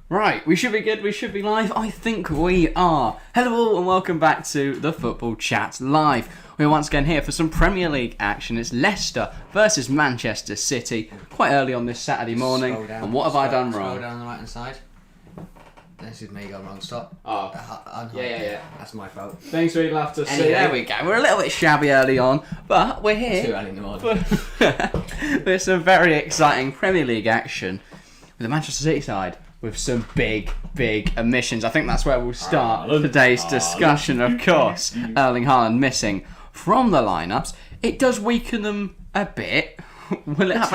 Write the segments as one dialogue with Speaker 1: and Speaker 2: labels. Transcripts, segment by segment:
Speaker 1: Right, we should be good, we should be live. I think we are. Hello all and welcome back to the Football Chat Live. We're once again here for some Premier League action. It's Leicester versus Manchester City. Quite early on this Saturday morning. And what have I done wrong?
Speaker 2: Scroll down on the right hand side. This is me going wrong. Stop.
Speaker 1: Oh. Yeah.
Speaker 2: That's my fault.
Speaker 1: Things we'd love to see.
Speaker 2: Anyway.
Speaker 1: There we go. We're a little bit shabby early on, but we're here.
Speaker 2: Too early in the morning.
Speaker 1: There's some very exciting Premier League action with the Manchester City side. With some big omissions. I think that's where we'll start today's discussion, of course. Erling Haaland missing from the lineups. It does weaken them a bit. Will it have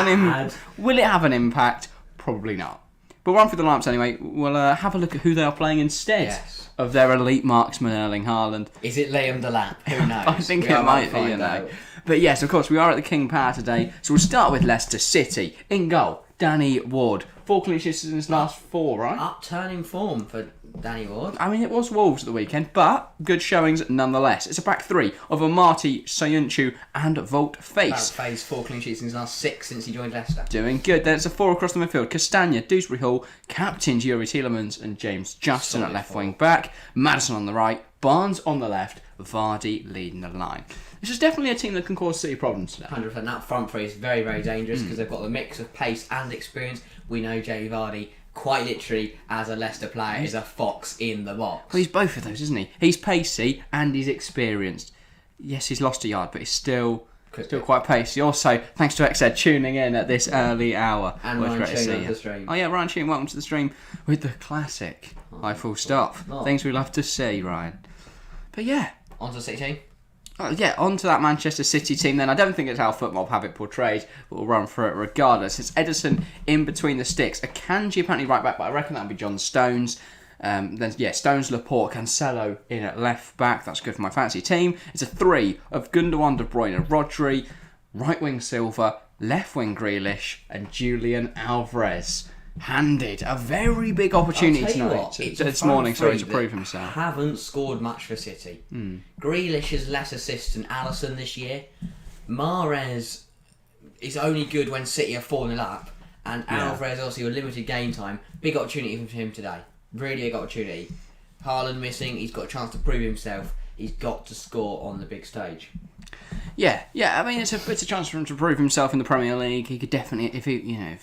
Speaker 1: an impact? Probably not. But we'll run through the lineups anyway. We'll have a look at who they are playing instead of their elite marksman, Erling Haaland.
Speaker 2: Is it Liam Delap? Who knows?
Speaker 1: I think it might be, you know. But yes, of course, we are at the King Power today. So we'll start with Leicester City. In goal, Danny Ward. 4 clean sheets in his last 4, right?
Speaker 2: Upturning form for Danny Ward.
Speaker 1: I mean, it was Wolves at the weekend, but good showings nonetheless. It's a back 3 of Amati, Soyuncu and Volte-Face.
Speaker 2: Face 4 clean sheets in his last 6 since he joined Leicester.
Speaker 1: Doing good. Then it's a 4 across the midfield. Castagna, Dewsbury Hall, captain Yuri Tielemans and James Justin
Speaker 2: Solid
Speaker 1: at left
Speaker 2: 4.
Speaker 1: wing back. Maddison on the right, Barnes on the left, Vardy leading the line. This is definitely a team that can cause City problems today.
Speaker 2: 100%. That front three is very, very dangerous because they've got the mix of pace and experience. We know Jamie Vardy, quite literally, as a Leicester player, is a fox in the box.
Speaker 1: Well, he's both of those, isn't he? He's pacey and he's experienced. Yes, he's lost a yard, but he's still quite pacey. Also, thanks to XZ tuning in at this early hour.
Speaker 2: And Ryan Sheen on the stream.
Speaker 1: Oh yeah, Ryan Sheen, welcome to the stream with the classic high full stop. Things we love to see, Ryan. But yeah.
Speaker 2: On to the City team.
Speaker 1: On to that Manchester City team then. I don't think it's how football have it portrayed, but we'll run through it regardless. It's Ederson in between the sticks. Akanji apparently right back, but I reckon that'll be John Stones. Stones, Laporte, Cancelo in at left back. That's good for my fantasy team. It's a 3 of Gundogan, De Bruyne, Rodri, right wing Silva, left wing Grealish, and Julian Alvarez. Handed a very big opportunity this morning to prove himself.
Speaker 2: Haven't scored much for City. Grealish has less assists than Alisson this year. Mahrez is only good when City are 4-0 up, and Alvarez obviously with limited game time. Big opportunity for him today. Really big opportunity. Haaland missing. He's got a chance to prove himself. He's got to score on the big stage.
Speaker 1: Yeah. I mean, it's a chance for him to prove himself in the Premier League. He could definitely, if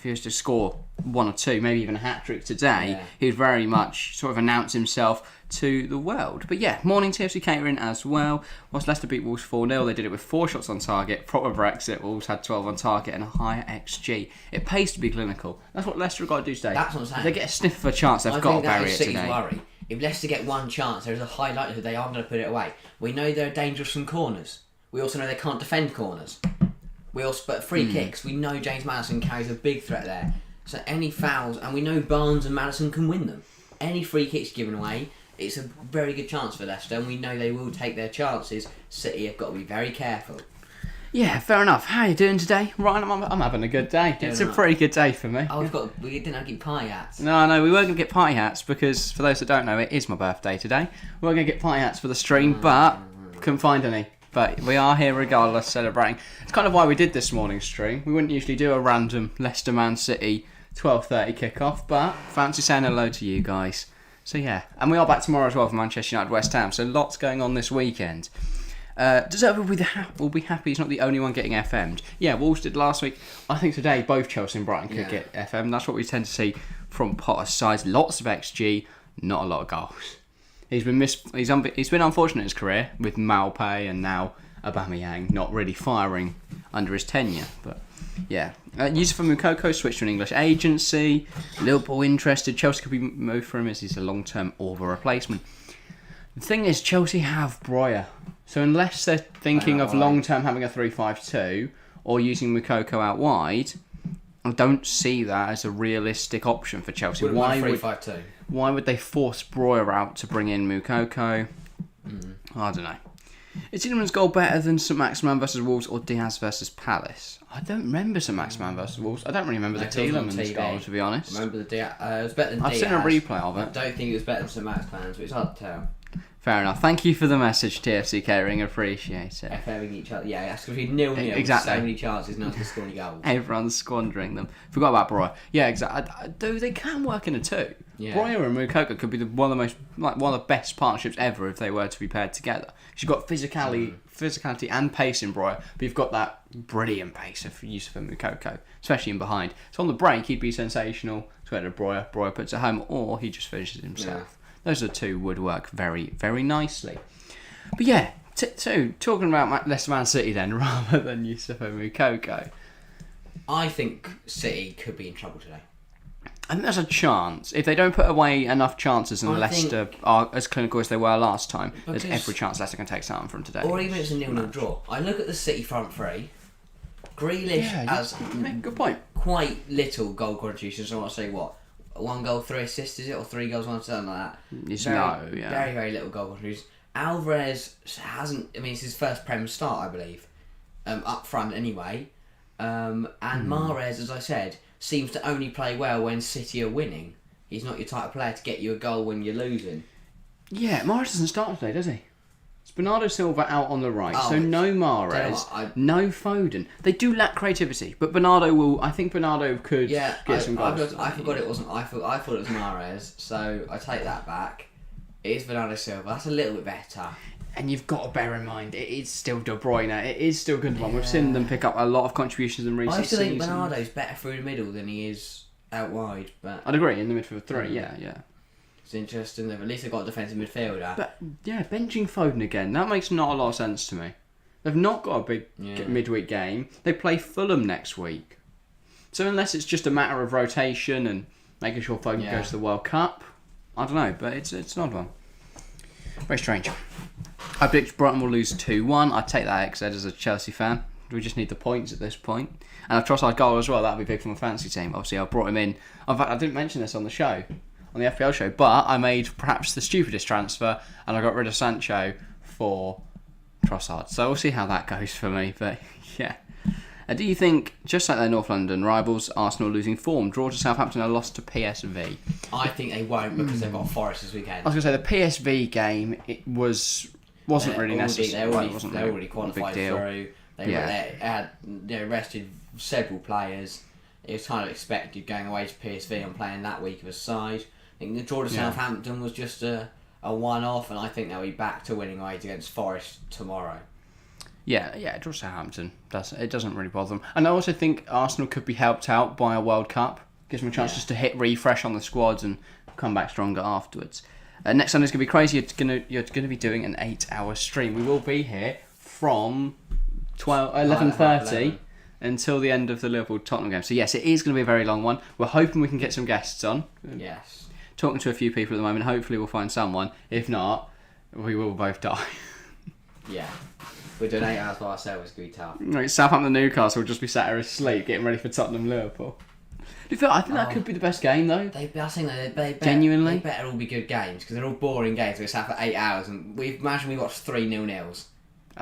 Speaker 1: he was to score 1 or 2, maybe even a hat trick today, he would very much sort of announce himself to the world. But yeah, morning TFC catering as well. Whilst Leicester beat Wolves 4-0, they did it with 4 shots on target. Proper Brexit. Wolves had 12 on target and a higher XG. It pays to be clinical. That's what Leicester have got to do today.
Speaker 2: That's what I'm saying.
Speaker 1: If they get a sniff of a chance, they've got to bury it today.
Speaker 2: Worry. If Leicester get 1 chance, there's a high likelihood they aren't going to put it away. We know they're dangerous from corners. We also know they can't defend corners. But free kicks, we know James Maddison carries a big threat there. So any fouls, and we know Barnes and Maddison can win them. Any free kicks given away, it's a very good chance for Leicester, and we know they will take their chances. City have got to be very careful.
Speaker 1: Yeah, fair enough. How are you doing today? Ryan, I'm having a good day. It's a pretty good day for me.
Speaker 2: Oh, we didn't have to get party hats.
Speaker 1: No, we weren't going to get party hats because, for those that don't know, it is my birthday today. We weren't going to get party hats for the stream, but couldn't find any. But we are here regardless, celebrating. It's kind of why we did this morning's stream. We wouldn't usually do a random Leicester Man City 12:30 kickoff, but fancy saying hello to you guys. So yeah, and we are back tomorrow as well for Manchester United West Ham. So lots going on this weekend. Deserve will be happy he's not the only one getting FM'd. Yeah, Wolves did last week. I think today both Chelsea and Brighton could get FM'd. That's what we tend to see from Potter's sides. Lots of XG, not a lot of goals. He's been unfortunate in his career with Maupay and now Aubameyang not really firing under his tenure. But yeah, Yusufa Moukoko switched to an English agency. Liverpool interested. Chelsea could be moved for him as he's a long-term Orba replacement. The thing is, Chelsea have Breuer. So unless they're thinking of long-term having a 3-5-2 or using Moukoko out wide, I don't see that as a realistic option for Chelsea.
Speaker 2: Why 3-5-2?
Speaker 1: Why would they force Breuer out to bring in Moukoko? I don't know. Is Tielemans' goal better than St Maximin versus Wolves or Diaz versus Palace? I don't remember St Maximin versus Wolves. I don't really remember the Tielemans' goal, to be honest.
Speaker 2: I remember the Diaz. It was better than Diaz.
Speaker 1: I've seen a replay of it.
Speaker 2: I don't think it was better than St Maximin's, but it's hard to tell.
Speaker 1: Fair enough. Thank you for the message, TFC Catering. Appreciate it.
Speaker 2: FMing each other. Yeah, that's going to be 0-0.
Speaker 1: Exactly.
Speaker 2: So many chances, no one's going to score any goals.
Speaker 1: Everyone's squandering them. Forgot about Breuer. Yeah, exactly. Though they can work in a two.
Speaker 2: Yeah.
Speaker 1: Breuer and Moukoko could be one of the best partnerships ever if they were to be paired together. You've got physicality and pace in Breuer, but you've got that brilliant pace of Yusufa Moukoko, especially in behind. So on the break, he'd be sensational. So to Breuer puts it home, or he just finishes himself. Yeah. Those are two would work very, very nicely. But yeah, so talking about Leicester Man City then, rather than Yusufa Moukoko.
Speaker 2: I think City could be in trouble today.
Speaker 1: I think there's a chance. If they don't put away enough chances and Leicester are as clinical as they were last time, there's every chance Leicester can take something from today.
Speaker 2: Or even if it's a 0-0 draw. I look at the City front three. Grealish has
Speaker 1: good point.
Speaker 2: Quite little goal contributions. I want to say what? 1 goal, 3 assists, is it? Or 3 goals, 1 something like that? Very, very little goal contributions. Alvarez hasn't... I mean, it's his first Prem start, I believe. Up front, anyway. And Mahrez, as I said, seems to only play well when City are winning. He's not your type of player to get you a goal when you're losing.
Speaker 1: Yeah, Mahrez doesn't start today, does he? It's Bernardo Silva out on the right, so no Mahrez, no Foden. They do lack creativity, but Bernardo will... I think Bernardo could get some goals.
Speaker 2: I forgot it wasn't... I thought it was Mahrez, so I take that back. It is Bernardo Silva. That's a little bit better.
Speaker 1: And you've got to bear in mind, it is still De Bruyne. It is still Gundogan. We've seen them pick up a lot of contributions in recent seasons.
Speaker 2: I still think Bernardo's better through the middle than he is out wide. But
Speaker 1: I'd agree, in the midfield 3, yeah.
Speaker 2: It's interesting. At least they've got a defensive midfielder.
Speaker 1: But, yeah, benching Foden again, that makes not a lot of sense to me. They've not got a big midweek game. They play Fulham next week. So unless it's just a matter of rotation and making sure Foden goes to the World Cup, I don't know, but it's an odd one. Very strange. I predict Brighton will lose 2-1. I'd take that XZ as a Chelsea fan. We just need the points at this point. And I trust our goal as well. That would be big for my fantasy team. Obviously, I brought him in. In fact, I didn't mention this on the show, on the FPL show, but I made perhaps the stupidest transfer and I got rid of Sancho for Trossard. So we'll see how that goes for me. But yeah. Do you think, just like their North London rivals, Arsenal losing form, draw to Southampton and lost to PSV?
Speaker 2: I think they won't because they've got Forest this weekend.
Speaker 1: I was going to say, the PSV game, it wasn't really necessary.
Speaker 2: They're already qualified through. They had rested several players. It was kind of expected going away to PSV and playing that week of a side. I think the draw to Southampton was just a one-off, and I think they'll be back to winning ways against Forest tomorrow.
Speaker 1: Yeah, draw Southampton. It doesn't really bother them. And I also think Arsenal could be helped out by a World Cup. Gives them a chance just to hit refresh on the squads and come back stronger afterwards. Next Sunday's going to be crazy. You're going to be doing an 8-hour stream. We will be here from 11:30 until the end of the Liverpool-Tottenham game. So yes, it is going to be a very long one. We're hoping we can get some guests on.
Speaker 2: Yes.
Speaker 1: Talking to a few people at the moment. Hopefully we'll find someone. If not, we will both die.
Speaker 2: Yeah. We're doing 8 hours by ourselves. It's going to be tough.
Speaker 1: Right, Southampton Newcastle will just be sat here asleep, getting ready for Tottenham Liverpool. I think that could be the best game though.
Speaker 2: Genuinely, they better all be good games because they're all boring games. We're sat for 8 hours, and we watched 3 0-0s.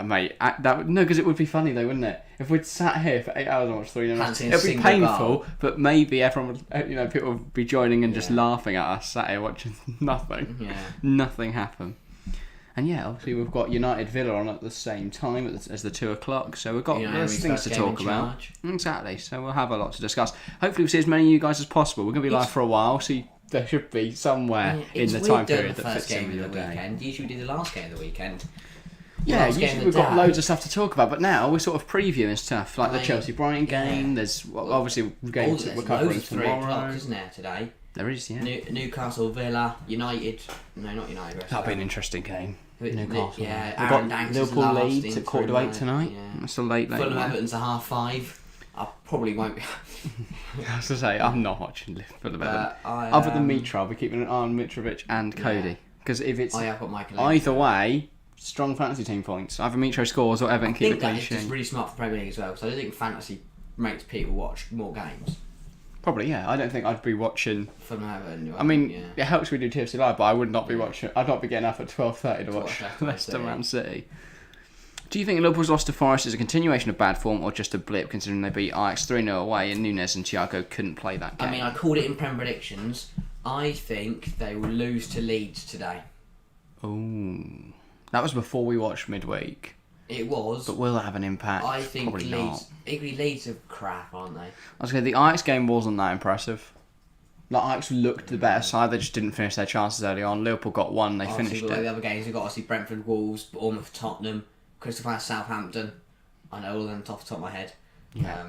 Speaker 1: Mate, because it would be funny though, wouldn't it? If we'd sat here for 8 hours and watched 3 0-0, it'd be painful. But maybe everyone would, people would be joining and just laughing at us sat here watching nothing happen. And yeah, obviously we've got United Villa on at the same time as the 2 o'clock, so we've got things to talk about. Exactly, so we'll have a lot to discuss. Hopefully we'll see as many of you guys as possible. We're going to be live for a while, so there should be somewhere in the time period that fits in with your day.
Speaker 2: Weekend. Usually we do the last game of the weekend.
Speaker 1: Yeah, usually we've got loads of stuff to talk about, but now we're sort of previewing stuff, like the Chelsea-Brighton game. There's obviously games that we're covering tomorrow.
Speaker 2: 3 o'clock, isn't there, today?
Speaker 1: There is, yeah.
Speaker 2: Newcastle, Villa, United. No, not United.
Speaker 1: That'll be an interesting game. Newcastle.
Speaker 2: Yeah,
Speaker 1: we've got Liverpool Leeds at 8:15 tonight. Yeah. It's a late
Speaker 2: Fulham Everton's at 5:30. I probably won't be.
Speaker 1: I was to say, I'm not watching Fulham Everton. Other than Mitra, I'll be keeping an eye on Mitrovic and Cody. Because if it's either way, strong fantasy team points. Either Mitro scores or Everton keep a clean sheet.
Speaker 2: I think that is just really smart for Premier League as well. So I don't think fantasy makes people watch more games.
Speaker 1: Probably, yeah. I don't think I'd be watching.
Speaker 2: From Everton.
Speaker 1: I mean, it helps we do TFC Live, but I would not be watching. I'd not be getting up at 12:30 to watch Leicester Man City. Do you think Liverpool's loss to Forest is a continuation of bad form or just a blip, considering they beat Ajax 3-0 away and Nunes and Thiago couldn't play that game?
Speaker 2: I mean, I called it in Prem predictions. I think they will lose to Leeds today.
Speaker 1: Oh, that was before we watched midweek.
Speaker 2: It was.
Speaker 1: But will that have an impact?
Speaker 2: I think
Speaker 1: Probably
Speaker 2: Leeds.
Speaker 1: not.
Speaker 2: Equally, Leeds are crap, aren't they?
Speaker 1: I was going to say, the Ajax game wasn't that impressive. Like, Ajax looked the better side, they just didn't finish their chances early on. Liverpool got one, they finished it.
Speaker 2: The other games, we've got obviously Brentford, Wolves, Bournemouth, Tottenham, Crystal Palace, Southampton. I know all of them off the top of my head.
Speaker 1: Yeah.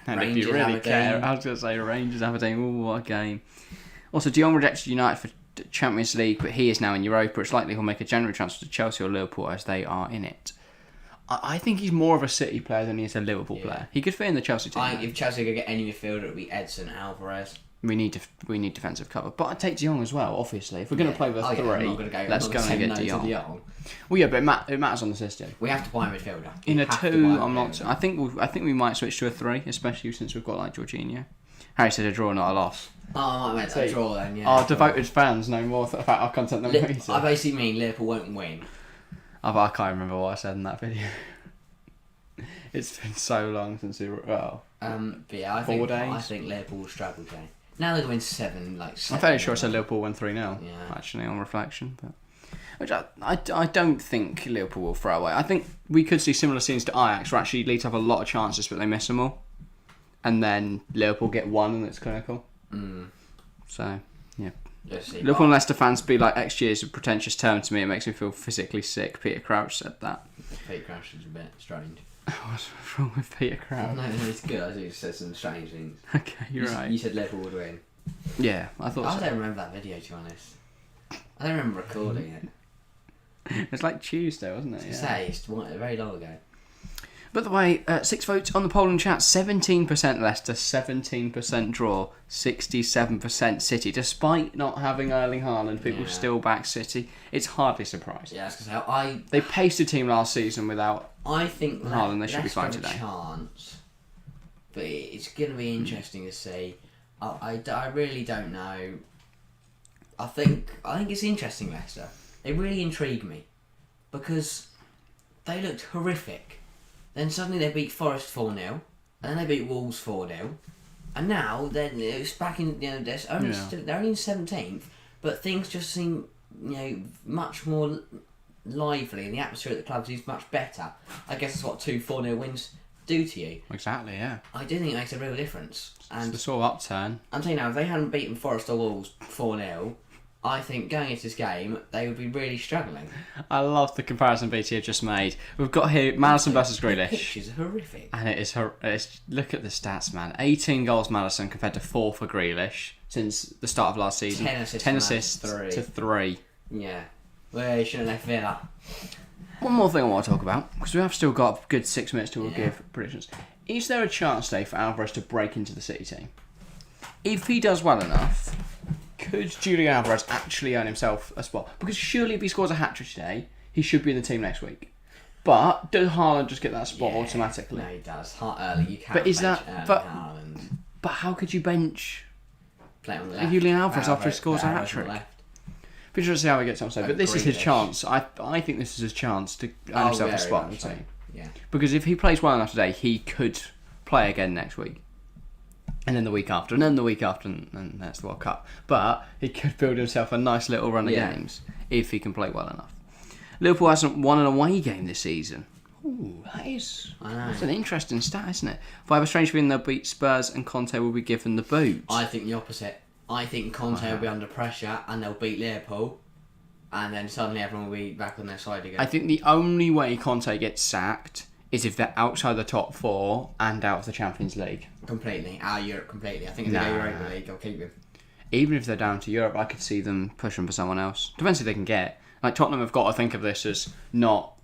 Speaker 1: And
Speaker 2: Rangers,
Speaker 1: if you really care,
Speaker 2: Aberdeen.
Speaker 1: I was going to say Rangers, Aberdeen, ooh, what a game. Also, De Jong rejected United for Champions League, but he is now in Europa. It's likely he'll make a January transfer to Chelsea or Liverpool as they are in it. I think he's more of a City player than he is a Liverpool player. He could fit in the Chelsea team.
Speaker 2: If Chelsea could get any midfielder, it would be Edson, Alvarez.
Speaker 1: We need defensive cover, but I'd take De Jong as well. Obviously, if we're going to play with a three, let's go and get De Jong. Well, yeah, but it matters on the system.
Speaker 2: We have to buy a midfielder.
Speaker 1: In a two, I'm not. I think we might switch to a three, especially since we've got like Jorginho. Harry said a draw, not a loss.
Speaker 2: Oh, I meant a draw then. Yeah.
Speaker 1: Our devoted fans know more about our content than we do.
Speaker 2: I basically mean Liverpool won't win.
Speaker 1: I can't remember what I said in that video. It's been so long since we were. Well,
Speaker 2: but yeah, I think Liverpool will struggle, Jay. Now they're going 7. I'm
Speaker 1: fairly sure I said Liverpool win 3-0.
Speaker 2: Yeah.
Speaker 1: Actually, on reflection, but which I don't think Liverpool will throw away. I think we could see similar scenes to Ajax, where actually Leeds have a lot of chances, but they miss them all, and then Liverpool get one, and it's clinical. So yeah. Liverpool and Leicester fans be like, XG is a pretentious term to me. It makes me feel physically sick. Peter Crouch said that.
Speaker 2: Peter Crouch is a bit strange.
Speaker 1: What's wrong with Peter Crouch?
Speaker 2: No, it's good. I think he said some strange things.
Speaker 1: Okay, you're right.
Speaker 2: You said Liverpool would win.
Speaker 1: Yeah, I thought so.
Speaker 2: I don't remember that video, to be honest. I don't remember recording it.
Speaker 1: It's like Tuesday, wasn't it?
Speaker 2: It's very long ago.
Speaker 1: By the way, 6 votes on the poll and chat. 17% Leicester, 17% draw, 67% City. Despite not having Erling Haaland, people still back City. It's hardly surprising.
Speaker 2: Yeah, I was going to say,
Speaker 1: they paced a team last season without
Speaker 2: I think
Speaker 1: Haaland. They should be fine
Speaker 2: Leicester
Speaker 1: today.
Speaker 2: have a chance, but it's going to be interesting to see. I really don't know. I think it's interesting, Leicester. They really intrigue me because they looked horrific. Then suddenly they beat Forest 4-0, and then they beat Wolves 4-0, and now it's back in. They're only in 17th, but things just seem much more lively, and the atmosphere at the club is much better. I guess that's what 2 4-0 wins do to you.
Speaker 1: Exactly, yeah.
Speaker 2: I do think it makes a real difference. And
Speaker 1: it's the sort of upturn.
Speaker 2: I'm telling you now, if they hadn't beaten Forest or Wolves 4-0, I think going into this game, they would be really struggling.
Speaker 1: I love the comparison BT have just made. We've got here Maddison versus Grealish.
Speaker 2: The pitch is horrific.
Speaker 1: And it is look at the stats, man. 18 goals Maddison compared to 4 for Grealish since the start of last season. 10 assists to 3.
Speaker 2: Yeah. Well, you shouldn't have left Villa.
Speaker 1: One more thing I want to talk about, because we have still got a good 6 minutes to give predictions. Is there a chance, Dave, for Alvarez to break into the City team? If he does well enough, could Julian Alvarez actually earn himself a spot? Because surely if he scores a hat-trick today, he should be in the team next week. But does Haaland just get that spot automatically?
Speaker 2: No, he does. You can't
Speaker 1: But is
Speaker 2: bench
Speaker 1: Haaland. But how could you bench
Speaker 2: play on the left.
Speaker 1: Julian Alvarez after he scores a hat-trick? Be interested to see how he gets on. But this is his chance. I think this is his chance to earn himself a spot in the team.
Speaker 2: Yeah.
Speaker 1: Because if he plays well enough today, he could play again next week. And then the week after, and then the week after, and that's the World Cup. But he could build himself a nice little run of games if he can play well enough. Liverpool hasn't won an away game this season. Ooh, that's an interesting stat, isn't it? If I have a strange feeling they'll beat Spurs and Conte will be given the boot.
Speaker 2: I think the opposite. I think Conte will be under pressure and they'll beat Liverpool, and then suddenly everyone will be back on their side again.
Speaker 1: I think the only way Conte gets sacked is if they're outside the top 4 and out of the Champions League.
Speaker 2: Completely. Out of Europe completely. I think if they go Europa League, they'll keep him.
Speaker 1: Even if they're down to Europe, I could see them pushing for someone else. Depends who they can get. Like Tottenham have got to think of this as not...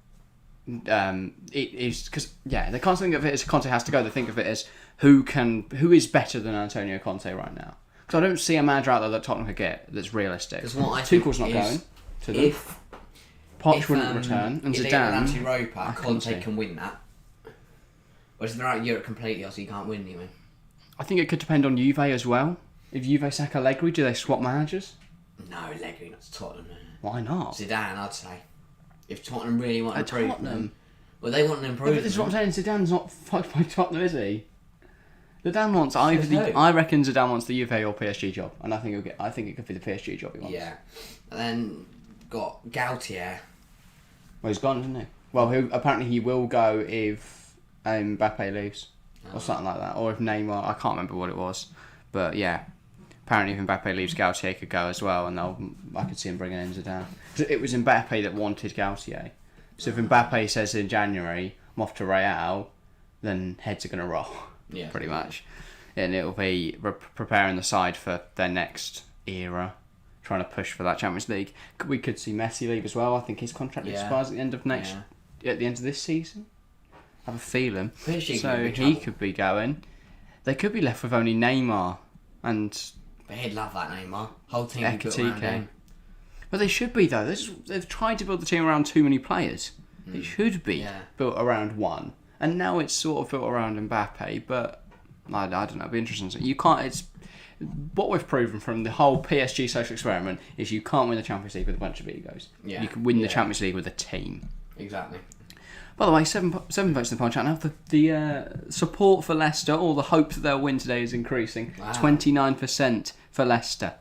Speaker 1: it is because they can't think of it as Conte has to go. They think of it as who is better than Antonio Conte right now. Because I don't see a manager out there that Tottenham could get that's realistic. Tuchel's not going to them. Poch wouldn't return, and
Speaker 2: if
Speaker 1: Zidane.
Speaker 2: If they get Europa, Conte can win that. Or if they're out of Europe completely, also you can't win, you mean?
Speaker 1: I think it could depend on Juve as well. If Juve sack Allegri, do they swap managers?
Speaker 2: No, Allegri, not to Tottenham.
Speaker 1: Why not?
Speaker 2: Zidane, I'd say. If Tottenham really want an improvement.
Speaker 1: Tottenham.
Speaker 2: Well, they want an improvement.
Speaker 1: But this is what I'm saying. Zidane's not fucked by Tottenham, is he? Zidane wants I reckon Zidane wants the Juve or PSG job, and I think it could be the PSG job he wants.
Speaker 2: Yeah, and then got Gautier.
Speaker 1: Well, he's gone, isn't he? Well, apparently he will go if Mbappe leaves. Or something like that. Or if Neymar... I can't remember what it was. But yeah. Apparently if Mbappe leaves, Gautier could go as well. And I could see him bringing in Zidane. It was Mbappe that wanted Gautier. So if Mbappe says in January, I'm off to Real, then heads are going to roll.
Speaker 2: Yeah.
Speaker 1: Pretty much. And it'll be preparing the side for their next era. Trying to push for that Champions League. We could see Messi leave as well. I think his contract expires at the end of at the end of this season. I have a feeling. So he could be going. They could be left with only Neymar and...
Speaker 2: But he'd love that Neymar. Whole team would be built around him.
Speaker 1: But they should be, though. They've tried to build the team around too many players. It should be built around one. And now it's sort of built around Mbappe, but I don't know. It'll be interesting. You can't... It's what we've proven from the whole PSG social experiment is you can't win the Champions League with a bunch of egos. Yeah. You can win the Champions League with a team.
Speaker 2: Exactly. By
Speaker 1: the way, seven votes in the poll chat now. The support for Leicester, or the hope that they'll win today, is increasing. Wow. 29% for Leicester.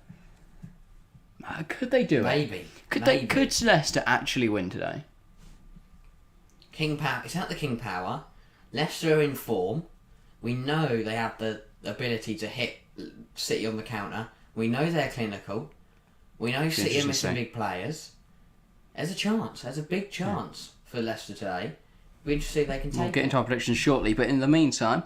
Speaker 1: Could they do it? Maybe. Could Leicester actually win today?
Speaker 2: King Power. It's not the King Power. Leicester are in form. We know they have the ability to hit City on the counter. We know they're clinical. We know City are missing big players. There's a chance. There's a big chance for Leicester today. Be interesting if they can take. We'll get into
Speaker 1: our predictions shortly, but in the meantime,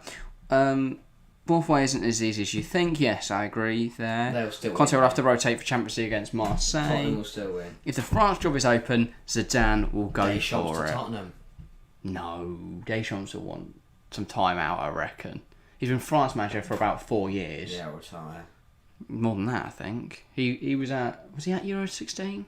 Speaker 1: Bournemouth isn't as easy as you think. Yes, I agree there.
Speaker 2: They'll still win.
Speaker 1: Conte will have to rotate for Champions League against Marseille.
Speaker 2: Tottenham will still win.
Speaker 1: If the France job is open, Zidane will go
Speaker 2: Deschamps
Speaker 1: for
Speaker 2: to
Speaker 1: it.
Speaker 2: Tottenham.
Speaker 1: No, Deschamps will want some time out, I reckon. He's been France manager for about 4 years.
Speaker 2: Yeah, retire.
Speaker 1: More than that, I think. He was he at Euro 16?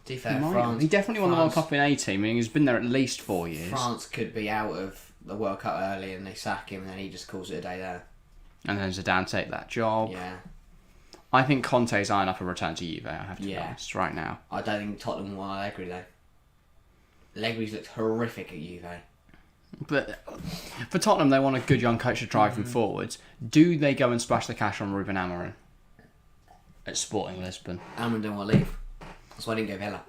Speaker 2: To be fair, France...
Speaker 1: He definitely won the World Cup in 18. I mean, he's been there at least 4 years.
Speaker 2: France could be out of the World Cup early and they sack him and then he just calls it a day there.
Speaker 1: And then Zidane take that job.
Speaker 2: Yeah.
Speaker 1: I think Conte's eyeing up a return to Juve, I have to be honest, right now.
Speaker 2: I don't think Tottenham will want Allegri, though. Allegri's looked horrific at Juve.
Speaker 1: But for Tottenham, they want a good young coach to drive them forwards. Do they go and splash the cash on Ruben Amorim at Sporting Lisbon?
Speaker 2: Amorim didn't want to leave. That's why I didn't go Villa.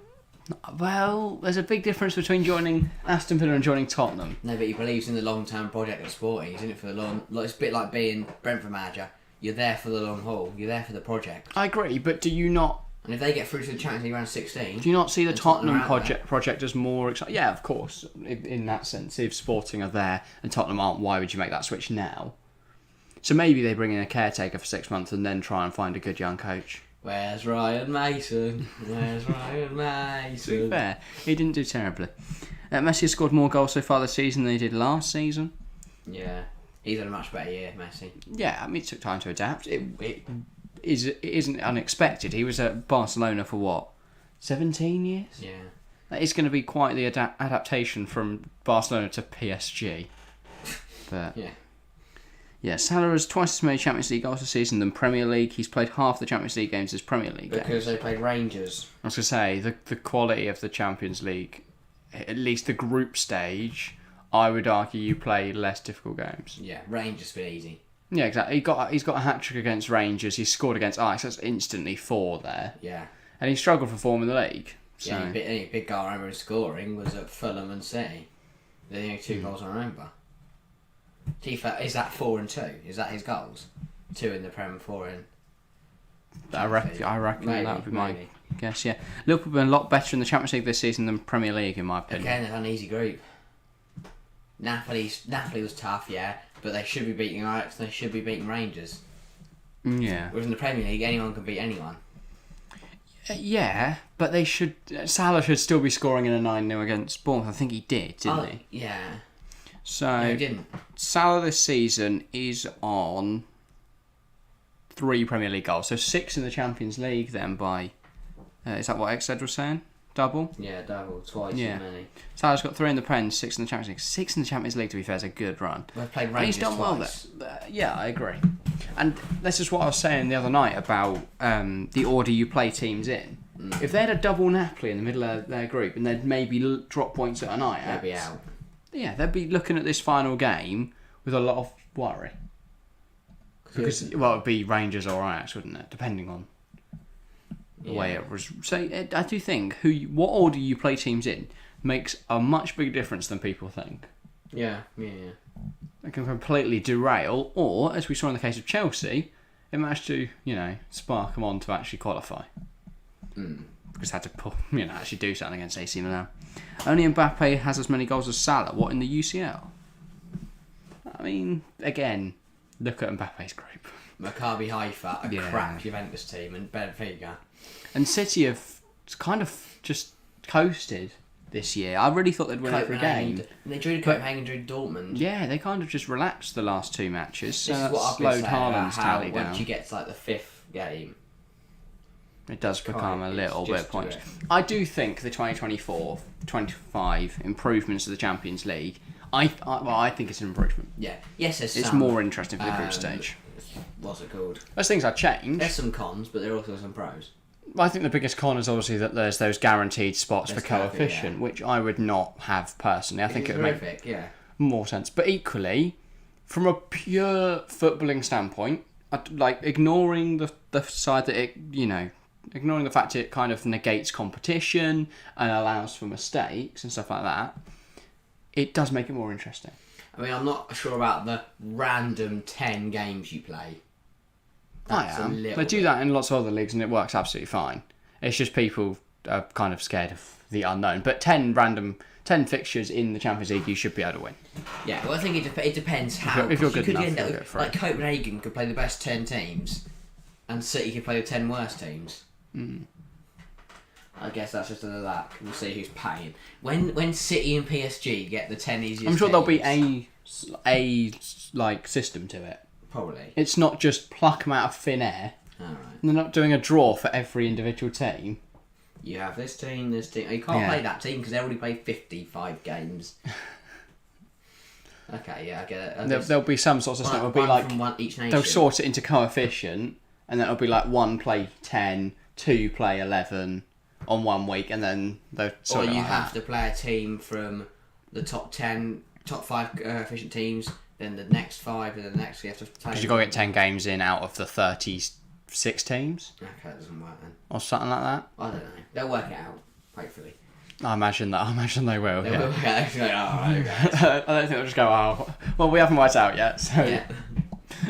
Speaker 1: Well, there's a big difference between joining Aston Villa and joining Tottenham.
Speaker 2: No, but he believes in the long-term project at Sporting. He's in it for the long... It's a bit like being Brentford manager. You're there for the long haul. You're there for the project.
Speaker 1: I agree, but do you not...
Speaker 2: And if they get through to the Champions League round 16...
Speaker 1: Do you not see the Tottenham project as more exciting? Yeah, of course, in that sense. If Sporting are there and Tottenham aren't, why would you make that switch now? So maybe they bring in a caretaker for 6 months and then try and find a good young coach.
Speaker 2: Where's Ryan Mason? Where's Ryan Mason?
Speaker 1: To be fair, he didn't do terribly. Messi has scored more goals so far this season than he did last season.
Speaker 2: Yeah, he's had a much better year, Messi.
Speaker 1: Yeah, I mean, it took time to adapt. It isn't unexpected. He was at Barcelona for what, 17 years?
Speaker 2: Yeah.
Speaker 1: That is going to be quite the adaptation from Barcelona to PSG. But yeah, Salah has twice as many Champions League goals this season than Premier League. He's played half the Champions League games as Premier League games.
Speaker 2: Because they played Rangers.
Speaker 1: I was going to say, the quality of the Champions League, at least the group stage, I would argue you play less difficult games.
Speaker 2: Yeah, Rangers been easy.
Speaker 1: Yeah, exactly. He's got a hat-trick against Rangers. He's scored against Ajax. That's instantly 4 there.
Speaker 2: Yeah.
Speaker 1: And he struggled for form in the league. So.
Speaker 2: Yeah, the only big goal I remember scoring was at Fulham and City. They're the only 2 goals I remember. Tifa, is that 4 and 2? Is that his goals? 2 in the Prem, 4 in...
Speaker 1: I reckon that would be my guess, yeah. Liverpool have been a lot better in the Champions League this season than Premier League, in my opinion.
Speaker 2: Again, they've had an easy group. Napoli was tough, yeah, but they should be beating Ajax and they should be beating Rangers.
Speaker 1: Yeah.
Speaker 2: Whereas in the Premier League, anyone can beat anyone.
Speaker 1: Yeah, but they should... Salah should still be scoring in a 9-0 against Bournemouth. I think he did, didn't he?
Speaker 2: Yeah.
Speaker 1: So,
Speaker 2: no, he didn't.
Speaker 1: Salah this season is on 3 Premier League goals. So 6 in the Champions League then by... is that what Exed was saying? Double?
Speaker 2: Yeah, double. Twice as many.
Speaker 1: Salah's got 3 in the Prem, 6 in the Champions League. 6 in the Champions League, to be fair, is a good run.
Speaker 2: We've played Rangers
Speaker 1: he's done
Speaker 2: twice.
Speaker 1: well there. Yeah, I agree. And this is what I was saying the other night about the order you play teams in. If they had a double Napoli in the middle of their group and they'd maybe drop points at an Ajax...
Speaker 2: They'd be out.
Speaker 1: Yeah, they'd be looking at this final game with a lot of worry. Because, well, it'd be Rangers or Ajax, wouldn't it? Depending on the way it was. So I do think what order you play teams in makes a much bigger difference than people think.
Speaker 2: Yeah.
Speaker 1: It can completely derail, or as we saw in the case of Chelsea, it managed to spark them on to actually qualify. Because had to actually do something against AC Milan. Only Mbappe has as many goals as Salah. What in the UCL? I mean, again, look at Mbappe's group.
Speaker 2: Maccabi Haifa, a crap Juventus team, and Benfica.
Speaker 1: And City have kind of just coasted this year. I really thought they'd win every game.
Speaker 2: And they drew to Copenhagen, drew to Dortmund.
Speaker 1: Yeah, they kind of just relaxed the last two matches. So
Speaker 2: This is
Speaker 1: that
Speaker 2: what I've been
Speaker 1: slowed
Speaker 2: saying
Speaker 1: Haaland's
Speaker 2: about how
Speaker 1: tally down.
Speaker 2: once you get to like the fifth game,
Speaker 1: It does become a little
Speaker 2: it's
Speaker 1: bit
Speaker 2: just
Speaker 1: pointless.
Speaker 2: a bit-
Speaker 1: I do think the 2024-25 improvements to the Champions League, I think it's an improvement.
Speaker 2: yeah. Yes, there's
Speaker 1: It's
Speaker 2: some,
Speaker 1: more interesting for the group stage.
Speaker 2: What's it called?
Speaker 1: Those things I'd change.
Speaker 2: There's some cons, but there are also some pros.
Speaker 1: I think the biggest con is obviously that there's those guaranteed spots for
Speaker 2: There's
Speaker 1: coefficient, which I would not have personally. I think it would make
Speaker 2: horrific, yeah.
Speaker 1: more sense. But equally, from a pure footballing standpoint, like ignoring the side that ignoring the fact it kind of negates competition and allows for mistakes and stuff like that, it does make it more interesting.
Speaker 2: I mean, I'm not sure about the random 10 games you play. That's
Speaker 1: I am.
Speaker 2: a
Speaker 1: They do
Speaker 2: bit-
Speaker 1: that in lots of other leagues and it works absolutely fine. It's just people are kind of scared of the unknown. But 10 fixtures in the Champions League, you should be able to win.
Speaker 2: Yeah, well, I think it depends how.
Speaker 1: If you're good
Speaker 2: you could
Speaker 1: enough,
Speaker 2: end
Speaker 1: you'll
Speaker 2: up
Speaker 1: go for
Speaker 2: like
Speaker 1: it.
Speaker 2: Copenhagen could play the best 10 teams, and City could play the 10 worst teams. I guess that's just another that. We'll see who's paying. When City and PSG get the 10 easiest
Speaker 1: I'm sure there'll be
Speaker 2: teams,
Speaker 1: a like system to it.
Speaker 2: Probably.
Speaker 1: It's not just pluck them out of thin air.
Speaker 2: Alright.
Speaker 1: They're not doing a draw for every individual team.
Speaker 2: You have this team, this team. You can't play that team because they already played 55 games. Okay, yeah, I get it.
Speaker 1: There'll be some sort of system. It'll be like
Speaker 2: from each nation.
Speaker 1: they'll sort it into coefficient, and then it'll be like 1 play 10, 2 play 11 on 1 week, and then they'll
Speaker 2: Or
Speaker 1: sort it
Speaker 2: you
Speaker 1: like
Speaker 2: have
Speaker 1: that.
Speaker 2: to play a team from the top 5 efficient teams, then the next 5, and then the next. You have to play.
Speaker 1: Because you've got to get 10 games in out of the 36 teams,
Speaker 2: Okay, that doesn't work then.
Speaker 1: or something like that.
Speaker 2: I don't know. They'll work it out, hopefully.
Speaker 1: I imagine they will.
Speaker 2: They
Speaker 1: Yeah.
Speaker 2: will work it out. Actually, alright, okay.
Speaker 1: I don't think they'll just go, oh, well, we haven't worked out yet, so
Speaker 2: Yeah.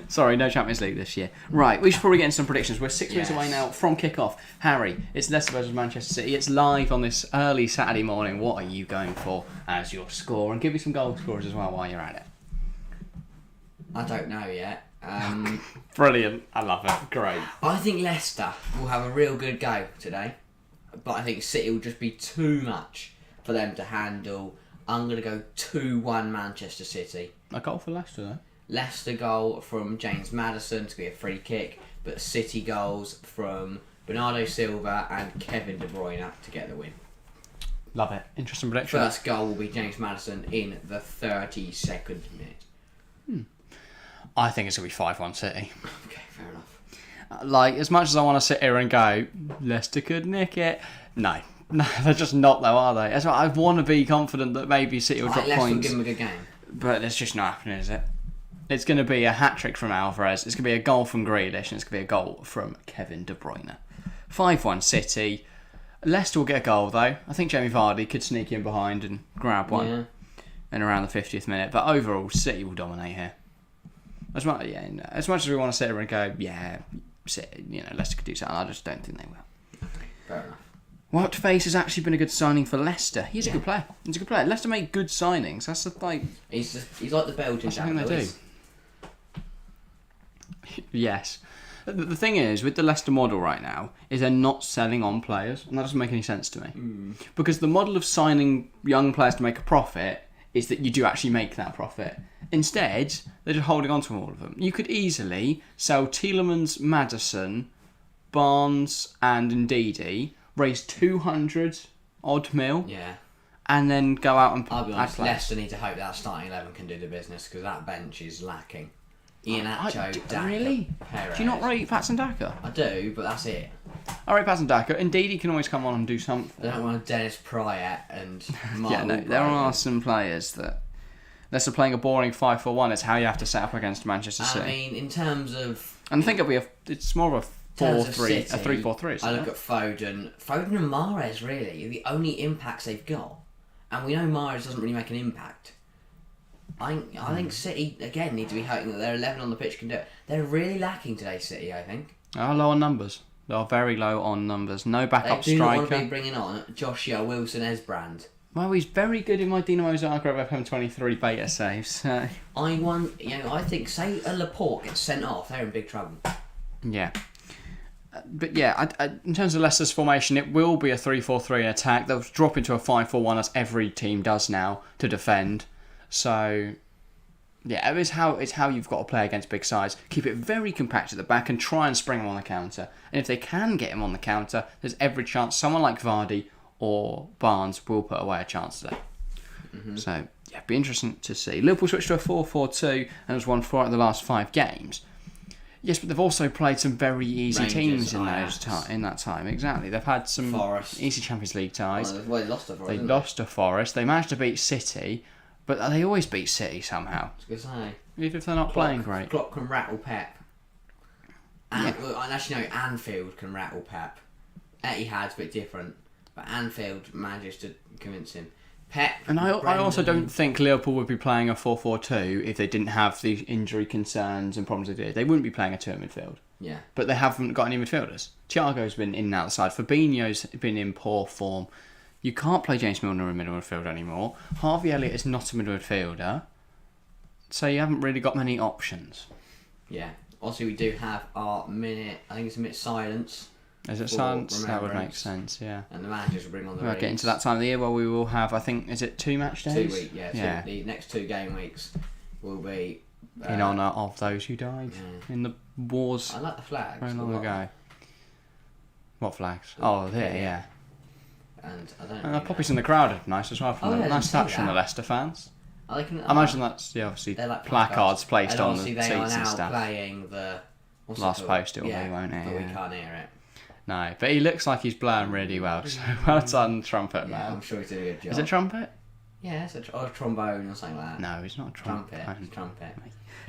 Speaker 1: sorry, no Champions League this year. Right, we should probably get into some predictions. We're 6 minutes
Speaker 2: Yes.
Speaker 1: away now from kick-off. Harry, it's Leicester versus Manchester City. It's live on this early Saturday morning. What are you going for as your score? And give me some goal scorers as well while you're at it.
Speaker 2: I don't know yet.
Speaker 1: Brilliant. I love it. Great.
Speaker 2: I think Leicester will have a real good go today, but I think City will just be too much for them to handle. I'm going to go 2-1 Manchester City.
Speaker 1: A goal for Leicester, though.
Speaker 2: Leicester goal from James Maddison to be a free kick, but City goals from Bernardo Silva and Kevin De Bruyne to get the win.
Speaker 1: Love it. Interesting prediction.
Speaker 2: First goal will be James Maddison in the 32nd minute.
Speaker 1: I think it's going to be 5-1 City.
Speaker 2: Okay, fair enough.
Speaker 1: Like, as much as I want to sit here and go, Leicester could nick it. No, they're just not, though, are they? That's why I want to be confident that maybe City will
Speaker 2: I
Speaker 1: drop
Speaker 2: think Leicester will
Speaker 1: points.
Speaker 2: give them a good game.
Speaker 1: But it's just not happening, is it? It's going to be a hat-trick from Alvarez. It's going to be a goal from Grealish. And it's going to be a goal from Kevin De Bruyne. 5-1 City. Leicester will get a goal, though. I think Jamie Vardy could sneak in behind and grab one
Speaker 2: Yeah.
Speaker 1: in around the 50th minute. But overall, City will dominate here. As much as we want to sit here and go, Leicester could do something, I just don't think they will.
Speaker 2: Fair enough.
Speaker 1: Wout Faes has actually been a good signing for Leicester. He's a good player. He's a good player. Leicester make good signings. That's like...
Speaker 2: He's like the Belgian
Speaker 1: That's the thing they
Speaker 2: Jack
Speaker 1: do.
Speaker 2: Lewis.
Speaker 1: Yes. The thing is, with the Leicester model right now, is they're not selling on players. And that doesn't make any sense to me. Because the model of signing young players to make a profit is that you do actually make that profit. Instead, they're just holding on to all of them. You could easily sell Tielemans, Maddison, Barnes and Ndidi, raise 200 odd mil,
Speaker 2: Yeah.
Speaker 1: and then go out and
Speaker 2: I'll be
Speaker 1: add
Speaker 2: honest,
Speaker 1: players.
Speaker 2: Leicester need to hope that starting 11 can do the business because that bench is lacking. Iheanacho, Daka,
Speaker 1: Really?
Speaker 2: Perez.
Speaker 1: Do you not rate Patson Daka?
Speaker 2: I do, but that's it.
Speaker 1: I rate Patson Daka. Ndidi can always come on and do something.
Speaker 2: I don't want Dennis Pryor and Mark
Speaker 1: Yeah, no, there are some players that... Leicester playing a boring 5-4-1 is how you have to set up against Manchester City.
Speaker 2: I mean, in terms of
Speaker 1: and I think it's more of a
Speaker 2: terms of
Speaker 1: 4-3,
Speaker 2: City,
Speaker 1: a 3-4-3.
Speaker 2: I
Speaker 1: Isn't
Speaker 2: look
Speaker 1: it?
Speaker 2: at Foden and Mahrez really are the only impacts they've got, and we know Mahrez doesn't really make an impact. I think City again need to be hoping that their 11 on the pitch can do it. They're really lacking today, City. I think
Speaker 1: They are low on numbers. They are very low on numbers. No backup
Speaker 2: they do not want to
Speaker 1: striker.
Speaker 2: be bringing on Joshua Wilson Esbrand.
Speaker 1: Well, he's very good in my Dinamo Zagreb FM23 beta saves. So.
Speaker 2: I think say a Laporte gets sent off, they're in big trouble.
Speaker 1: Yeah. But yeah, in terms of Leicester's formation, it will be a 3-4-3 in attack. They'll drop into a 5-4-1 as every team does now to defend. So, yeah, it's how you've got to play against big sides. Keep it very compact at the back and try and spring him on the counter. And if they can get him on the counter, there's every chance someone like Vardy or Barnes will put away a chance today. Mm-hmm. So, yeah, be interesting to see. Liverpool switched to a 4-4-2 and has won 4 out of the last 5 games. Yes, but they've also played some very easy teams in that time. Exactly. They've had some
Speaker 2: Forest.
Speaker 1: easy Champions League ties.
Speaker 2: Well, they lost to Forest.
Speaker 1: They lost to Forest. They managed to beat City, but they always beat City somehow.
Speaker 2: I was going to say.
Speaker 1: Even if they're not playing great.
Speaker 2: Klopp can rattle Pep. And actually, no, Anfield can rattle Pep. Etihad's a bit different, but Anfield manages to convince him. Pep.
Speaker 1: And I also don't think Liverpool would be playing a 4-4-2 if they didn't have the injury concerns and problems they did. They wouldn't be playing a 2 in midfield.
Speaker 2: Yeah.
Speaker 1: But they haven't got any midfielders. Thiago's been in and out the side. Fabinho's been in poor form. You can't play James Milner in middle midfield anymore. Harvey Elliott is not a middle midfielder. So you haven't really got many options.
Speaker 2: Yeah. Also, we do have our minute, I think it's a minute silence.
Speaker 1: Is it silence? That would make sense, yeah.
Speaker 2: And the managers will bring on the
Speaker 1: We're getting to that time of the year where we will have, I think, is it 2 match days?
Speaker 2: 2 weeks, yeah. The next 2 game weeks will be...
Speaker 1: in honour of those who died in the wars
Speaker 2: I like the flags.
Speaker 1: very long ago. What flags? Oh, there, yeah.
Speaker 2: And I don't
Speaker 1: And the poppies in the crowd are nice as well. Nice touch from the Leicester fans.
Speaker 2: I
Speaker 1: imagine that's obviously
Speaker 2: like
Speaker 1: placards placed
Speaker 2: and
Speaker 1: on the
Speaker 2: seats
Speaker 1: seats and
Speaker 2: they are now
Speaker 1: stuff.
Speaker 2: playing the...
Speaker 1: Last post it will be, won't it?
Speaker 2: But we can't hear it.
Speaker 1: No, but he looks like he's blowing really well. So well done, trumpet man.
Speaker 2: I'm sure he's doing a good job.
Speaker 1: Is it trumpet?
Speaker 2: Yeah, it's a trombone or something like that.
Speaker 1: No, it's not a trumpet.
Speaker 2: Trumpet.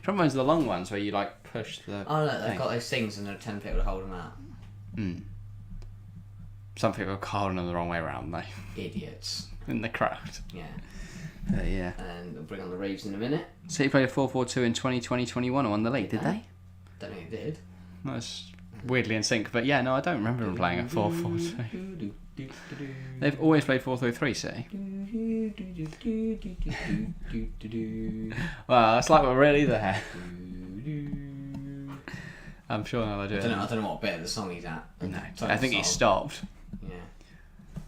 Speaker 1: Trombone's the long ones where you like push the.
Speaker 2: Oh look, they've got those things and there are 10 people to hold them out.
Speaker 1: Some people are holding them the wrong way around, though.
Speaker 2: Idiots.
Speaker 1: In the crowd.
Speaker 2: Yeah.
Speaker 1: Yeah.
Speaker 2: And we'll bring on the Reeves in a minute.
Speaker 1: City played a 4-4-2 in 2020-21 and won the league, did they?
Speaker 2: Don't think it did.
Speaker 1: That's weirdly in sync, but yeah, no, I don't remember them playing a 4-4-2. They've always played 4-3-3, City. Well, it's like we're really there. I'm sure now they do it.
Speaker 2: I don't know what bit of the song he's at.
Speaker 1: No, I think he stopped.
Speaker 2: Yeah.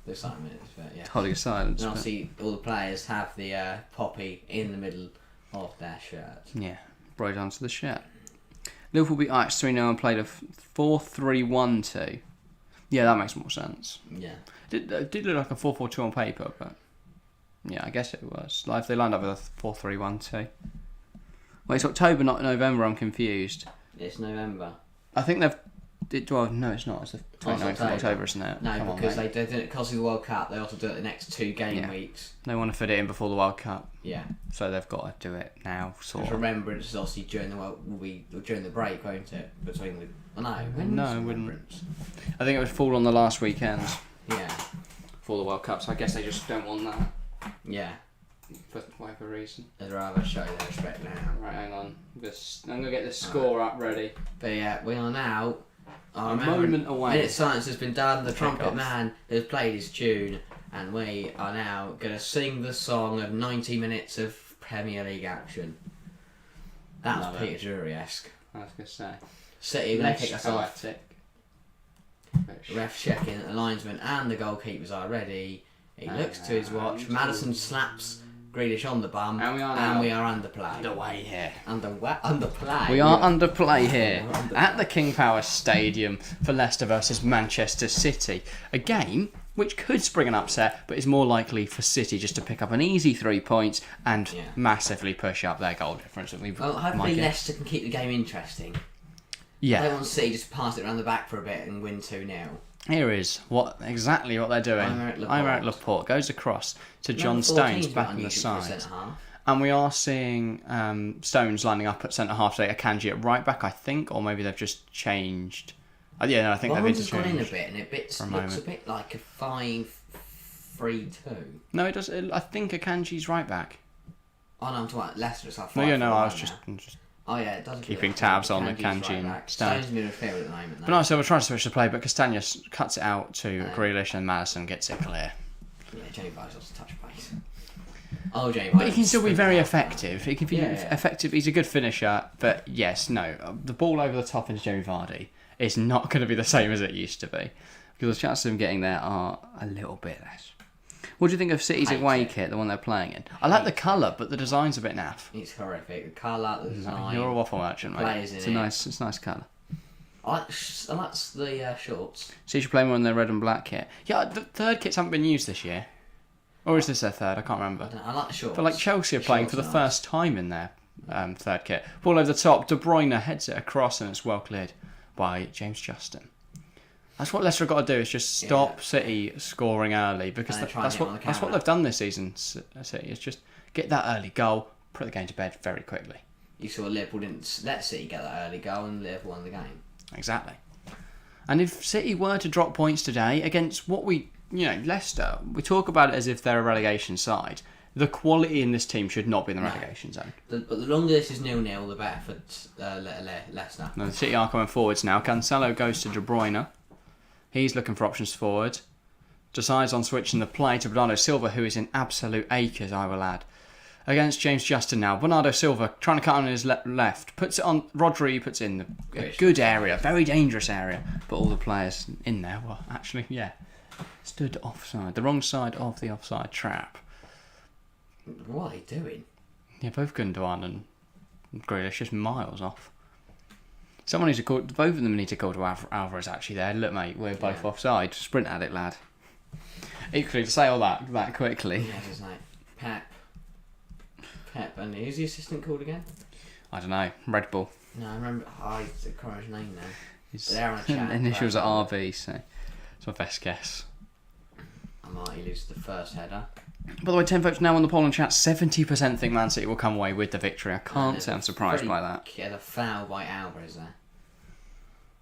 Speaker 2: There's some minutes, but yeah.
Speaker 1: Holding silence.
Speaker 2: And obviously all the players have the poppy in the middle of their shirt.
Speaker 1: Yeah, right onto the shirt. Liverpool beat Ajax 3-0 and played a 4-3-1-2. Yeah, that makes more sense.
Speaker 2: Yeah.
Speaker 1: It did look like a 4-4-2 on paper, but yeah, I guess it was. Like if they lined up with a 4-3-1-2. Wait, it's October, not November. I'm confused.
Speaker 2: It's November.
Speaker 1: I think they've. Well, no, it's not. It's the 29th of October, isn't it?
Speaker 2: No, because they did it because of the World Cup. They also do it the next 2 game weeks.
Speaker 1: They want to fit it in before the World Cup.
Speaker 2: Yeah.
Speaker 1: So they've got to do it now, sort
Speaker 2: Because
Speaker 1: of.
Speaker 2: Remembrance is obviously during the break, won't it? Between the no,
Speaker 1: it wouldn't. I think it would fall on the last weekend.
Speaker 2: Yeah.
Speaker 1: For the World Cup, so I guess they just don't want that.
Speaker 2: Yeah.
Speaker 1: For whatever reason.
Speaker 2: I'd rather show their respect now.
Speaker 1: Right, hang on. I'm gonna get the score up ready.
Speaker 2: But yeah, we are now.
Speaker 1: A moment away.
Speaker 2: Minute silence has been done. The trumpet
Speaker 1: off.
Speaker 2: man has played his tune, and we are now going to sing the song of 90 minutes of Premier League action. That was Peter Drury-esque.
Speaker 1: I was gonna say.
Speaker 2: City going to kick us off.
Speaker 1: Poetic.
Speaker 2: Ref checking that the linesman and the goalkeepers are ready. He looks to his watch. Madison slaps Grealish on the bum, and we are under play.
Speaker 1: Underway here.
Speaker 2: Under play.
Speaker 1: We are under play here at the King Power Stadium for Leicester versus Manchester City. A game which could spring an upset, but is more likely for City just to pick up an easy 3 points and massively push up their goal difference.
Speaker 2: Well, hopefully Leicester can keep the game interesting.
Speaker 1: Yeah.
Speaker 2: I don't want City just pass it around the back for a bit and win 2-0.
Speaker 1: Here is exactly what they're doing. Aymeric Laporte goes across to John Stones back in the side. And we are seeing Stones lining up at centre half today, Akanji at right back, I think, or maybe they've just changed Yeah, no, I think they've
Speaker 2: Lawrence has gone in a
Speaker 1: interchanged.
Speaker 2: bit, and it looks a
Speaker 1: moment.
Speaker 2: bit like a 5-3-2.
Speaker 1: No, it does. I think Akanji's right back.
Speaker 2: Oh no, I'm talking about Leicester. It's like
Speaker 1: No, yeah, no, I was
Speaker 2: 5-4-1
Speaker 1: just
Speaker 2: now. Oh yeah, it does.
Speaker 1: keeping tabs on the
Speaker 2: Kanji's
Speaker 1: Kanji and
Speaker 2: back.
Speaker 1: Stones.
Speaker 2: Stones midfield at the moment.
Speaker 1: But no, so we're trying to switch the play, but Castagne cuts it out to Grealish and Madison gets it clear.
Speaker 2: Yeah, Jamie Vardy's also touch base. Oh, Jamie
Speaker 1: But he
Speaker 2: Vardy
Speaker 1: can still be
Speaker 2: sprint
Speaker 1: very
Speaker 2: out.
Speaker 1: effective. He can be effective. He's a good finisher, but yes, no, the ball over the top into Jamie Vardy is not going to be the same as it used to be because the chances of him getting there are a little bit less. What do you think of City's
Speaker 2: Hate
Speaker 1: away
Speaker 2: it.
Speaker 1: kit, the one they're playing in? I like the colour, but the design's a bit naff.
Speaker 2: It's horrific. The colour, the design.
Speaker 1: You're a waffle merchant, mate.
Speaker 2: players in
Speaker 1: It's
Speaker 2: it.
Speaker 1: a nice colour.
Speaker 2: I like the shorts.
Speaker 1: So you should play more in their red and black kit. Yeah, the third kits haven't been used this year. Or is this their third? I can't remember.
Speaker 2: I like the shorts.
Speaker 1: But like Chelsea are playing for the
Speaker 2: Shorts are nice.
Speaker 1: first time in their third kit. Ball over the top, De Bruyne heads it across and it's well cleared by James Justin. That's what Leicester have got to do, is just stop City scoring early, because
Speaker 2: And then try and
Speaker 1: that's
Speaker 2: get on
Speaker 1: what
Speaker 2: the
Speaker 1: that's what
Speaker 2: counter.
Speaker 1: they've done this season, City, is just get that early goal, put the game to bed very quickly.
Speaker 2: You saw Liverpool didn't let City get that early goal, and Liverpool won the game.
Speaker 1: Exactly. And if City were to drop points today against Leicester, we talk about it as if they're a relegation side. The quality in this team should not be in the relegation zone.
Speaker 2: But the longer this is 0-0, the better for Leicester.
Speaker 1: Now, the City are coming forwards now. Cancelo goes to De Bruyne. He's looking for options forward. Decides on switching the play to Bernardo Silva, who is in absolute acres, I will add. Against James Justin now. Bernardo Silva trying to cut on his left. Puts it on. Rodri puts it in a good area. Very dangerous area. But all the players in there were actually, stood offside. The wrong side of the offside trap.
Speaker 2: What are they doing?
Speaker 1: Yeah, both Gundogan and Grealish just miles off. Someone needs to call. Both of them need to call to Alvarez. Actually, there. Look, mate, we're both offside. Sprint at it, lad. Equally, to say all that quickly.
Speaker 2: Yeah, there's like Pep, and who's the assistant called again?
Speaker 1: I don't know. Red Bull.
Speaker 2: No, I remember. I can't remember his name now.
Speaker 1: His
Speaker 2: They're on a chat.
Speaker 1: initials are RV, so it's my best guess.
Speaker 2: I might lose the first header.
Speaker 1: By the way, 10 votes now on the poll and chat. 70% think Man City will come away with the victory. I can't say I'm surprised by that.
Speaker 2: Yeah, the foul by Alvarez there.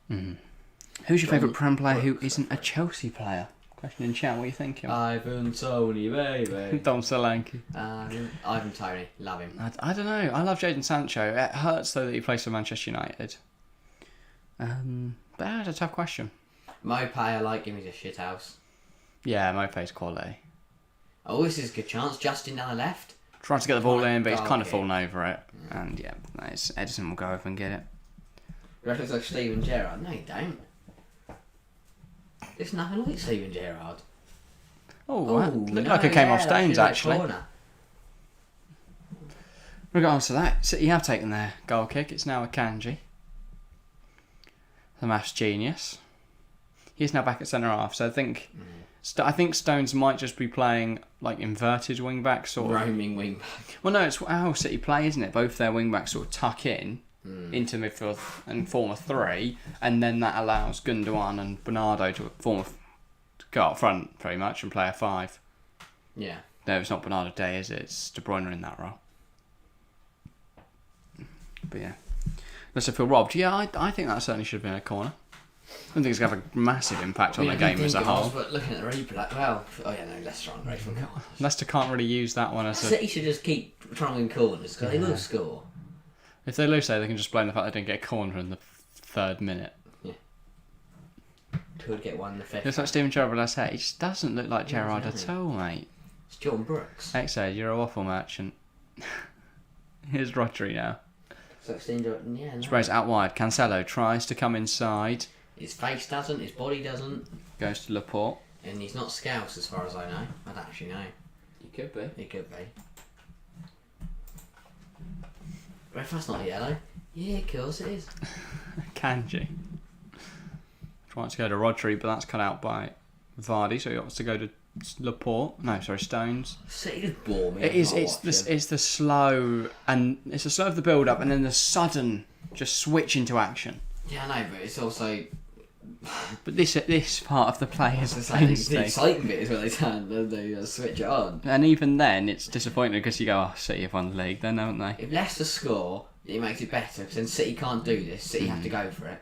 Speaker 1: Who's your
Speaker 2: John
Speaker 1: favourite Prem player who
Speaker 2: Brooks,
Speaker 1: isn't a Chelsea player? Question in chat. What are you thinking?
Speaker 2: Ivan Toney, baby.
Speaker 1: Dom Solanke.
Speaker 2: Ivan Toney, love him.
Speaker 1: I don't know. I love Jadon Sancho. It hurts though that he plays for Manchester United. But that's a tough question.
Speaker 2: Mopay, I like him. He's a shithouse.
Speaker 1: Yeah, Mopé's quality.
Speaker 2: Oh, this is a good chance. Justin down the left.
Speaker 1: Trying to get the ball in, but he's kind of
Speaker 2: Okay.
Speaker 1: fallen over it. And Edison will go over and get it.
Speaker 2: Looks like Steven Gerrard. No, you don't. It's nothing like Steven Gerrard.
Speaker 1: Oh, that looked like it came off Stones actually.
Speaker 2: Corner.
Speaker 1: Regardless of that, City have taken their goal kick. It's now a Kanji. The maths genius. He's now back at centre half, so I think Stones might just be playing like inverted wing back sort of.
Speaker 2: Roaming wing back.
Speaker 1: Well, no, it's how City play, isn't it? Both their wing backs sort of tuck in into midfield and form a three, and then that allows Gundogan and Bernardo to go up front pretty much and play a five.
Speaker 2: Yeah.
Speaker 1: No, it's not Bernardo Day, is it? It's De Bruyne in that role. But yeah, Leicester feel robbed. Yeah, I think that certainly should have been a corner. I don't think it's going to have a massive impact on the game as a whole.
Speaker 2: But looking at the replay, well, Leicester aren't great from corners.
Speaker 1: Leicester can't really use that one as a...
Speaker 2: City should just keep trying to win corners because they will score.
Speaker 1: If they lose, they can just blame the fact they didn't get a corner in the third minute.
Speaker 2: Yeah. Could get one in the fifth.
Speaker 1: Looks like Steven Gerrard, but I say, it just doesn't look like Gerrard
Speaker 2: doesn't
Speaker 1: at all, mate.
Speaker 2: It's Jordan Brooks.
Speaker 1: Exo, you're a waffle merchant. Here's Rodri now.
Speaker 2: So yeah, no.
Speaker 1: Sprays out wide. Cancelo tries to come inside.
Speaker 2: His face doesn't, his body doesn't,
Speaker 1: Goes to Laporte.
Speaker 2: and he's not Scouse as far as I know. I don't actually know.
Speaker 1: He could be.
Speaker 2: He could be. Ref, that's not yellow. Yeah, of course it is.
Speaker 1: Kanji. Trying to go to Rodri, but that's cut out by Vardy, so he wants to go to Laporte. No, sorry, Stones.
Speaker 2: City just bore me.
Speaker 1: It is. It's the slow of the build up, and then the sudden just switch into action.
Speaker 2: Yeah, I know, but it's also...
Speaker 1: But this part of the play is the
Speaker 2: the
Speaker 1: same.
Speaker 2: exciting bit is when they turn and they switch it on.
Speaker 1: And even then, it's disappointing because you go, "Oh, City have won the league," then, haven't they?
Speaker 2: If Leicester score, it makes it better because then City can't do this. City have to go for it.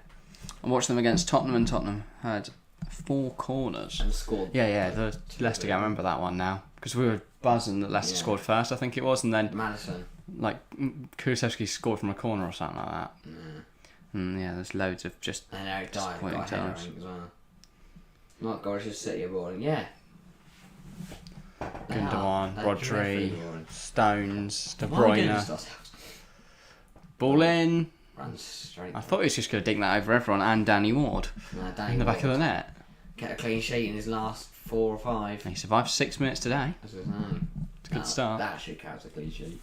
Speaker 1: I watched them against Tottenham, and Tottenham had 4 corners.
Speaker 2: And scored.
Speaker 1: Yeah, the Leicester game. I remember that one now. Because we were buzzing that Leicester scored first, I think it was, and then
Speaker 2: Madison.
Speaker 1: like Kulusevski scored from a corner or something like that. Yeah, there's loads of just
Speaker 2: And Eric Dyer got a
Speaker 1: disappointing
Speaker 2: header, I
Speaker 1: times.
Speaker 2: think, as well. Not Gorish's City are balling, yeah.
Speaker 1: Gundogan, Rodri, Stones, De
Speaker 2: Why are we doing this
Speaker 1: Bruyne.
Speaker 2: to ourselves?
Speaker 1: Ball in.
Speaker 2: Runs straight.
Speaker 1: I thought he was just going to dink that over everyone and Danny Ward
Speaker 2: No, Danny
Speaker 1: in the back of
Speaker 2: Ward
Speaker 1: the net.
Speaker 2: Get a clean sheet in his last 4 or 5.
Speaker 1: He survived 6 minutes today.
Speaker 2: That's his name.
Speaker 1: It's a good start.
Speaker 2: That should count as a clean sheet.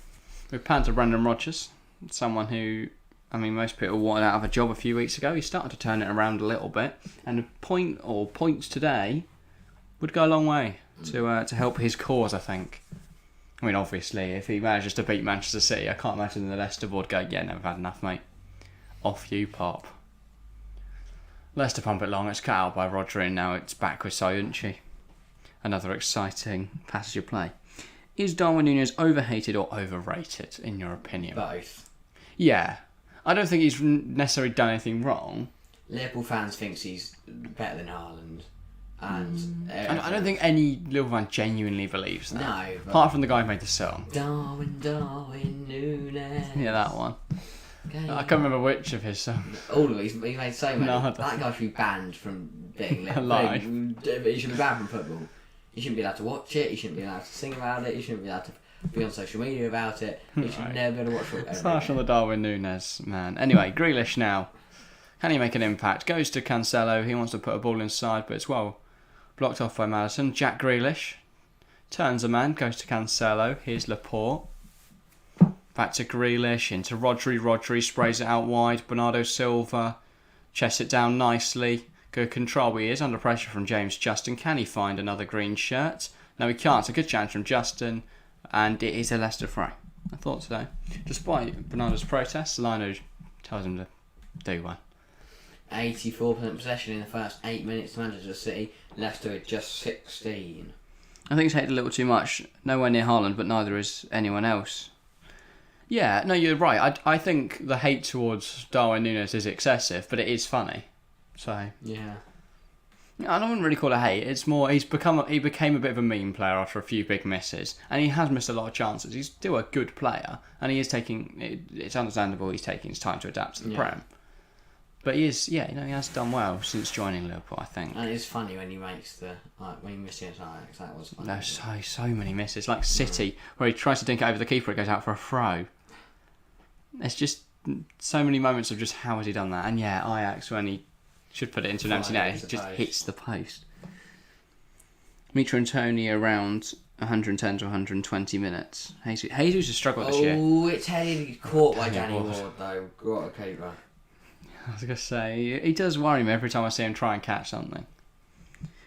Speaker 1: We've panned to Brendan Rodgers, someone who, I mean, most people wanted out of a job a few weeks ago. He started to turn it around a little bit, and a point or points today would go a long way to help his cause, I think. I mean, obviously, if he manages to beat Manchester City, I can't imagine the Leicester board go, yeah, no, we've had enough, mate. Off you pop. Leicester pump it long, it's cut out by Rodri, and now it's back with Soyunchi. Another exciting passage of play. Is Darwin Núñez overhated or overrated, in your opinion?
Speaker 2: Both.
Speaker 1: Yeah. I don't think he's necessarily done anything wrong.
Speaker 2: Liverpool fans thinks he's better than Haaland. And
Speaker 1: I don't think any Liverpool fan genuinely believes that.
Speaker 2: No. But
Speaker 1: Apart from the guy who made the song.
Speaker 2: Darwin Núñez.
Speaker 1: Yeah, that one.
Speaker 2: Okay.
Speaker 1: I can't remember which of his songs.
Speaker 2: All of it. He made so many.
Speaker 1: No, I don't
Speaker 2: That guy should be banned from being Liverpool.
Speaker 1: Alive.
Speaker 2: He should be banned from football. You shouldn't be allowed to watch it. You shouldn't be allowed to sing about it. You shouldn't be allowed to be on social media about it. You should never be able to watch football.
Speaker 1: It's harsh on the Darwin Núñez, man. Anyway, Grealish now. Can he make an impact? Goes to Cancelo. He wants to put a ball inside, but it's well blocked off by Maddison. Jack Grealish turns a man, goes to Cancelo. Here's Laporte. Back to Grealish, into Rodri. Rodri sprays it out wide. Bernardo Silva chests it down nicely. Good control. He is under pressure from James Justin. Can he find another green shirt? No, he can't. It's a good chance from Justin, and it is a Leicester throw. I thought so. Despite Bernardo's protests, Lino tells him to do one.
Speaker 2: 84% possession in the first 8 minutes to Manchester City. Leicester at just 16.
Speaker 1: I think he's hated a little too much. Nowhere near Haaland, but neither is anyone else. Yeah, no, you're right. I think the hate towards Darwin Núñez is excessive, but it is funny. So
Speaker 2: Yeah.
Speaker 1: I don't really call it hate. It's more he became a bit of a meme player after a few big misses, and he has missed a lot of chances. He's still a good player, and he is taking. It's understandable he's taking his time to adapt to the Prem. But he is, he has done well since joining Liverpool, I think.
Speaker 2: And it's funny when he makes when he missed against Ajax. That was funny.
Speaker 1: There's so many misses, like City, where he tries to dink it over the keeper, it goes out for a throw. There's just so many moments of just how has he done that, and Ajax when he should put it into an empty net, it just hits the post. Mitra and Tony around 110 to 120 minutes. Jesus has struggled this year.
Speaker 2: Oh, it's headed caught by
Speaker 1: Danny
Speaker 2: Danny
Speaker 1: Ward.
Speaker 2: Ward though. What a keeper.
Speaker 1: I was going to say, he does worry me every time I see him try and catch something.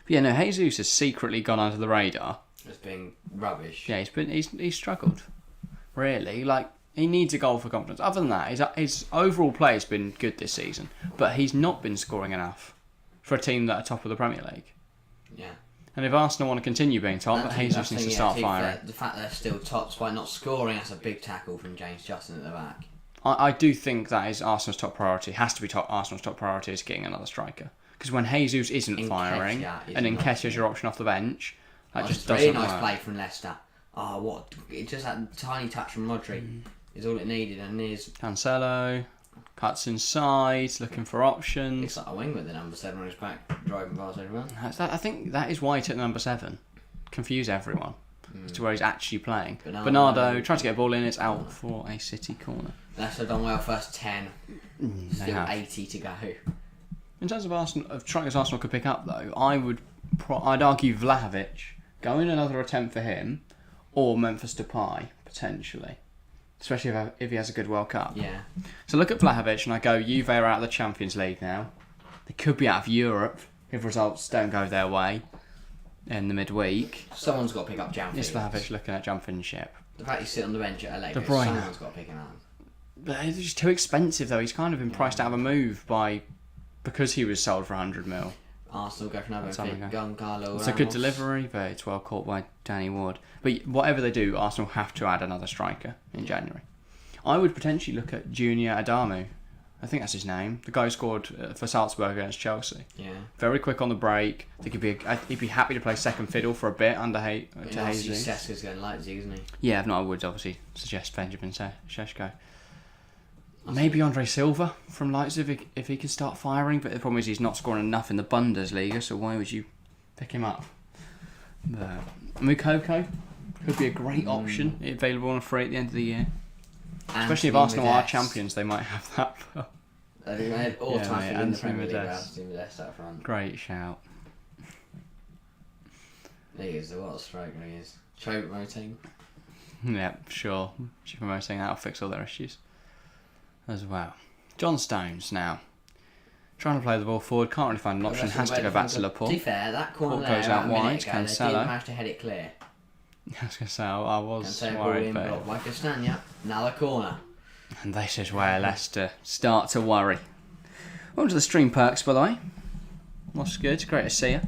Speaker 1: But Jesus has secretly gone under the radar.
Speaker 2: It's been rubbish.
Speaker 1: Yeah, he's struggled. Really, he needs a goal for confidence. Other than that, his overall play has been good this season, but he's not been scoring enough for a team that are top of the Premier League.
Speaker 2: Yeah.
Speaker 1: And if Arsenal want to continue being top,
Speaker 2: That's
Speaker 1: Jesus needs to start firing.
Speaker 2: The fact they're still tops by not scoring, that's a big tackle from James Justin at the back.
Speaker 1: I do think that is Arsenal's top priority. Has to be Arsenal's top priority is getting another striker. Because when Jesus isn't firing, and Nketiah's your option off the bench, that just doesn't
Speaker 2: really nice
Speaker 1: work.
Speaker 2: play from Leicester. Just that tiny touch from Rodri is all it needed, and there's
Speaker 1: Cancelo cuts inside, looking for options.
Speaker 2: it's like a wing with the number 7 on his back, driving past everyone.
Speaker 1: I think that is why he took the number 7. Confuse everyone as to where he's actually playing. Bernardo tries to get a ball in, it's out for a City corner.
Speaker 2: Leicester done well first 10. Still 80 to go.
Speaker 1: In terms of Arsenal, of strikers Arsenal could pick up though, I'd argue Vlahovic, go in another attempt for him, or Memphis Depay potentially, especially if he has a good World Cup.
Speaker 2: Yeah.
Speaker 1: So look at Vlahovic and I go, Juve are out of the Champions League now. They could be out of Europe if results don't go their way in the midweek.
Speaker 2: Someone's got to pick up Jan
Speaker 1: Is
Speaker 2: Fields.
Speaker 1: Vlahovic looking at jumping ship?
Speaker 2: The fact he's sitting on the bench at Allegro,
Speaker 1: De Bruyne.
Speaker 2: someone's got to pick him up.
Speaker 1: But he's just too expensive though. He's kind of been priced out of a move because he was sold for 100 mil.
Speaker 2: Arsenal go for another
Speaker 1: That's
Speaker 2: pick, Goncalo
Speaker 1: It's a good delivery, but it's well caught by Danny Ward. But whatever they do, Arsenal have to add another striker in January. I would potentially look at Junior Adamu I think that's his name. The guy who scored for Salzburg against Chelsea.
Speaker 2: Yeah.
Speaker 1: Very quick on the break. I think he'd be happy to play second fiddle for a bit under Jesus.
Speaker 2: Seska's going Leipzig, isn't he?
Speaker 1: Yeah, if not, I would obviously suggest Benjamin Šeško. Maybe Andre Silva from Leipzig if he can start firing, but the problem is he's not scoring enough in the Bundesliga, so why would you pick him up? Mukoko could be a great option, available on a free at the end of the year. Especially if Arsenal are champions, they might have that.
Speaker 2: I think they had all time to win the Premier League.
Speaker 1: Modeste.
Speaker 2: Modeste up front.
Speaker 1: Great shout.
Speaker 2: He is, what a striker he is. Promoting.
Speaker 1: Yeah, sure. Promoting that'll fix all their issues as well. John Stones now. Trying to play the ball forward, can't really find an option, has to go back to Laporte.
Speaker 2: To be fair, that corner
Speaker 1: Laporte
Speaker 2: there,
Speaker 1: goes out wide,
Speaker 2: they
Speaker 1: Cancelo.
Speaker 2: did manage to head it clear.
Speaker 1: I was going to say, I was
Speaker 2: Cancelo
Speaker 1: worried,
Speaker 2: ball in, blocked by Castagna. Now the corner.
Speaker 1: and this is where Leicester start to worry. On to the stream perks, by the way. What's good? Great to see you.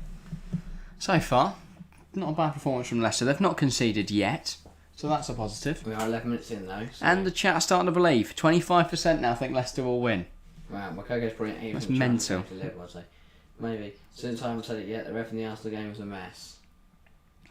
Speaker 1: So far, not a bad performance from Leicester. They've not conceded yet, so that's a positive.
Speaker 2: We are 11 minutes in though. So.
Speaker 1: And the chat are starting to believe. 25% now think Leicester will win.
Speaker 2: Wow, Mokogo's probably 80%
Speaker 1: That's mental.
Speaker 2: to live, I'd say. Maybe. Since I haven't said it yet, the ref in the Arsenal game was a mess.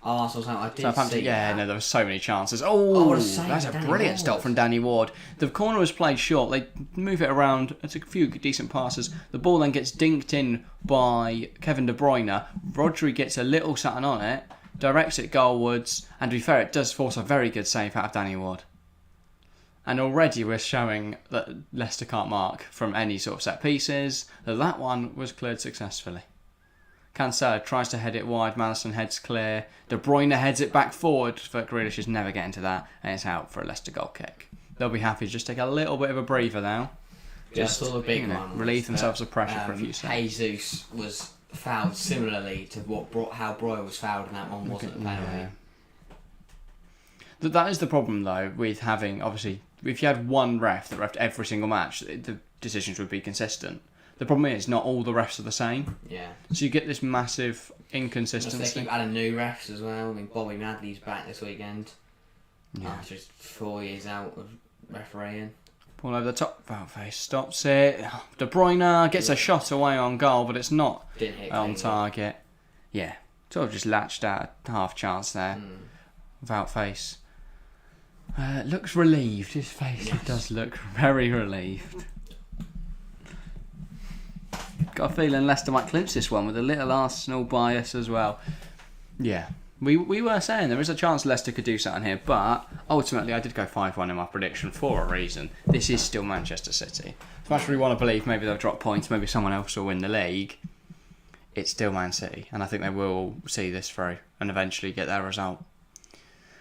Speaker 2: Arsenal's out. I did see
Speaker 1: yeah,
Speaker 2: that.
Speaker 1: no, there were so many chances. Oh,
Speaker 2: what a save,
Speaker 1: that's a
Speaker 2: Danny
Speaker 1: brilliant
Speaker 2: Ward.
Speaker 1: stop from Danny Ward. The corner was played short. They move it around. It's a few decent passes. The ball then gets dinked in by Kevin De Bruyne. Rodri gets a little something on it, directs it goalwards, and to be fair, it does force a very good save out of Danny Ward. And already we're showing that Leicester can't mark from any sort of set pieces. That one was cleared successfully. Cancelo tries to head it wide, Maddison heads clear, De Bruyne heads it back forward, but Grealish is never getting to that, and it's out for a Leicester goal kick. They'll be happy to just take a little bit of a breather now.
Speaker 2: Just all the big one.
Speaker 1: Relieve themselves of pressure for a few seconds.
Speaker 2: Jesus was fouled similarly to how Broy was fouled, and that one wasn't a penalty.
Speaker 1: That is the problem, though, with having, obviously, if you had one ref that refed every single match, the decisions would be consistent. The problem is, not all the refs are the same.
Speaker 2: Yeah.
Speaker 1: So you get this massive inconsistency.
Speaker 2: They keep adding new refs as well. I mean, Bobby Madley's back this weekend.
Speaker 1: Yeah.
Speaker 2: After 4 years out of refereeing.
Speaker 1: Ball over the top, Valverde stops it. De Bruyne gets a shot away on goal, but it's not
Speaker 2: Didn't hit
Speaker 1: on
Speaker 2: cleanly.
Speaker 1: target. Yeah, sort of just latched out a half chance there. Without face. Looks relieved. His face
Speaker 2: Yes.
Speaker 1: does look very relieved. Got a feeling Leicester might clinch this one with a little Arsenal bias as well. Yeah. We were saying there is a chance Leicester could do something here, but ultimately I did go 5-1 in my prediction for a reason. This is still Manchester City. As much as we want to believe maybe they'll drop points, maybe someone else will win the league, it's still Man City, and I think they will see this through and eventually get their result.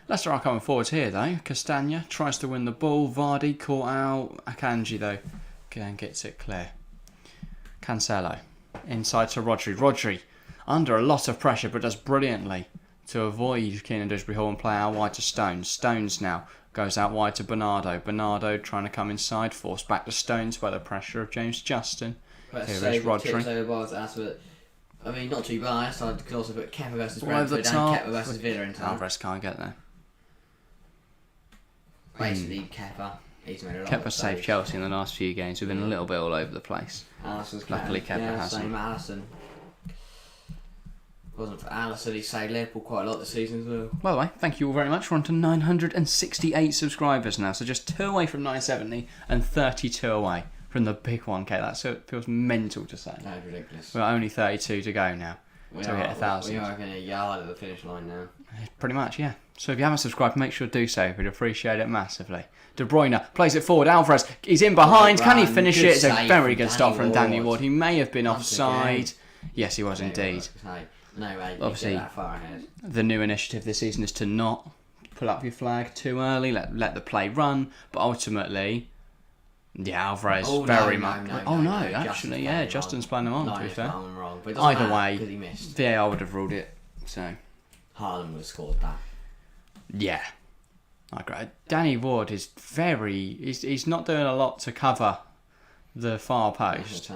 Speaker 1: Leicester are coming forwards here though. Castagna tries to win the ball, Vardy caught out, Akanji though again gets it clear. Cancelo inside to Rodri. Rodri under a lot of pressure but does brilliantly to avoid Keenan Dewsbury Hall and play out wide to Stones. Stones now goes out wide to Bernardo. Bernardo trying to come inside, forced back to Stones by the pressure of James Justin.
Speaker 2: But
Speaker 1: Here is
Speaker 2: tips
Speaker 1: Rodri.
Speaker 2: over bars after. I mean, not too biased. I could also put Kepa versus
Speaker 1: All over the
Speaker 2: Brentford and
Speaker 1: top.
Speaker 2: Kepa versus Villa into that.
Speaker 1: Alvarez can't get there.
Speaker 2: Basically, Kepa. He's made a lot
Speaker 1: Kepa
Speaker 2: of
Speaker 1: saved
Speaker 2: saves.
Speaker 1: Chelsea in the last few games. We've been a little bit all over the place.
Speaker 2: Alisson's
Speaker 1: Luckily, Kepa hasn't.
Speaker 2: Same Alisson. Wasn't for Alisson, he saved Liverpool quite a lot this season as well.
Speaker 1: By the way, thank you all very much. We're on to 968 subscribers now, so just 2 away from 970 and 32 away from the big 1K. That feels mental to say.
Speaker 2: That is ridiculous.
Speaker 1: We're only 32 to go now. So we hit 1,000.
Speaker 2: We are within a yard of the finish line now.
Speaker 1: Pretty much, yeah. So if you haven't subscribed, make sure to do so. We'd appreciate it massively. De Bruyne plays it forward. Alvarez, he's in behind. Can he
Speaker 2: run.
Speaker 1: finish
Speaker 2: Good
Speaker 1: it? It's a
Speaker 2: save
Speaker 1: very
Speaker 2: from
Speaker 1: good stop from Danny
Speaker 2: Danny
Speaker 1: Ward. He may have been
Speaker 2: Once
Speaker 1: offside.
Speaker 2: again.
Speaker 1: Yes, he was indeed.
Speaker 2: No way,
Speaker 1: Obviously,
Speaker 2: that far ahead.
Speaker 1: The new initiative this season is to not pull up your flag too early. Let the play run. But ultimately, yeah, Alvarez very much. Actually, yeah, Justin's playing them on. To be fair,
Speaker 2: Wrong, but it doesn't
Speaker 1: either
Speaker 2: matter
Speaker 1: way,
Speaker 2: because he missed.
Speaker 1: VAR would have ruled it. So
Speaker 2: Haaland would have scored that.
Speaker 1: yeah, I agree. Danny Ward is he's not doing a lot to cover the far post.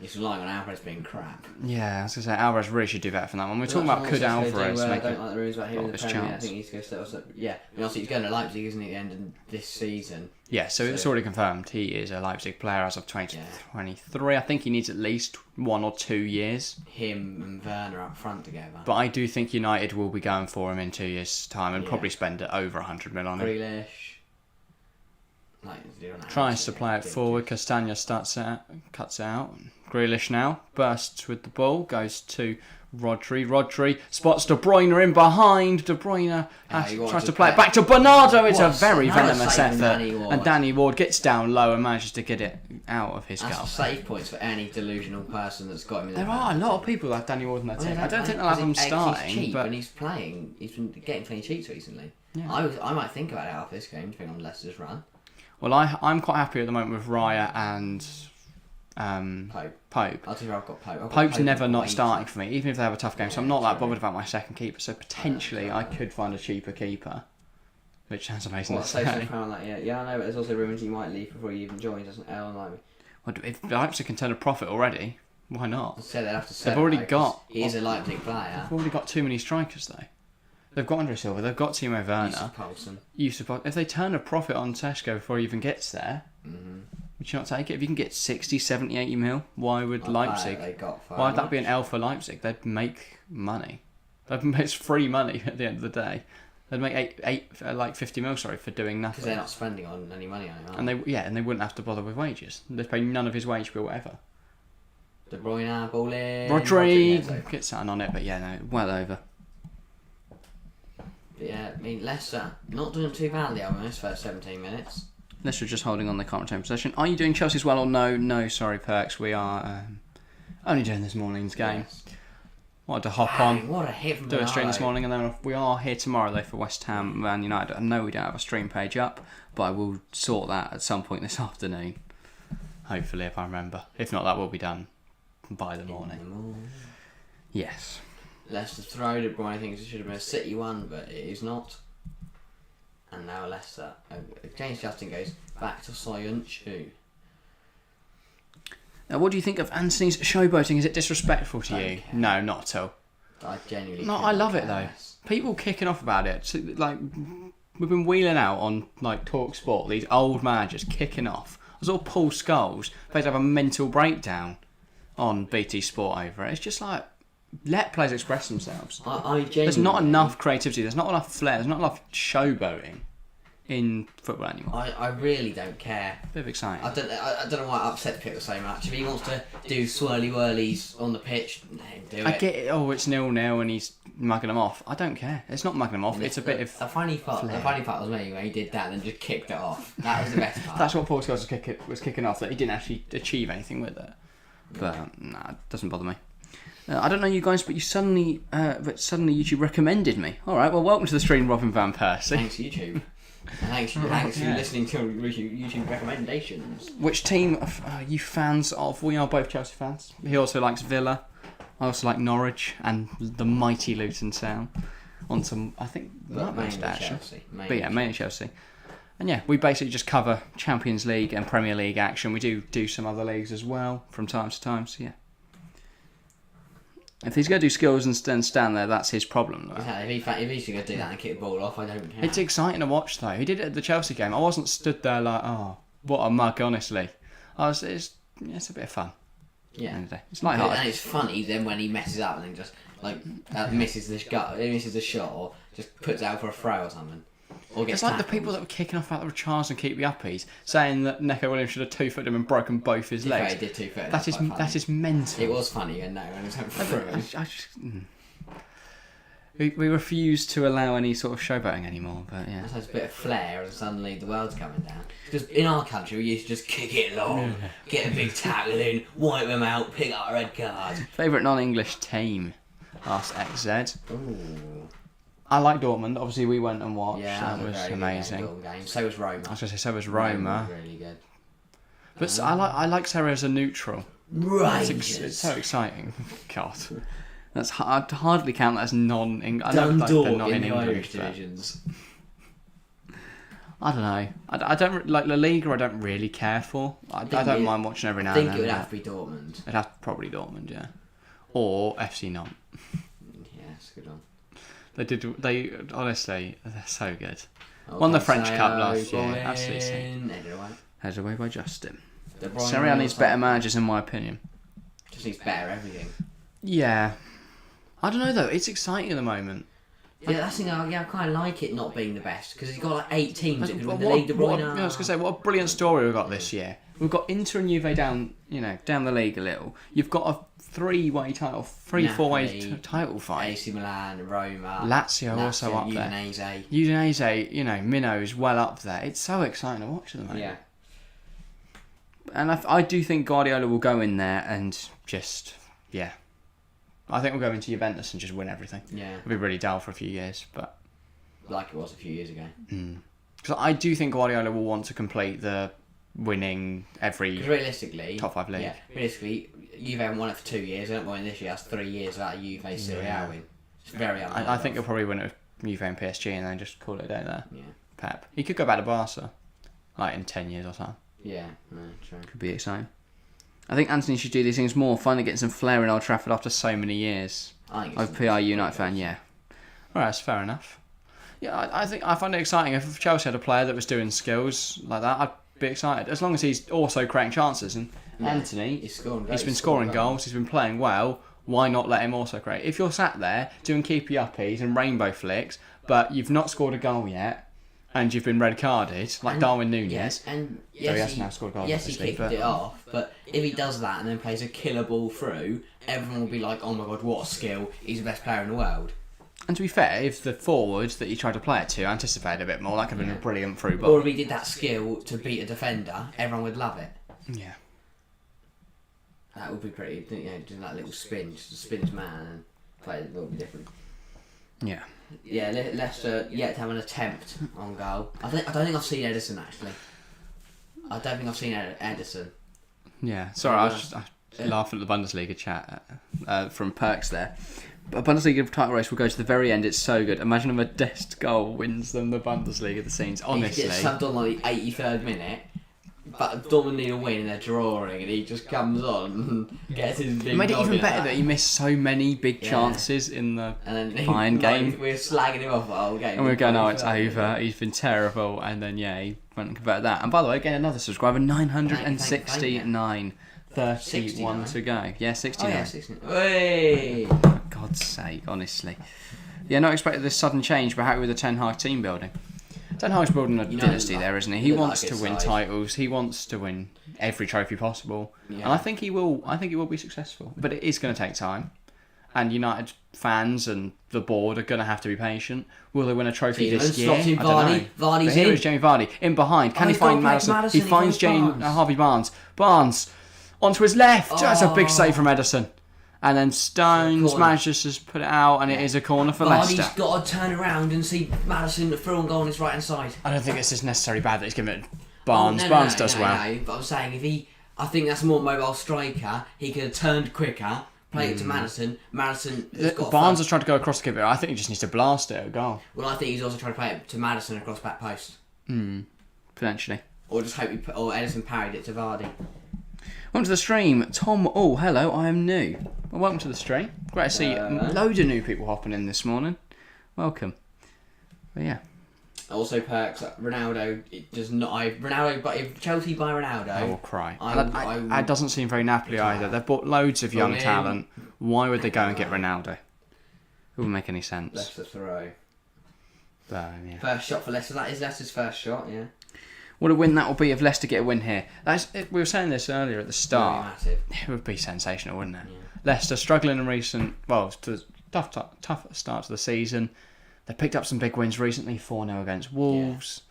Speaker 2: He's relying on Alvarez being crap.
Speaker 1: Yeah, I was going to say, Alvarez really should do better for that one. We're talking about could Alvarez make
Speaker 2: I don't like the rules about him in the Premier.
Speaker 1: chance.
Speaker 2: I think he's going to step us up. Yeah, I mean, obviously he's going to Leipzig, isn't he, at the end of this season?
Speaker 1: Yeah, so it's already confirmed. He is a Leipzig player as of 2023. I think he needs at least 1 or 2 years.
Speaker 2: Him and Werner up front together.
Speaker 1: But I do think United will be going for him in 2 years' time and probably spend over 100 million on him.
Speaker 2: Grealish.
Speaker 1: Tries to play it forward. Castagna cuts it out. Grealish now bursts with the ball, goes to Rodri. Rodri spots De Bruyne in behind. De Bruyne tries to play it back to Bernardo. It's a very venomous effort. And Danny Ward gets down low and manages to get it out of his goal.
Speaker 2: That's save points for any delusional person that's got him in
Speaker 1: there are a lot of people like Danny Ward in their team. I don't think they'll have him starting.
Speaker 2: He's cheap
Speaker 1: but
Speaker 2: and he's playing. He's been getting plenty cheats recently. Yeah. I might think about it after this game, depending on Leicester's run.
Speaker 1: Well, I'm quite happy at the moment with Raya and Pope.
Speaker 2: I'll tell you, I've got Pope.
Speaker 1: Pope's never not starting for me, even if they have a tough game. So I'm not that bothered about my second keeper. So potentially I could find a cheaper keeper, which sounds amazing to say.
Speaker 2: Yeah, I know, but there's also rumours he might leave before he even joins. Doesn't Erling like me?
Speaker 1: Well, if Leipzig can turn a profit already, why not?
Speaker 2: They'd have to
Speaker 1: They've already got.
Speaker 2: He's a Leipzig player.
Speaker 1: They've already got too many strikers though. They've got Andre Silva. They've got Timo Werner. If they turn a profit on Tesco before he even gets there, would you not take it? If you can get 60, 70, 80 mil, why would Leipzig? Why would that be an L for Leipzig? They'd make money. It's free money at the end of the day. They'd make 50 mil, for doing nothing.
Speaker 2: Because they're not spending on any money on it.
Speaker 1: And they wouldn't have to bother with wages. They'd pay none of his wage bill ever.
Speaker 2: De Bruyne, ball in.
Speaker 1: Rodri gets something on it, but well over.
Speaker 2: Yeah, I mean, Leicester not doing too badly over this first 17 minutes.
Speaker 1: Leicester just holding on the current retain possession. Are you doing Chelsea as well or no? No, sorry, Perks. We are only doing this morning's game.
Speaker 2: Yes.
Speaker 1: Wanted to hop on,
Speaker 2: what a hit from
Speaker 1: do a stream this morning, and then we are here tomorrow though for West Ham and United. I know we don't have a stream page up, but I will sort that at some point this afternoon. Hopefully, if I remember. If not, that will be done by the morning. Yes.
Speaker 2: Leicester throw. De Bruyne thinks it should have been a City one, but it is not. And now Leicester. James Justin goes back to Soyuncu.
Speaker 1: Now, what do you think of Anthony's showboating? Is it disrespectful to you?
Speaker 2: Care.
Speaker 1: No, not at all.
Speaker 2: I genuinely.
Speaker 1: No, I love it though. People kicking off about it. So, we've been wheeling out on Talk Sport. These old managers kicking off. I saw Paul Scholes players have a mental breakdown on BT Sport over it. It's just let players express themselves. There's not enough creativity. There's not enough flair. There's not enough showboating in football anymore.
Speaker 2: I really don't care.
Speaker 1: Bit of exciting.
Speaker 2: I don't know why it upsets people so much. If he wants to do swirly whirlies on the pitch, let him do it.
Speaker 1: I get it. Oh, it's 0-0 and he's mugging them off. I don't care. It's not mugging them off. It's a bit of.
Speaker 2: The funny part was me when he did that and then just kicked it off. That was the best part.
Speaker 1: That's what Paul Scholes was kicking off. That he didn't actually achieve anything with it. But it doesn't bother me. I don't know you guys, but suddenly YouTube recommended me. All right, well, welcome to the stream, Robin Van Persie.
Speaker 2: Thanks, YouTube. Thanks for listening to YouTube recommendations.
Speaker 1: Which team are you fans of? We are both Chelsea fans. He also likes Villa. I also like Norwich and the mighty Luton Town. On some, I think,
Speaker 2: mainly Chelsea.
Speaker 1: Mainly Chelsea. And we basically just cover Champions League and Premier League action. We do some other leagues as well from time to time. So if he's going to do skills and stand there, that's his problem.
Speaker 2: If he's going to do that and kick the ball off, I don't care.
Speaker 1: It's exciting to watch, though. He did it at the Chelsea game. I wasn't stood there like, oh, what a mug, honestly. It's a bit of fun.
Speaker 2: Yeah.
Speaker 1: It's lighthearted.
Speaker 2: And it's funny then when he messes up and then just misses the shot or just puts it out for a throw or something.
Speaker 1: It's like the people that were kicking off about the Richarlison keep the uppies, saying that Neco Williams should have two-footed him and broken both his legs.
Speaker 2: He did two-foot.
Speaker 1: That is mental.
Speaker 2: It was funny, and no, when it went through.
Speaker 1: We refuse to allow any sort of showboating anymore, but yeah.
Speaker 2: There's a bit of flair, and suddenly the world's coming down. Because in our country, we used to just kick it long, get a big tackle in, wipe them out, pick up a red card.
Speaker 1: Favourite non-English team? Asked XZ.
Speaker 2: Ooh.
Speaker 1: I like Dortmund. Obviously, we went and watched.
Speaker 2: Yeah,
Speaker 1: that was amazing.
Speaker 2: Game. So was Roma.
Speaker 1: I was going to say, so was Roma.
Speaker 2: Really good.
Speaker 1: But I like Sarri as a neutral.
Speaker 2: Right.
Speaker 1: It's so exciting. God. That's hard to hardly count that as non-English.
Speaker 2: Dundalk in the Irish divisions.
Speaker 1: I don't know. I don't like La Liga. I don't really care for. I don't mind watching every now
Speaker 2: I
Speaker 1: and
Speaker 2: think
Speaker 1: then.
Speaker 2: it would have to be Dortmund.
Speaker 1: It'd have to probably Dortmund, yeah, or FC Nantes.
Speaker 2: Yeah, it's a good one.
Speaker 1: They honestly, they're so good. Won the French Cup last year. Absolutely insane. Headed away by Justin. Serie A needs better managers, in my opinion.
Speaker 2: Just needs better everything.
Speaker 1: Yeah. I don't know though. It's exciting at the moment.
Speaker 2: Yeah, that's the thing. I kind of like it not being the best because he's got like 8 teams that could win the league. I
Speaker 1: was gonna say, what a brilliant story we've got this year. We've got Inter and Juve down the league a little. You've got a 3-way title, 4-way title fight.
Speaker 2: AC Milan, Roma,
Speaker 1: Lazio also up there. Udinese, Minnows well up there. It's so exciting to watch at the moment.
Speaker 2: Yeah.
Speaker 1: And I do think Guardiola will go in there and just, I think we'll go into Juventus and just win everything.
Speaker 2: Yeah.
Speaker 1: It'll be really dull for a few years, but...
Speaker 2: Like it was a few years ago.
Speaker 1: Because I do think Guardiola will want to complete the winning every
Speaker 2: realistically,
Speaker 1: top 5 league.
Speaker 2: Yeah, realistically, Juve haven't won it for 2 years. They don't win this year. That's 3 years without a Juve Serie A win. It's very unlikely.
Speaker 1: I think he'll probably win it with Juve and PSG and then just call it a day there.
Speaker 2: Yeah.
Speaker 1: Pep. He could go back to Barca, like in 10 years or something.
Speaker 2: Yeah, no, true.
Speaker 1: Could be exciting. I think Anthony should do these things more. Finally getting some flair in Old Trafford after so many years. I'm a PR United fan, yeah. Alright, that's fair enough. Yeah, I find it exciting. If Chelsea had a player that was doing skills like that, I'd be excited. As long as he's also creating chances. And Anthony, he's been scoring goals, he's been playing well. Why not let him also create? If you're sat there doing keepy uppies and rainbow flicks, but you've not scored a goal yet, and you've been red carded, like Darwin Núñez.
Speaker 2: Yes, and
Speaker 1: he has now scored goals.
Speaker 2: Yes, he kicked it off, but if he does that and then plays a killer ball through, everyone will be like, "Oh my god, what a skill! He's the best player in the world."
Speaker 1: And to be fair, if the forward that he tried to play it to anticipated a bit more, that could have been a brilliant through ball.
Speaker 2: Or if he did that skill to beat a defender, everyone would love it.
Speaker 1: Yeah.
Speaker 2: That would be pretty, doing that little spin, just a spins man and play it a little bit different.
Speaker 1: Yeah.
Speaker 2: Yeah, Leicester yet to have an attempt on goal. I don't think I've seen Edison actually. I don't think I've seen Edison.
Speaker 1: Yeah, sorry, I was laughing at the Bundesliga chat from Perks there. A Bundesliga title race will go to the very end. It's so good. Imagine if a Dest goal wins them the Bundesliga. The scenes, honestly.
Speaker 2: He gets subbed on like the 83rd minute, but Dortmund need a win and they're drawing, and he just comes on and gets his big.
Speaker 1: It made it even better that he missed so many big chances in the Bayern game.
Speaker 2: We were slagging him off the whole game.
Speaker 1: And we were going, "Oh, it's over. He's been terrible." And then he went and converted that. And by the way, again, another subscriber, 969. 31 to go. Yeah, 69.
Speaker 2: Oh, yeah, 69. Hey!
Speaker 1: For God's sake, honestly. Yeah, not expected this sudden change, but happy with the Ten Hag team building. Ten Hag's building a dynasty there, isn't he? He wants to win titles. He wants to win every trophy possible. Yeah. And I think he will. I think he will be successful. But it is going to take time. And United fans and the board are going to have to be patient. Will they win a trophy this year? I don't know.
Speaker 2: Vardy's
Speaker 1: here is Jamie Vardy in behind. Can he find Maddison? He finds Harvey Barnes. Onto his left. That's a big save from Edison. And then Stones manages to put it out, and it is a corner for Leicester.
Speaker 2: Vardy's got to turn around and see Maddison through and go on his right hand side.
Speaker 1: I don't think it's just necessarily bad that he's given it Barnes. Barnes does well.
Speaker 2: No, but I'm saying I think that's a more mobile striker. He could have turned quicker, played it to Madison.
Speaker 1: Barnes has tried to go across the keeper. I think he just needs to blast it at a goal.
Speaker 2: Well, I think he's also trying to play it to Madison across back post.
Speaker 1: Potentially.
Speaker 2: Or just hope or Edison parried it to Vardy.
Speaker 1: Welcome to the stream, Tom. Oh, hello, I am new. Well, welcome to the stream. Great to see loads of new people hopping in this morning. Welcome. But yeah.
Speaker 2: Also, Perks, Ronaldo does not. But if Chelsea buy Ronaldo,
Speaker 1: I will cry. That doesn't seem very Napoli either. They've bought loads of young talent. Why would they go and get Ronaldo? It wouldn't make any sense.
Speaker 2: Leicester throw.
Speaker 1: But, yeah.
Speaker 2: First shot for Leicester. That is Leicester's first shot. Yeah.
Speaker 1: What a win that will be if Leicester get a win here. We were saying this earlier at the start.
Speaker 2: Massive.
Speaker 1: It would be sensational, wouldn't it? Yeah. Leicester struggling in tough start to the season. They picked up some big wins recently, 4-0 against Wolves.
Speaker 2: Yeah.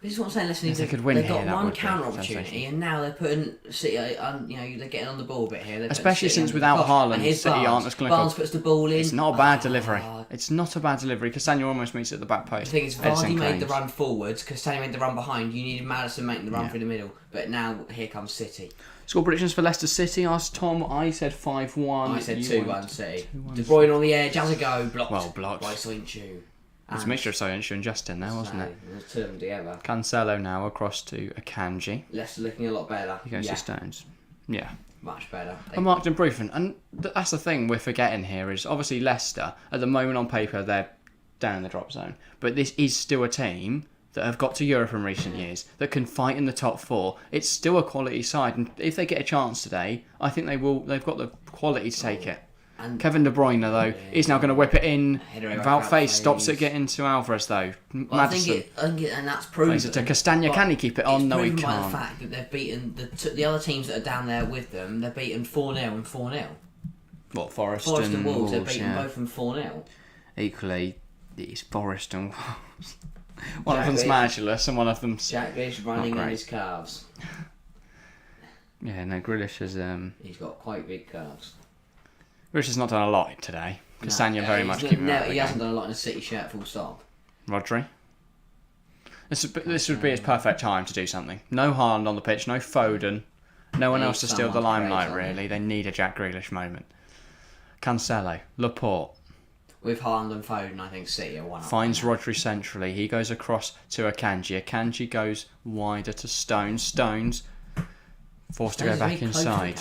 Speaker 2: This is what I'm saying. Listening,
Speaker 1: they could win
Speaker 2: they've
Speaker 1: here,
Speaker 2: got one counter opportunity, and now they're putting City. They're getting on the ball a bit here.
Speaker 1: Especially since without Haaland, City aren't as clinical.
Speaker 2: Barnes puts the ball in.
Speaker 1: It's not a bad delivery. It's not a bad delivery. Castagne almost meets it at the back post.
Speaker 2: The thing is, Vardy made the run forwards. Castagne made the run behind. You needed Maddison making the run through the middle. But now here comes City.
Speaker 1: Score predictions for Leicester City. Asked Tom. I said 5-1.
Speaker 2: I said 2-1 City. De Bruyne on the edge. Has a go. Blocked.
Speaker 1: Well blocked
Speaker 2: by Soinchu.
Speaker 1: It's a mixture of Soyuncu and Justin there, wasn't it?
Speaker 2: There's two of them together.
Speaker 1: Cancelo now across to Akanji.
Speaker 2: Leicester looking a lot better.
Speaker 1: He goes to Stones. Yeah.
Speaker 2: Much better.
Speaker 1: A marked improvement. And that's the thing we're forgetting here is obviously Leicester, at the moment on paper, they're down in the drop zone. But this is still a team that have got to Europe in recent years, that can fight in the top four. It's still a quality side. And if they get a chance today, I think they will. They've got the quality to take it. And Kevin De Bruyne, though, is now going to whip it in. Valface stops it getting to Alvarez, though.
Speaker 2: Well, I think and that's proven.
Speaker 1: Plays it to Castagna. Can he keep it on? No, he can't.
Speaker 2: By the fact that they've beaten the other teams that are down there with them, they're beaten 4-0 and 4-0.
Speaker 1: What, Forest
Speaker 2: and Wolves, they're beaten both from 4-0.
Speaker 1: Equally, it's Forest and Wolves. One of them's Managerial and one of them's
Speaker 2: Jack Grealish running on his calves.
Speaker 1: Yeah, no, Grealish has...
Speaker 2: He's got quite big calves.
Speaker 1: Grealish has not done a lot today. Castagna very much keeping him out.
Speaker 2: He hasn't done a lot in a City shirt, full stop.
Speaker 1: Rodri. This would be his perfect time to do something. No Haaland on the pitch, no Foden. No one else to steal the limelight, really. They need a Jack Grealish moment. Cancelo. Laporte.
Speaker 2: With Haaland and Foden, I think City are one up.
Speaker 1: Finds Rodri centrally. He goes across to Akanji. Akanji goes wider to Stones. Stones forced to go back inside.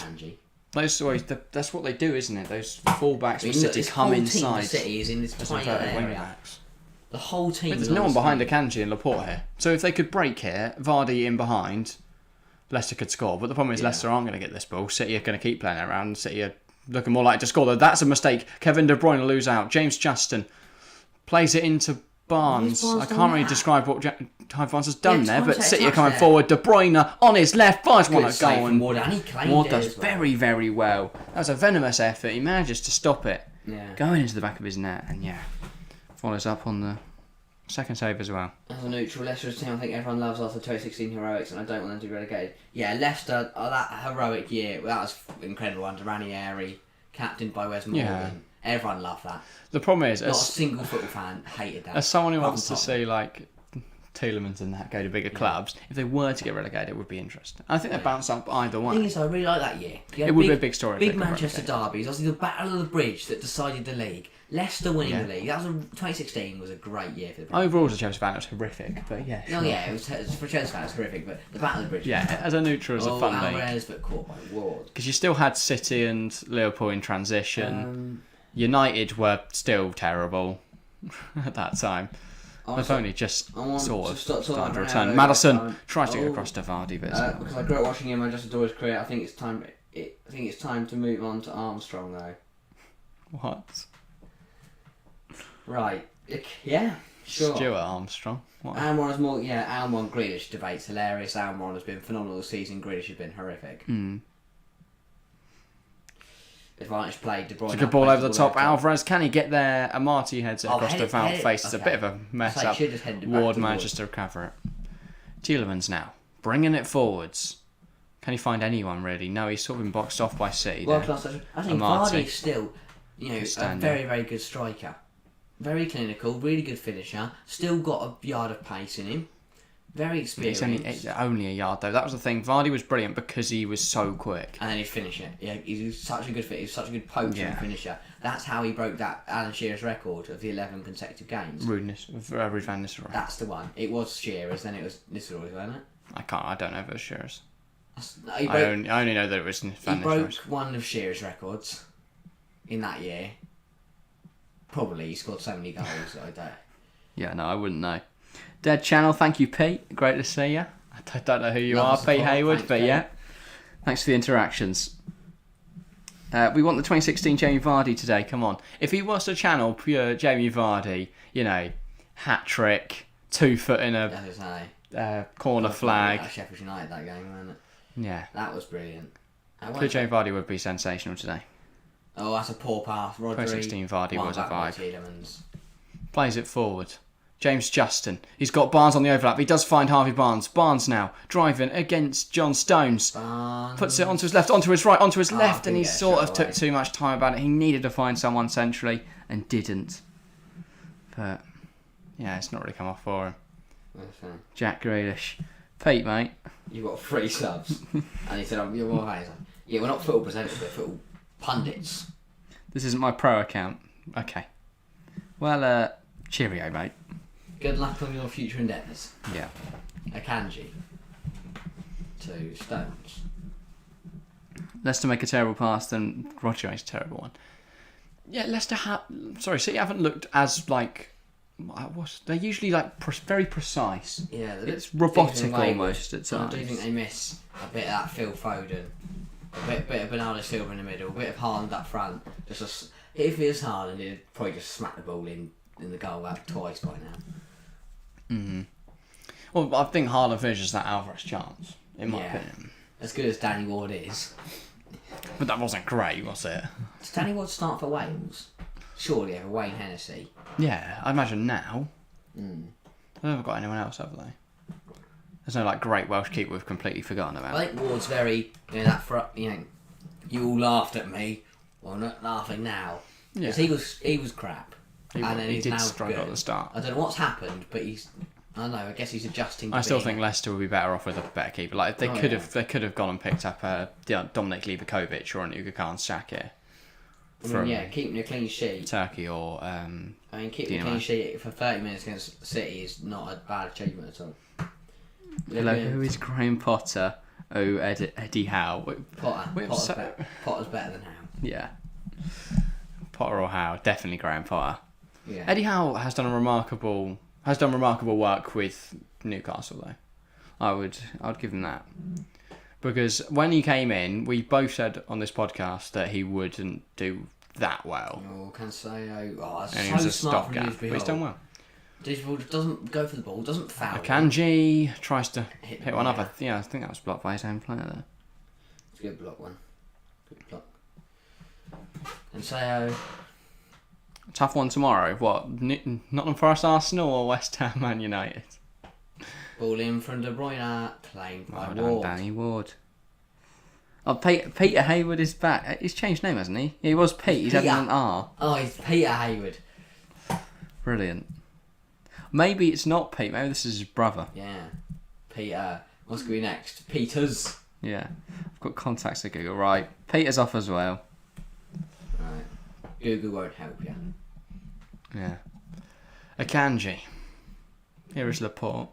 Speaker 1: That's what they do, isn't it? Those fullbacks for City come inside.
Speaker 2: City is in this tiny area. The whole team.
Speaker 1: There's no one behind Akanji and Laporte here. So if they could break here, Vardy in behind, Leicester could score. But the problem is Leicester aren't going to get this ball. City are going to keep playing it around. City are looking more likely to score, though. That's a mistake. Kevin De Bruyne will lose out. James Justin plays it into Barnes. I can't really describe what Ty Barnes has done there, but City are coming forward. De Bruyne on his left, fires one at goal, and Ward does very, very well. That was a venomous effort. He manages to stop it going into the back of his net, and follows up on the second save as well.
Speaker 2: As a neutral, Leicester's team I think everyone loves after 2016 heroics, and I don't want them to be relegated. Yeah, Leicester, that heroic year, that was incredible under Ranieri, captained by Wes Morgan. Yeah. Everyone loved that.
Speaker 1: The problem is...
Speaker 2: Not a single football fan hated that.
Speaker 1: As someone who wants to see, Tielemans and that go to bigger clubs, if they were to get relegated, it would be interesting. I think they bounce up either way.
Speaker 2: The thing is, I really like that year.
Speaker 1: It would be a big story.
Speaker 2: Big Manchester derbies. Obviously, the Battle of the Bridge that decided the league. Leicester winning the league. 2016 was a great year for the Premier League.
Speaker 1: Overall, as a Chelsea fan, it was horrific, but yeah.
Speaker 2: Sure. No, yeah, it was for Chelsea fans, horrific, but the Battle of the Bridge.
Speaker 1: Yeah, as a neutral, it was a fun
Speaker 2: Alvarez, but caught by Ward.
Speaker 1: Because you still had City and Liverpool in transition. United were still terrible at that time. They've only just sort of started to return. Maddison tries to get across to Vardy, but
Speaker 2: because I grew up watching him, I just adore his career. I think it's time to move on to Armstrong, though.
Speaker 1: What?
Speaker 2: Right. Yeah. Sure.
Speaker 1: Stuart Armstrong.
Speaker 2: Almiron is more. Yeah, Almiron Grealish debate's hilarious. Almiron has been phenomenal this season. Grealish has been horrific. Advantage played. De Bruyne.
Speaker 1: It's a good ball over the top. Alvarez, can he get there? Amati heads it across to Valface. It's a bit of a mess up. Ward manages to recover it. Tielemans now bringing it forwards. Can he find anyone really? No, he's sort of been boxed off by City.
Speaker 2: I think Vardy's still, a very, very good striker. Very clinical, really good finisher. Still got a yard of pace in him. Very experienced.
Speaker 1: It's only a yard though. That was the thing. Vardy was brilliant because he was so quick.
Speaker 2: And then he'd finish it. Yeah, he's such a good fit. He's such a good potent finisher. That's how he broke that Alan Shearer's record of the 11 consecutive games.
Speaker 1: Ruud van Nistelrooy.
Speaker 2: That's the one. It was Shearer's, then it was Nistelrooy, wasn't it?
Speaker 1: I don't know if it was Shearer's.
Speaker 2: I
Speaker 1: only know that it was Van Nistelrooy.
Speaker 2: He broke one of Shearer's records in that year. Probably. He scored so many goals. I don't.
Speaker 1: Yeah, no, I wouldn't know. Dead Channel, thank you, Pete. Great to see you. I don't know who you are, Pete Hayward, but yeah. Thanks for the interactions. We want the 2016 Jamie Vardy today, come on. If he was to channel pure Jamie Vardy, hat trick, 2 foot in a corner flag.
Speaker 2: Sheffield United that game, wasn't it?
Speaker 1: Yeah.
Speaker 2: That was brilliant.
Speaker 1: Pure Jamie Vardy would be sensational today.
Speaker 2: Oh, that's a poor pass. Rodri,
Speaker 1: 2016 Vardy was a vibe.
Speaker 2: Tielemans.
Speaker 1: Plays it forward. James Justin. He's got Barnes on the overlap. He does find Harvey Barnes. Barnes now driving against John Stones. Puts it onto his left, onto his right, onto his left, and he sort of took too much time about it. He needed to find someone centrally and didn't. But yeah, it's not really come off for him.
Speaker 2: Okay.
Speaker 1: Jack Grealish. Pete, mate.
Speaker 2: You've got 3 subs. And he said, you're more high. Yeah, we're not football presenters, we're football pundits.
Speaker 1: This isn't my pro account. Okay. Well, cheerio, mate.
Speaker 2: Good luck on your future endeavours.
Speaker 1: Yeah.
Speaker 2: Akanji. 2 Stones.
Speaker 1: Leicester make a terrible pass, then Roger makes a terrible one. Yeah, City haven't looked as like. They're usually like very precise.
Speaker 2: Yeah,
Speaker 1: it's robotic almost at times.
Speaker 2: I do think they miss a bit of that Phil Foden, a bit of Bernardo Silva in the middle, a bit of Haaland up front. If it was Haaland, he'd probably just smack the ball in the goal about twice by now.
Speaker 1: Mm-hmm. Well, I think Haaland finishes that Alvarez chance, in my opinion.
Speaker 2: As good as Danny Ward is.
Speaker 1: But that wasn't great, was it?
Speaker 2: Does Danny Ward start for Wales? Surely over Wayne Hennessy.
Speaker 1: Yeah, I imagine now. They've never got anyone else, have they? There's no like great Welsh keeper we've completely forgotten about.
Speaker 2: I think Ward's very, you all laughed at me. Well, I'm not laughing now.
Speaker 1: Yeah.
Speaker 2: Because he was crap.
Speaker 1: He did
Speaker 2: now
Speaker 1: struggle
Speaker 2: good.
Speaker 1: at the start.
Speaker 2: I don't know what's happened, but I don't know. I guess he's adjusting.
Speaker 1: I still think Leicester would be better off with a better keeper. Like they could have gone and picked up Dominic Livakovic or an Ugo Khan Saka.
Speaker 2: Keeping a clean sheet.
Speaker 1: Turkey or
Speaker 2: keeping a clean sheet for 30 minutes against City is not a bad achievement at all.
Speaker 1: Who is Graham Potter? Oh, Eddie Howe.
Speaker 2: Potter's better than Howe.
Speaker 1: Yeah. Potter or Howe, definitely Graham Potter.
Speaker 2: Yeah.
Speaker 1: Eddie Howe has done remarkable work with Newcastle though. I would give him that. Because when he came in, we both said on this podcast that he wouldn't do that well.
Speaker 2: Oh, Cancelo. Oh, that's
Speaker 1: and
Speaker 2: so
Speaker 1: he was a
Speaker 2: smart from
Speaker 1: stopgap. But he's done well.
Speaker 2: Doesn't go for the ball, doesn't foul.
Speaker 1: Akanji tries to hit one up. I think that was blocked by his own player there.
Speaker 2: It's a good block one. Good block. Cancelo.
Speaker 1: Tough one tomorrow. What? Nottingham Forest, Arsenal, or West Ham, Man United?
Speaker 2: Ball in from De Bruyne, claimed by
Speaker 1: Well
Speaker 2: Ward.
Speaker 1: done, Danny Ward. Oh, Peter Hayward is back. He's changed name, hasn't he? He was Pete. He's added an R.
Speaker 2: Oh, he's Peter Hayward.
Speaker 1: Brilliant. Maybe it's not Pete. Maybe this is his brother.
Speaker 2: Yeah. Peter. What's going to be next? Peters.
Speaker 1: Yeah. I've got contacts at Google. Right. Peter's off as well.
Speaker 2: Right. Google won't help you.
Speaker 1: Yeah. Akanji. Here is Laporte.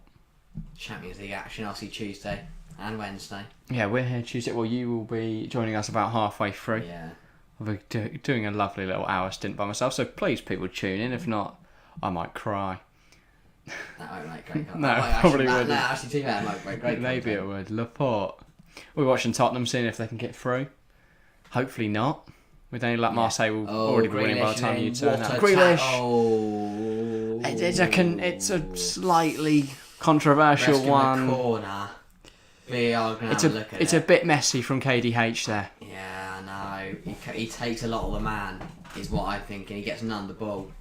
Speaker 2: Champions League action. I'll see Tuesday and Wednesday.
Speaker 1: Yeah, we're here Tuesday. Well, you will be joining us about halfway through.
Speaker 2: Yeah.
Speaker 1: I'll be doing a lovely little hour stint by myself. So please, people, tune in. If not, I might cry.
Speaker 2: That won't make great content.
Speaker 1: No, probably wouldn't.
Speaker 2: No, actually, too bad. It might make great
Speaker 1: Maybe
Speaker 2: content.
Speaker 1: it would. Laporte. We're watching Tottenham, seeing if they can get through. Hopefully not. With any luck, Marseille will already be winning by the time you turn up. Grealish. It's a slightly controversial one.
Speaker 2: In the corner. We are going to look at
Speaker 1: It's a bit messy from KDH there.
Speaker 2: Yeah, I know. He takes a lot of the man, is what I'm thinking. He gets none of the ball.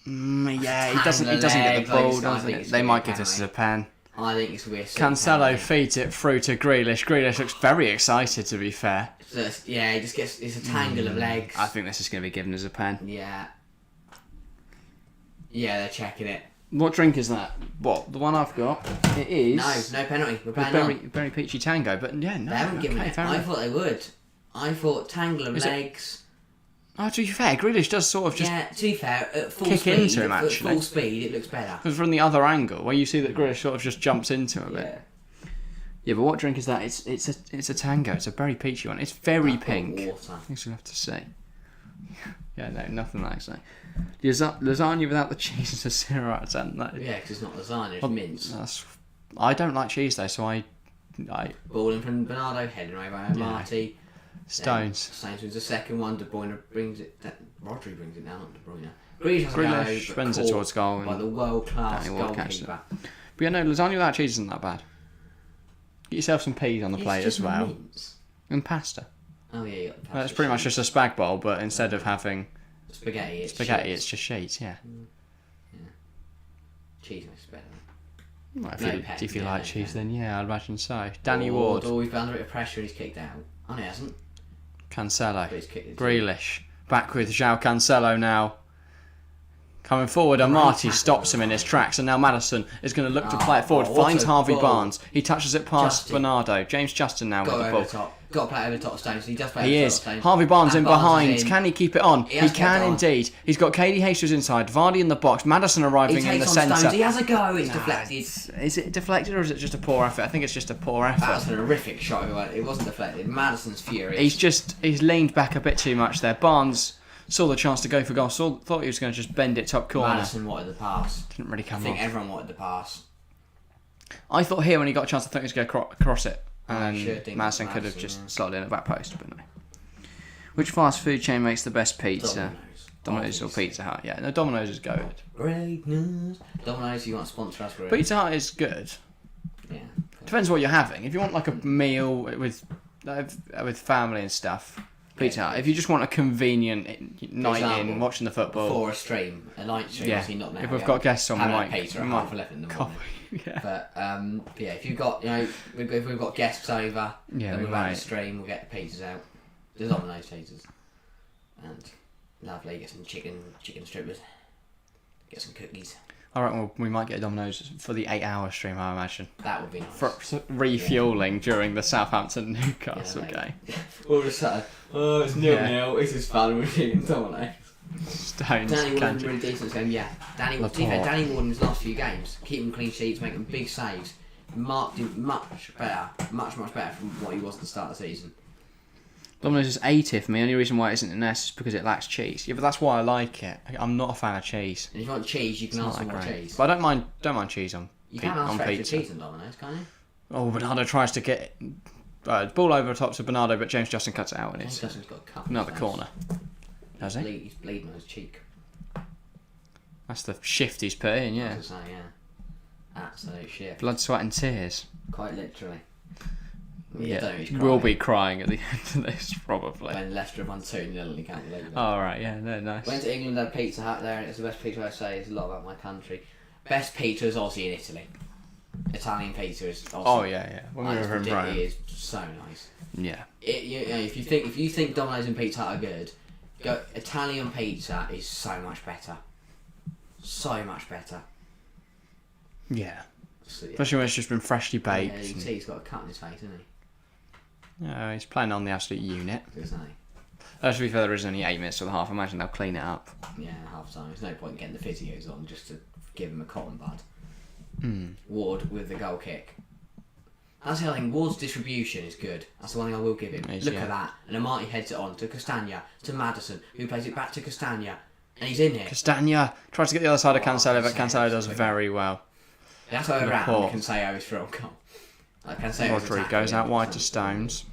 Speaker 1: Yeah, he doesn't get the ball, does he? They might give this as a pen.
Speaker 2: I think it's weird.
Speaker 1: Cancelo feeds it through to Grealish. Grealish looks very excited, to be fair.
Speaker 2: He just gets... It's a tangle of legs.
Speaker 1: I think this is going to be given as a pen.
Speaker 2: Yeah. Yeah, they're checking it.
Speaker 1: What drink is that? What? The one I've got? It is...
Speaker 2: No penalty. We're playing
Speaker 1: Very peachy tango, but yeah, no.
Speaker 2: They haven't given it. I thought they would. I thought tangle of legs...
Speaker 1: Oh, to be fair, Grealish does sort of just...
Speaker 2: Yeah, to be fair, at full
Speaker 1: kick
Speaker 2: speed,
Speaker 1: into him, actually.
Speaker 2: At full speed, it looks better.
Speaker 1: Because from the other angle, where you see that Grealish sort of just jumps into him a bit. Yeah, but what drink is that? It's a tango. It's a very peachy one. It's very pink.
Speaker 2: Water.
Speaker 1: I guess we'll have to see. Yeah, no, nothing like that. Lasagna without the cheese is a 0 out of 10.
Speaker 2: Yeah, because it's not lasagna, it's mince.
Speaker 1: I don't like cheese though, so I
Speaker 2: Ball in from Bernardo, heading over Marty.
Speaker 1: Stones
Speaker 2: wins the second one. De Bruyne brings it. Rodri brings it now, not De Bruyne. Grealish
Speaker 1: spins it towards goal.
Speaker 2: By the world-class goalkeeper.
Speaker 1: But yeah, no, lasagna without cheese isn't that bad. Get yourself some peas on the plate as well.
Speaker 2: Mince.
Speaker 1: And pasta.
Speaker 2: Oh yeah, you got the pasta.
Speaker 1: It's pretty much just a spag bowl, but instead of having
Speaker 2: spaghetti,
Speaker 1: it's just sheets, yeah.
Speaker 2: Cheese makes it better.
Speaker 1: Well, if you like cheese, then yeah, I'd imagine so. Danny Ward.
Speaker 2: Oh, he's been under a bit of pressure and he's kicked out. Oh, no, he hasn't.
Speaker 1: Cancelo.
Speaker 2: But he's kicked it.
Speaker 1: Grealish. Back with João Cancelo now. Coming forward, and Marty stops him in his tracks, and now Maddison is going to look to play it forward.
Speaker 2: what
Speaker 1: Finds
Speaker 2: a
Speaker 1: Harvey
Speaker 2: ball.
Speaker 1: Barnes. He touches it past
Speaker 2: Justin.
Speaker 1: Bernardo. James Justin now with the ball.
Speaker 2: Got to play over the top of Stones. He does play
Speaker 1: He
Speaker 2: over the
Speaker 1: is.
Speaker 2: top of Stones.
Speaker 1: Harvey Barnes
Speaker 2: And
Speaker 1: in behind.
Speaker 2: is in.
Speaker 1: Can he keep it on?
Speaker 2: He has
Speaker 1: He
Speaker 2: kept
Speaker 1: can
Speaker 2: it on.
Speaker 1: indeed. He's got Katie Jesus inside. Vardy in the box. Maddison
Speaker 2: He
Speaker 1: arriving in the
Speaker 2: takes on Stones. He
Speaker 1: centre.
Speaker 2: has a go. It's deflected.
Speaker 1: Is it deflected or is it just a poor effort? I think it's just a poor
Speaker 2: That was
Speaker 1: effort.
Speaker 2: an horrific shot. It wasn't deflected. Madison's furious.
Speaker 1: He's leaned back a bit too much there. Barnes saw the chance to go for goal. Thought he was going to just bend it top corner.
Speaker 2: Madison wanted the pass.
Speaker 1: Didn't really
Speaker 2: I
Speaker 1: come
Speaker 2: think
Speaker 1: off.
Speaker 2: everyone wanted the pass.
Speaker 1: I thought here when he got a chance, I thought he was going to cross it. And
Speaker 2: sure did.
Speaker 1: Madison could have
Speaker 2: Madison,
Speaker 1: just
Speaker 2: yeah.
Speaker 1: slotted in at back post, but no. Which fast food chain makes the best pizza? Domino's or
Speaker 2: Obviously.
Speaker 1: Pizza Hut? Yeah, no, Domino's is good.
Speaker 2: Great news. Domino's, you want to sponsor us for it?
Speaker 1: Pizza Hut is good.
Speaker 2: Yeah.
Speaker 1: Depends what you're having. If you want like a meal with family and stuff, Pizza Hut. If you just want a convenient night
Speaker 2: example,
Speaker 1: in, watching the football.
Speaker 2: For a stream, a night stream,
Speaker 1: Yeah.
Speaker 2: obviously not now.
Speaker 1: If we've got guests on, we
Speaker 2: having
Speaker 1: might.
Speaker 2: a pizza
Speaker 1: we
Speaker 2: at
Speaker 1: might
Speaker 2: 11:30 in the
Speaker 1: copy-
Speaker 2: morning.
Speaker 1: Yeah.
Speaker 2: But yeah, if you've got, if we've got guests over,
Speaker 1: Yeah,
Speaker 2: and
Speaker 1: we
Speaker 2: we're having a
Speaker 1: might.
Speaker 2: stream, we'll get the pizzas out. The Domino's pizzas. And lovely, get some chicken strippers. Get some cookies.
Speaker 1: I reckon we might get a Domino's for the 8-hour stream, I imagine.
Speaker 2: That would be nice.
Speaker 1: For refueling during the Southampton Newcastle
Speaker 2: mate.
Speaker 1: game.
Speaker 2: All of a sudden, it's 0-0, this is fun, we're eating Domino's.
Speaker 1: Stones.
Speaker 2: Danny Warden's
Speaker 1: Canty.
Speaker 2: really decent this game, yeah. To be fair,
Speaker 1: Laporte.
Speaker 2: Danny Warden's last few games, keeping clean sheets, making big saves, marked him much better from what he was at the start of the season.
Speaker 1: Domino's is 80 for me. The only reason why it isn't in S is because it lacks cheese. Yeah, but that's why I like it. I'm not a fan of cheese.
Speaker 2: And if you want cheese, you can
Speaker 1: It's
Speaker 2: ask for
Speaker 1: not
Speaker 2: more
Speaker 1: that great.
Speaker 2: cheese.
Speaker 1: But I don't mind cheese on,
Speaker 2: You can ask
Speaker 1: on
Speaker 2: for extra
Speaker 1: pizza.
Speaker 2: cheese on Domino's, can't you?
Speaker 1: Oh, Bernardo tries to get ball over the top to Bernardo, but James Justin cuts it out and
Speaker 2: James
Speaker 1: it's
Speaker 2: Justin's got a cut.
Speaker 1: another corner. Does he?
Speaker 2: He's bleeding on his cheek.
Speaker 1: That's the shift he's put in,
Speaker 2: I
Speaker 1: yeah.
Speaker 2: was gonna say, yeah. Absolute shit.
Speaker 1: Blood, sweat and tears.
Speaker 2: Quite literally. I
Speaker 1: Yeah,
Speaker 2: don't know if he's
Speaker 1: we'll
Speaker 2: crying.
Speaker 1: be crying at the end of this, probably.
Speaker 2: When Leicester have won 2-0 and he can't believe it.
Speaker 1: Oh, right, yeah, no, nice.
Speaker 2: Went to England, had Pizza Hut there, and it's the best pizza I say. It's a lot about my country. Best pizza is Aussie in Italy. Italian pizza is Aussie.
Speaker 1: Oh, yeah. When we were in
Speaker 2: It
Speaker 1: Rome.
Speaker 2: is so nice.
Speaker 1: Yeah.
Speaker 2: If you think Domino's and Pizza Hut are good, go Italian pizza is so much better. So much better.
Speaker 1: Yeah.
Speaker 2: So, yeah.
Speaker 1: Especially when it's just been freshly
Speaker 2: Yeah,
Speaker 1: baked.
Speaker 2: you can see he's got a cut in his face, isn't he?
Speaker 1: He's playing on the absolute unit.
Speaker 2: Isn't
Speaker 1: To be fair, there is only 8 minutes to the half. I imagine they'll clean it up.
Speaker 2: he? Yeah, half time. There's no point in getting the physios on just to give him a cotton bud.
Speaker 1: Mm.
Speaker 2: Ward with the goal kick. That's the other thing. Ward's distribution is good. That's the one thing I will give him.
Speaker 1: It is,
Speaker 2: Look
Speaker 1: yeah.
Speaker 2: at that. And Amati heads it on to Castagna, to Madison, who plays it back to Castagna. And he's in here.
Speaker 1: Castagna tries to get the other side of Cancelo, but
Speaker 2: Cancelo,
Speaker 1: Cancelo does very well.
Speaker 2: That's why around
Speaker 1: Laporte.
Speaker 2: Cancelo is from goal. Like Cancelo's
Speaker 1: Rodri
Speaker 2: attacking
Speaker 1: goes out
Speaker 2: him.
Speaker 1: wide to Stones.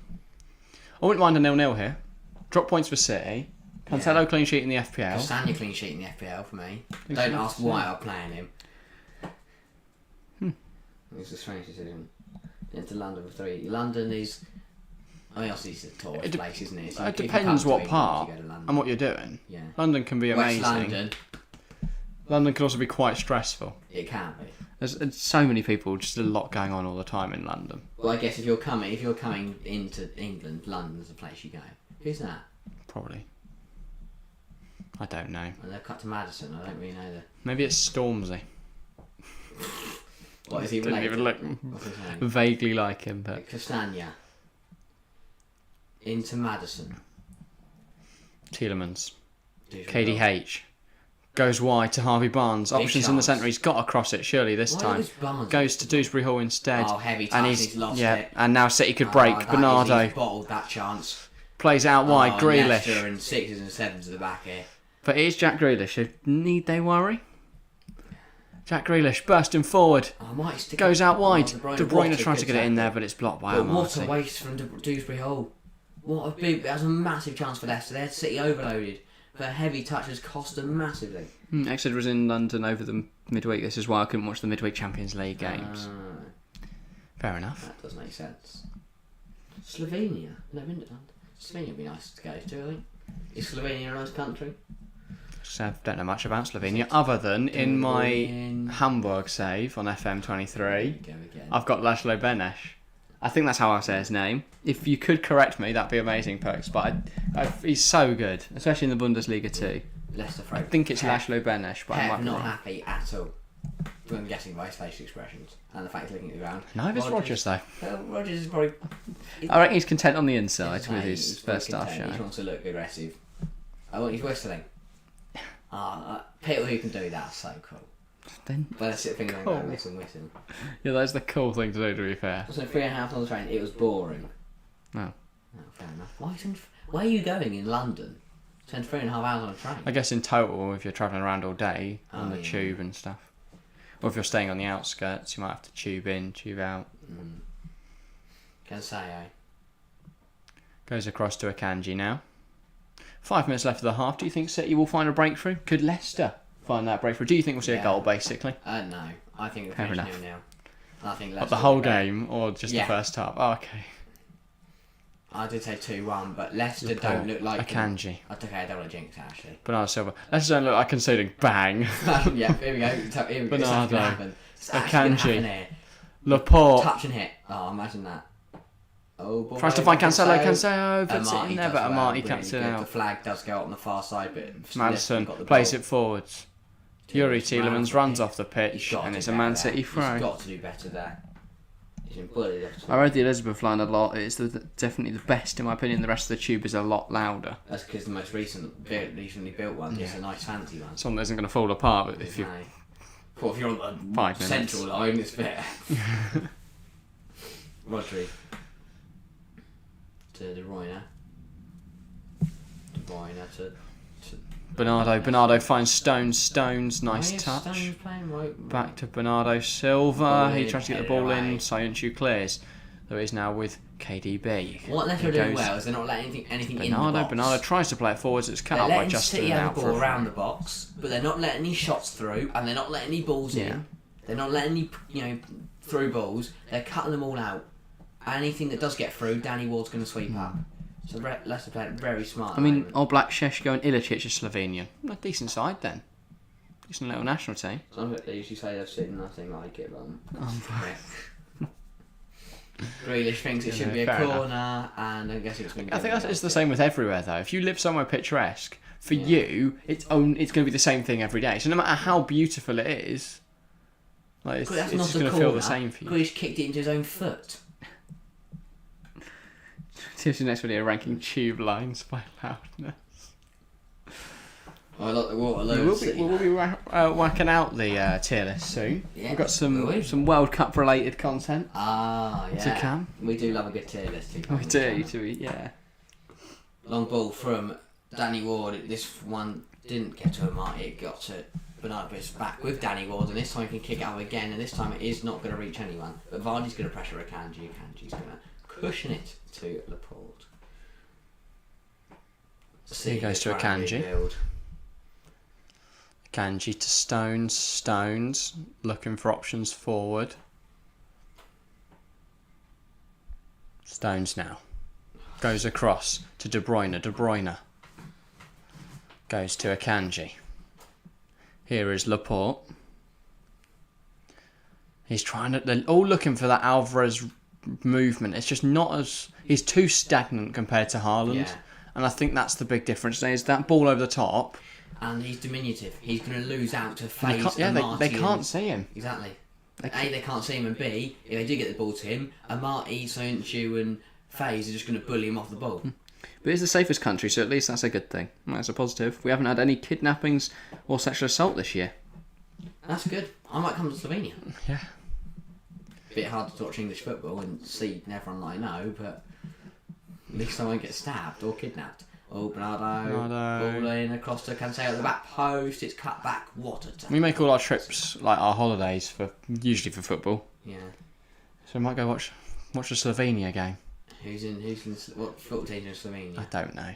Speaker 1: I wouldn't mind a 0-0 here. Drop points for City. Cancelo clean sheet in the FPL.
Speaker 2: Castagna clean sheet in the FPL for me.
Speaker 1: Think
Speaker 2: Don't
Speaker 1: so?
Speaker 2: ask why I'm playing him.
Speaker 1: Hmm.
Speaker 2: It's a strange decision. Into London for 3. London is... I mean, obviously it's a tourist place, isn't it? So
Speaker 1: It
Speaker 2: if you
Speaker 1: depends
Speaker 2: come to
Speaker 1: what
Speaker 2: England,
Speaker 1: part
Speaker 2: you go to London.
Speaker 1: and what you're doing.
Speaker 2: Yeah.
Speaker 1: London can be
Speaker 2: West
Speaker 1: amazing.
Speaker 2: London,
Speaker 1: London can also be quite stressful.
Speaker 2: it can be.
Speaker 1: There's so many people, just a lot going on all the time in London.
Speaker 2: Well, I guess if you're coming into England, London's the place you go. Who's that?
Speaker 1: Probably. I don't know.
Speaker 2: Well, they've cut to Madison. I don't really know the.
Speaker 1: Maybe it's Stormzy.
Speaker 2: What is he
Speaker 1: Didn't
Speaker 2: related?
Speaker 1: even look
Speaker 2: What's his name?
Speaker 1: vaguely like him, but
Speaker 2: Castagna. Into Madison.
Speaker 1: Tielemans.
Speaker 2: Dude,
Speaker 1: KDH. Goes wide to Harvey Barnes.
Speaker 2: Big
Speaker 1: Options in the
Speaker 2: chance.
Speaker 1: centre. He's got to cross it surely this
Speaker 2: Why
Speaker 1: time.
Speaker 2: was Barnes-
Speaker 1: Goes to Dewsbury Hall instead.
Speaker 2: Oh, heavy touch,
Speaker 1: and
Speaker 2: he's lost it.
Speaker 1: and now City could break.
Speaker 2: He's
Speaker 1: Bernardo
Speaker 2: bottled that chance.
Speaker 1: plays out wide.
Speaker 2: Oh, Leicester
Speaker 1: Grealish.
Speaker 2: and 6s and 7s at the back here.
Speaker 1: But it is Jack Grealish. Need they worry? Jack Grealish bursting forward.
Speaker 2: Oh, I might stick
Speaker 1: Goes out wide.
Speaker 2: De
Speaker 1: De Bruyne tries to
Speaker 2: could
Speaker 1: get it in
Speaker 2: take
Speaker 1: there, but it's blocked by
Speaker 2: But what a
Speaker 1: Amati.
Speaker 2: waste from Dewsbury Hall. What a big... That was a massive chance for Leicester. They had City overloaded. But a heavy touch has cost them massively.
Speaker 1: Exeter was in London over the midweek. This is why I couldn't watch the midweek Champions League games. Fair enough.
Speaker 2: That does make sense. Slovenia. Never been to London. Slovenia would be nice to go to, I think. Is Slovenia a nice country?
Speaker 1: So I don't know much about Slovenia other than in my
Speaker 2: In-
Speaker 1: Hamburg save on FM23.
Speaker 2: Go again.
Speaker 1: I've got Laszlo Benes. I think that's how I say his name. If you could correct me, that'd be amazing, Perks. But he's so good, especially in the Bundesliga too.
Speaker 2: Leicester
Speaker 1: I think it's Laszlo Benes, but I might be
Speaker 2: not
Speaker 1: wrong.
Speaker 2: happy at all. I'm guessing by his facial expressions and the fact he's looking at the ground.
Speaker 1: No, it's Rodgers though.
Speaker 2: Rodgers is probably.
Speaker 1: I reckon he's content on the inside with his first star
Speaker 2: He
Speaker 1: show.
Speaker 2: just wants to look aggressive. Oh, he's whistling. People who can do that, so cool.
Speaker 1: Then,
Speaker 2: But I sit thinking,
Speaker 1: Cool.
Speaker 2: listen.
Speaker 1: yeah, that's the cool thing to do. To be fair.
Speaker 2: So 3.5 on the train. It was boring.
Speaker 1: No.
Speaker 2: Oh, fair enough. Where are you going in London? Spend 3.5 hours on a train.
Speaker 1: I guess in total, if you're travelling around all day on the
Speaker 2: yeah.
Speaker 1: tube and stuff, or if you're staying on the outskirts, you might have to tube in, tube out.
Speaker 2: Can say,
Speaker 1: Goes across to Akanji now. 5 minutes left of the half. Do you think City will find a breakthrough? Could Leicester find that breakthrough? Do you think we'll see a goal, basically?
Speaker 2: No. I think we'll
Speaker 1: Fair
Speaker 2: finish
Speaker 1: enough.
Speaker 2: 0-0. I think
Speaker 1: Of
Speaker 2: Leicester
Speaker 1: the whole
Speaker 2: will go.
Speaker 1: game, or just the first half? Oh, okay.
Speaker 2: I did say 2-1, but Leicester don't look like...
Speaker 1: Akanji.
Speaker 2: Okay, I don't want to jinx it, actually.
Speaker 1: Bernardo Silva. Leicester don't look like conceding. Bang.
Speaker 2: Yeah, here we go. Here we go. It's actually
Speaker 1: Bernardo.
Speaker 2: going to happen. It's actually going to
Speaker 1: Akanji.
Speaker 2: happen here.
Speaker 1: Laporte.
Speaker 2: Touch and hit. Oh, imagine that. Oh, boy.
Speaker 1: Tries to find Cancelo. Cancelo puts it
Speaker 2: Amati
Speaker 1: in there,
Speaker 2: does
Speaker 1: but
Speaker 2: well,
Speaker 1: Amati
Speaker 2: really
Speaker 1: cuts it
Speaker 2: good. The
Speaker 1: out.
Speaker 2: flag does go up on the far side, but...
Speaker 1: Madison
Speaker 2: got the
Speaker 1: plays
Speaker 2: ball.
Speaker 1: it forwards. Yuri Tielemans runs off the
Speaker 2: He's
Speaker 1: pitch,
Speaker 2: got
Speaker 1: and
Speaker 2: to
Speaker 1: it's
Speaker 2: do
Speaker 1: a Man
Speaker 2: better there.
Speaker 1: City throw.
Speaker 2: He's got to do better there. He's been bullied.
Speaker 1: I read the Elizabeth line a lot. It's definitely the best, in my opinion. The rest of the tube is a lot louder.
Speaker 2: That's because the most recently built one is a nice fancy one.
Speaker 1: Something that isn't going to fall apart, but if you...
Speaker 2: Well, if you're on the
Speaker 1: 5 minutes.
Speaker 2: central line, it's better. Rodri. To De Bruyne. De Bruyne to
Speaker 1: Bernardo finds Stones, nice
Speaker 2: Why is
Speaker 1: touch.
Speaker 2: Stones playing right?
Speaker 1: Back to Bernardo Silva.
Speaker 2: Ball
Speaker 1: He
Speaker 2: in,
Speaker 1: tries to get the
Speaker 2: headed
Speaker 1: ball in.
Speaker 2: away.
Speaker 1: Sayuncu clears. Though he's now with KDB.
Speaker 2: What Leicester are
Speaker 1: He
Speaker 2: doing
Speaker 1: goes-
Speaker 2: well is they're not letting anything in the box.
Speaker 1: Bernardo tries to play it forwards. It's cut
Speaker 2: They're
Speaker 1: out by
Speaker 2: letting
Speaker 1: Justin
Speaker 2: City have
Speaker 1: out
Speaker 2: the
Speaker 1: for
Speaker 2: ball
Speaker 1: a
Speaker 2: around the box, but they're not letting any shots through, and they're not letting any balls in. They're not letting any, through balls. They're cutting them all out. Anything that does get through, Danny Ward's going to sweep up. So Leicester playing very smart.
Speaker 1: I mean, Oblak, Šeško and Ilicic are Slovenian. A decent side then. Decent little national team.
Speaker 2: They usually say they've seen nothing like it, but Grealish thinks it should be a
Speaker 1: fair enough.
Speaker 2: corner, and I guess it's going to be.
Speaker 1: I think it's the same with everywhere though. If you live somewhere picturesque, for you, it's going to be the same thing every day. So no matter how beautiful it is, like it's
Speaker 2: That's
Speaker 1: just
Speaker 2: not
Speaker 1: going
Speaker 2: a
Speaker 1: to feel
Speaker 2: corner.
Speaker 1: the same for you.
Speaker 2: Grealish kicked it into his own foot.
Speaker 1: Seriously, next video ranking tube lines by loudness.
Speaker 2: I like the Waterloo.
Speaker 1: We'll be whacking out the tier list soon.
Speaker 2: Yeah,
Speaker 1: We've got
Speaker 2: will we?
Speaker 1: some World Cup related content.
Speaker 2: Yeah.
Speaker 1: To come.
Speaker 2: We do love a good tier list.
Speaker 1: We do, yeah.
Speaker 2: Long ball from Danny Ward. This one didn't get to Amati. It got to Bernardo, but it's back with Danny Ward, and this time he can kick it out again, and this time it is not going to reach anyone. But Vardy's going to pressure Akanji. Akanji's going to cushion it to Laporte.
Speaker 1: He goes to Akanji. Akanji to Stones looking for options forward. Stones now goes across to De Bruyne. Goes to Akanji. Here is Laporte. He's trying to. They're all looking for that Alvarez movement. It's just not as. He's too stagnant compared to Haaland,
Speaker 2: Yeah.
Speaker 1: and I think that's the big difference. Is that ball over the top.
Speaker 2: And he's diminutive. He's going to lose out to
Speaker 1: They
Speaker 2: FaZe
Speaker 1: can't, yeah,
Speaker 2: and
Speaker 1: they
Speaker 2: Marty.
Speaker 1: can't see him.
Speaker 2: Exactly. They can't see him, and B, if they do get the ball to him, Amati, Sayuncu and FaZe are just going to bully him off the ball.
Speaker 1: But it's the safest country, so at least that's a good thing. That's a positive. We haven't had any kidnappings or sexual assault this year.
Speaker 2: That's good. I might come to Slovenia.
Speaker 1: Yeah.
Speaker 2: Bit hard to watch English football and see everyone that I know, but at least I won't get stabbed or kidnapped. Oh, Bernardo. Ball in across to Cancelo at the back post. It's cut back. What a time.
Speaker 1: We make all our trips, like our holidays, usually for football.
Speaker 2: Yeah.
Speaker 1: So we might go watch a Slovenia game.
Speaker 2: Who's in what football team in Slovenia?
Speaker 1: I don't know.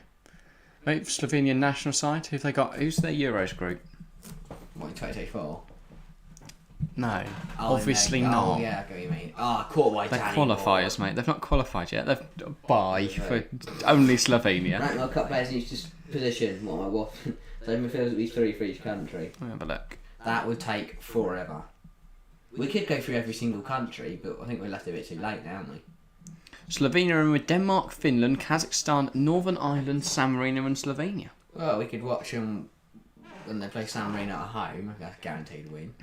Speaker 1: Maybe Slovenian national side. Who's their Euros group?
Speaker 2: What, in 2024?
Speaker 1: No, obviously
Speaker 2: no.
Speaker 1: not.
Speaker 2: Oh, yeah, I get what you mean. Quarter by
Speaker 1: They're
Speaker 2: Danny
Speaker 1: qualifiers, mate. They've not qualified yet. They've for only Slovenia.
Speaker 2: Right, World Cup players in each position. What am I waffling? So midfielders at least 3 for each country.
Speaker 1: Let me have a look.
Speaker 2: That would take forever. We could go through every single country, but I think we're left a bit too late now, aren't we?
Speaker 1: Slovenia are in with Denmark, Finland, Kazakhstan, Northern Ireland, San Marino and Slovenia.
Speaker 2: Well, we could watch them when they play San Marino at home. That's a guaranteed win.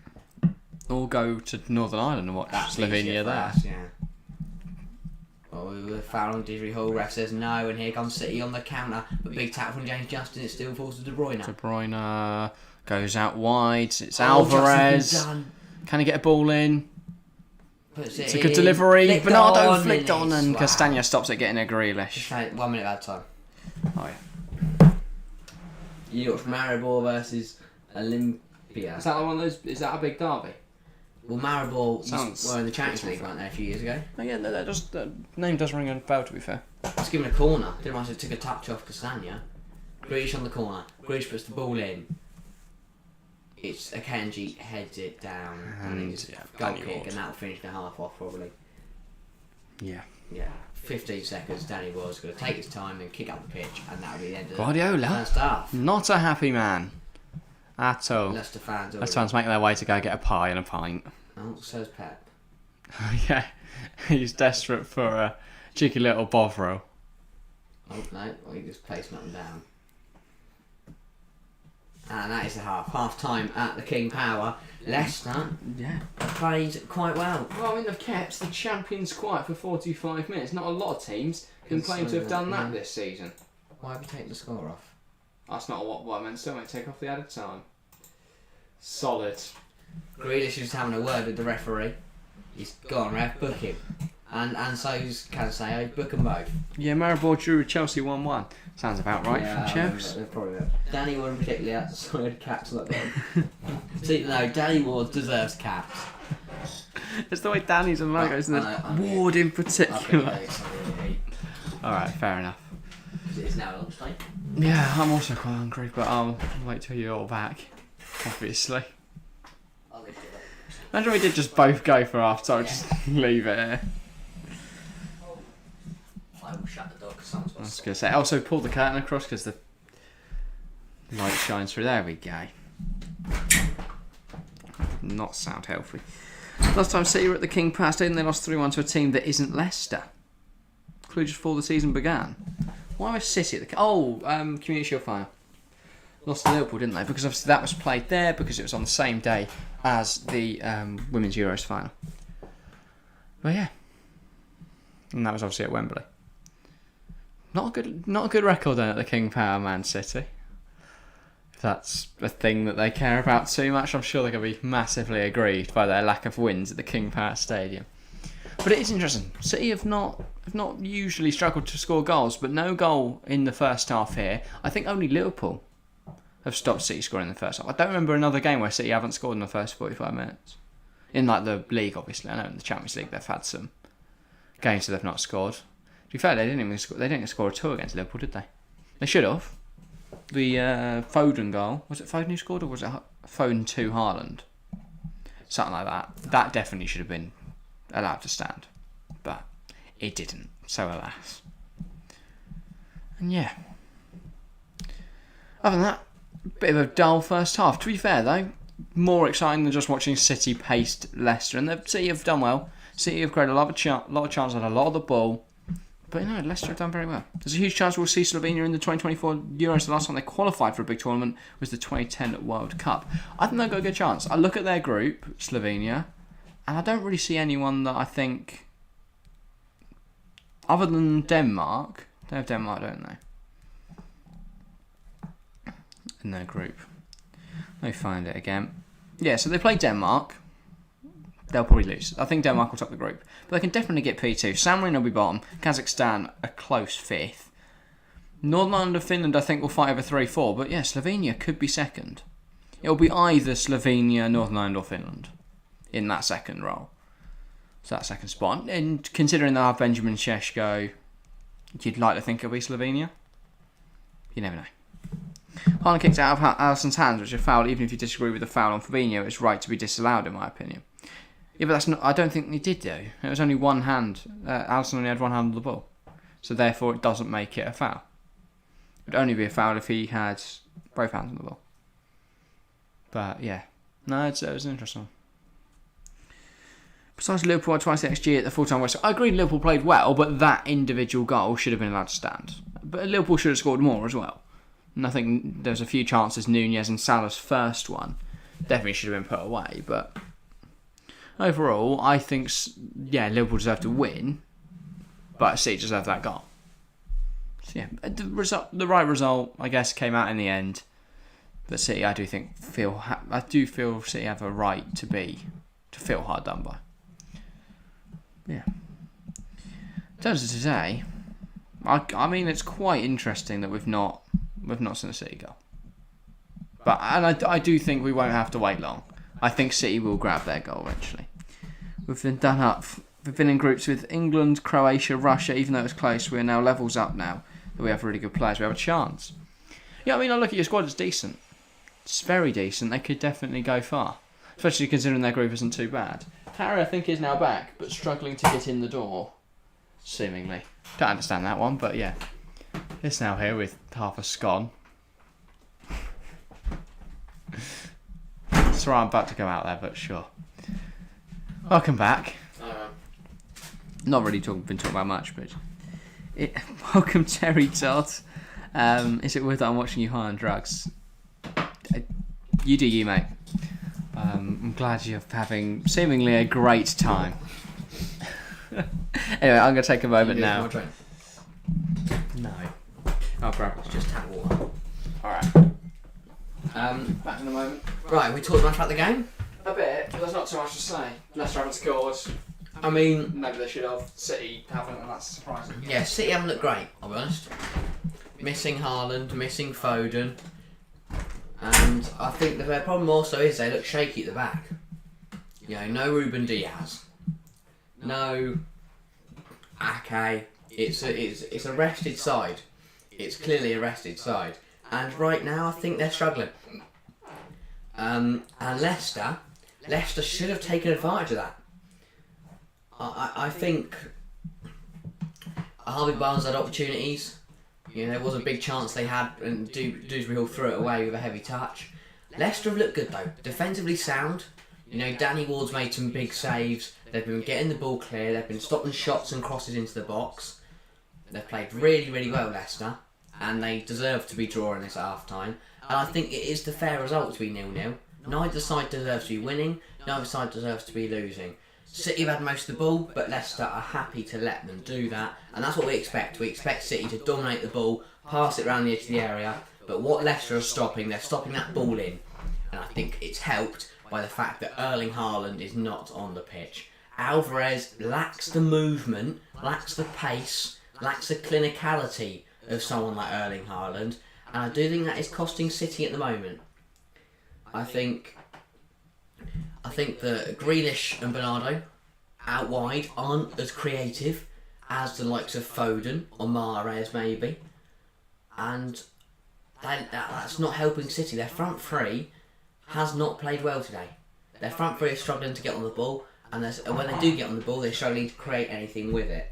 Speaker 1: Or go to Northern Ireland and watch
Speaker 2: That's
Speaker 1: Slovenia
Speaker 2: easier for
Speaker 1: there.
Speaker 2: us, yeah. Well, we were foul on Didgery Hall. Ref says no, and here comes City on the counter. But big tap from James Justin. It still falls to De Bruyne.
Speaker 1: De Bruyne goes out wide. It's Alvarez.
Speaker 2: Justin's done.
Speaker 1: Can he get a ball in?
Speaker 2: Puts
Speaker 1: It's
Speaker 2: it
Speaker 1: a good
Speaker 2: in.
Speaker 1: delivery.
Speaker 2: Flicked
Speaker 1: Bernardo
Speaker 2: on,
Speaker 1: flicked on, and
Speaker 2: wow.
Speaker 1: Castagna stops it getting a Grealish.
Speaker 2: Just 1 minute bad time.
Speaker 1: Oh yeah.
Speaker 2: You watched Maribor versus Olympia.
Speaker 1: Is that one of those? Is that a big derby?
Speaker 2: Well, Maribor
Speaker 1: Sounds
Speaker 2: were in the Champions League, weren't they, a few years ago?
Speaker 1: Oh yeah, no, the name does ring a bell. To be fair.
Speaker 2: It's given a corner. Didn't realise it took a touch off Castagna. Grealish on the corner. Grealish puts the ball in. It's Akanji heads it down and it's goal kick, and that'll finish the half off probably.
Speaker 1: Yeah.
Speaker 2: Yeah. 15 seconds. Danny Ward's going to take his time and kick up the pitch, and that'll be the end of the
Speaker 1: Guardiola,
Speaker 2: first half.
Speaker 1: not a happy man at all.
Speaker 2: Leicester fans.
Speaker 1: Leicester fans making their way to go get a pie and a pint.
Speaker 2: Oh, so's Pep.
Speaker 1: Yeah, he's desperate for a cheeky little Bovril.
Speaker 2: Oh no, well, he just placed nothing down. And that is the half. Half time at the King Power. Leicester
Speaker 1: Yeah.
Speaker 2: played quite well.
Speaker 1: Well, I mean, they've kept the champions quiet for 45 minutes. Not a lot of teams can
Speaker 2: It's
Speaker 1: claim to have done that
Speaker 2: yeah.
Speaker 1: this season.
Speaker 2: Why have you taken the score off?
Speaker 1: That's not what I meant. Still might take off the added time. Solid.
Speaker 2: Grealish is having a word with the referee. He's gone, ref, book him. And so's Canseo, book them both.
Speaker 1: Yeah, Maribor drew with Chelsea 1-1. Sounds about right from Chelsea.
Speaker 2: They're probably right. Danny Ward particularly outside caps like that. See, no, Danny Ward deserves caps.
Speaker 1: It's the way Danny's and logos, isn't
Speaker 2: I
Speaker 1: it?
Speaker 2: know.
Speaker 1: Ward in
Speaker 2: I think
Speaker 1: particular.
Speaker 2: it's really
Speaker 1: Alright, fair enough.
Speaker 2: it is now lunchtime.
Speaker 1: Yeah, I'm also quite hungry, but I'll wait till you're all back. Obviously.
Speaker 2: I'll lift it up.
Speaker 1: Imagine we did just both go for half time, just leave it here.
Speaker 2: I will shut the door because someone's
Speaker 1: I was going to say, also pull the curtain across because the light shines through. There we go. Not sound healthy. Last time City were at the King Power Stadium, they lost 3-1 to a team that isn't Leicester. Clue just before the season began. Why was City at the... Community Shield final. Lost to Liverpool, didn't they? Because obviously that was played there because it was on the same day as the Women's Euros final. But yeah. And that was obviously at Wembley. Not a good record then at the King Power, Man City. If that's a thing that they care about too much, I'm sure they're going to be massively aggrieved by their lack of wins at the King Power Stadium. But it is interesting. City have not usually struggled to score goals, but no goal in the first half here. I think only Liverpool have stopped City scoring in the first half. I don't remember another game where City haven't scored in the first 45 minutes. In like the league, obviously. I know in the Champions League they've had some games that they've not scored. To be fair, they didn't score at all against Liverpool, did they? They should have. The Foden goal, was it Foden who scored or was it Foden to Haaland? Something like that. That definitely should have been allowed to stand. But it didn't, so alas. And yeah. Other than that, bit of a dull first half. To be fair though, more exciting than just watching City paced Leicester. And City have done well. City have created a lot of chance, had a lot of the ball. But Leicester have done very well. There's a huge chance we'll see Slovenia in the 2024 Euros. The last time they qualified for a big tournament was the 2010 World Cup. I think they've got a good chance. I look at their group, Slovenia, and I don't really see anyone that I think, other than Denmark. They have Denmark, don't they? In their group. Let me find it again. Yeah, so they play Denmark. They'll probably lose. I think Denmark will top the group. But they can definitely get P2. San Marino will be bottom. Kazakhstan, a close fifth. Northern Ireland and Finland, I think, will fight over 3-4. But yeah, Slovenia could be second. It'll be either Slovenia, Northern Ireland or Finland in that second role. So that second spot. And considering they'll have Benjamin Šeško, you'd like to think it'll be Slovenia. You never know. Haaland kicked out of Alisson's hands, which is a foul. Even if you disagree with the foul on Fabinho, it's right to be disallowed, in my opinion. Yeah, but that's not. I don't think he did though. It was only one hand. Alisson only had one hand on the ball, so therefore it doesn't make it a foul. It would only be a foul if he had both hands on the ball. But yeah, no, it was an interesting one. Besides Liverpool had twice the XG at the full-time whistle. I agree Liverpool played well, but that individual goal should have been allowed to stand. But Liverpool should have scored more as well. And I think there's a few chances, Nunez and Salah's first one definitely should have been put away. But overall, I think, Liverpool deserved to win, but City deserved that goal. So yeah, the right result, I guess, came out in the end. But City, I do feel City have a right to feel hard done by. Yeah. In terms of today, I mean, it's quite interesting that we've not seen a City goal. But I do think we won't have to wait long. I think City will grab their goal eventually. We've been done up. We've been in groups with England, Croatia, Russia. Even though it's close, we're now levels up now. That we have really good players. We have a chance. Yeah, I mean, I look at your squad. It's decent. It's very decent. They could definitely go far, especially considering their group isn't too bad. Harry, I think, is now back, but struggling to get in the door, seemingly. Don't understand that one, but yeah. It's now here with half a scone. Sorry, I'm about to go out there, but sure. Welcome back. Not really been talking about much, but... welcome, Terry Todd. Is it weird that I'm watching you high on drugs? You do you, mate. I'm glad you're having seemingly a great time. Anyway, I'm going to take a moment now. No. I'll grab it.
Speaker 2: Just tap water.
Speaker 1: Alright. Back in a moment.
Speaker 2: Right, we talked much about the game?
Speaker 1: A bit, but there's not too much to say. Leicester haven't scored.
Speaker 2: I mean...
Speaker 1: Maybe they should have. City haven't, and that's surprising.
Speaker 2: Yeah, City haven't looked great, I'll be honest. Missing Haaland, missing Foden. And I think the problem also is they look shaky at the back. You know, no Ruben Diaz. No Ake. It's a rested side. It's clearly a rested side. And right now I think they're struggling. And Leicester should have taken advantage of that. I think Harvey Barnes had opportunities. You know, there was a big chance they had, and Dewsbury Hall threw it away with a heavy touch. Leicester have looked good though, defensively sound. You know, Danny Ward's made some big saves. They've been getting the ball clear. They've been stopping shots and crosses into the box. They've played really, really well, Leicester, and they deserve to be drawing this at half time. And I think it is the fair result to be 0-0. Neither side deserves to be winning. Neither side deserves to be losing. City have had most of the ball, but Leicester are happy to let them do that, and that's what we expect. We expect City to dominate the ball, pass it around the edge of the area, but what Leicester are stopping, they're stopping that ball in, and I think it's helped by the fact that Erling Haaland is not on the pitch. Alvarez lacks the movement, lacks the pace, lacks the clinicality of someone like Erling Haaland, and I do think that is costing City at the moment. I think that Grealish and Bernardo out wide aren't as creative as the likes of Foden or Mahrez maybe, and that's not helping City. Their front three has not played well today. Their front three are struggling to get on the ball, and when they do get on the ball, they're struggling to create anything with it.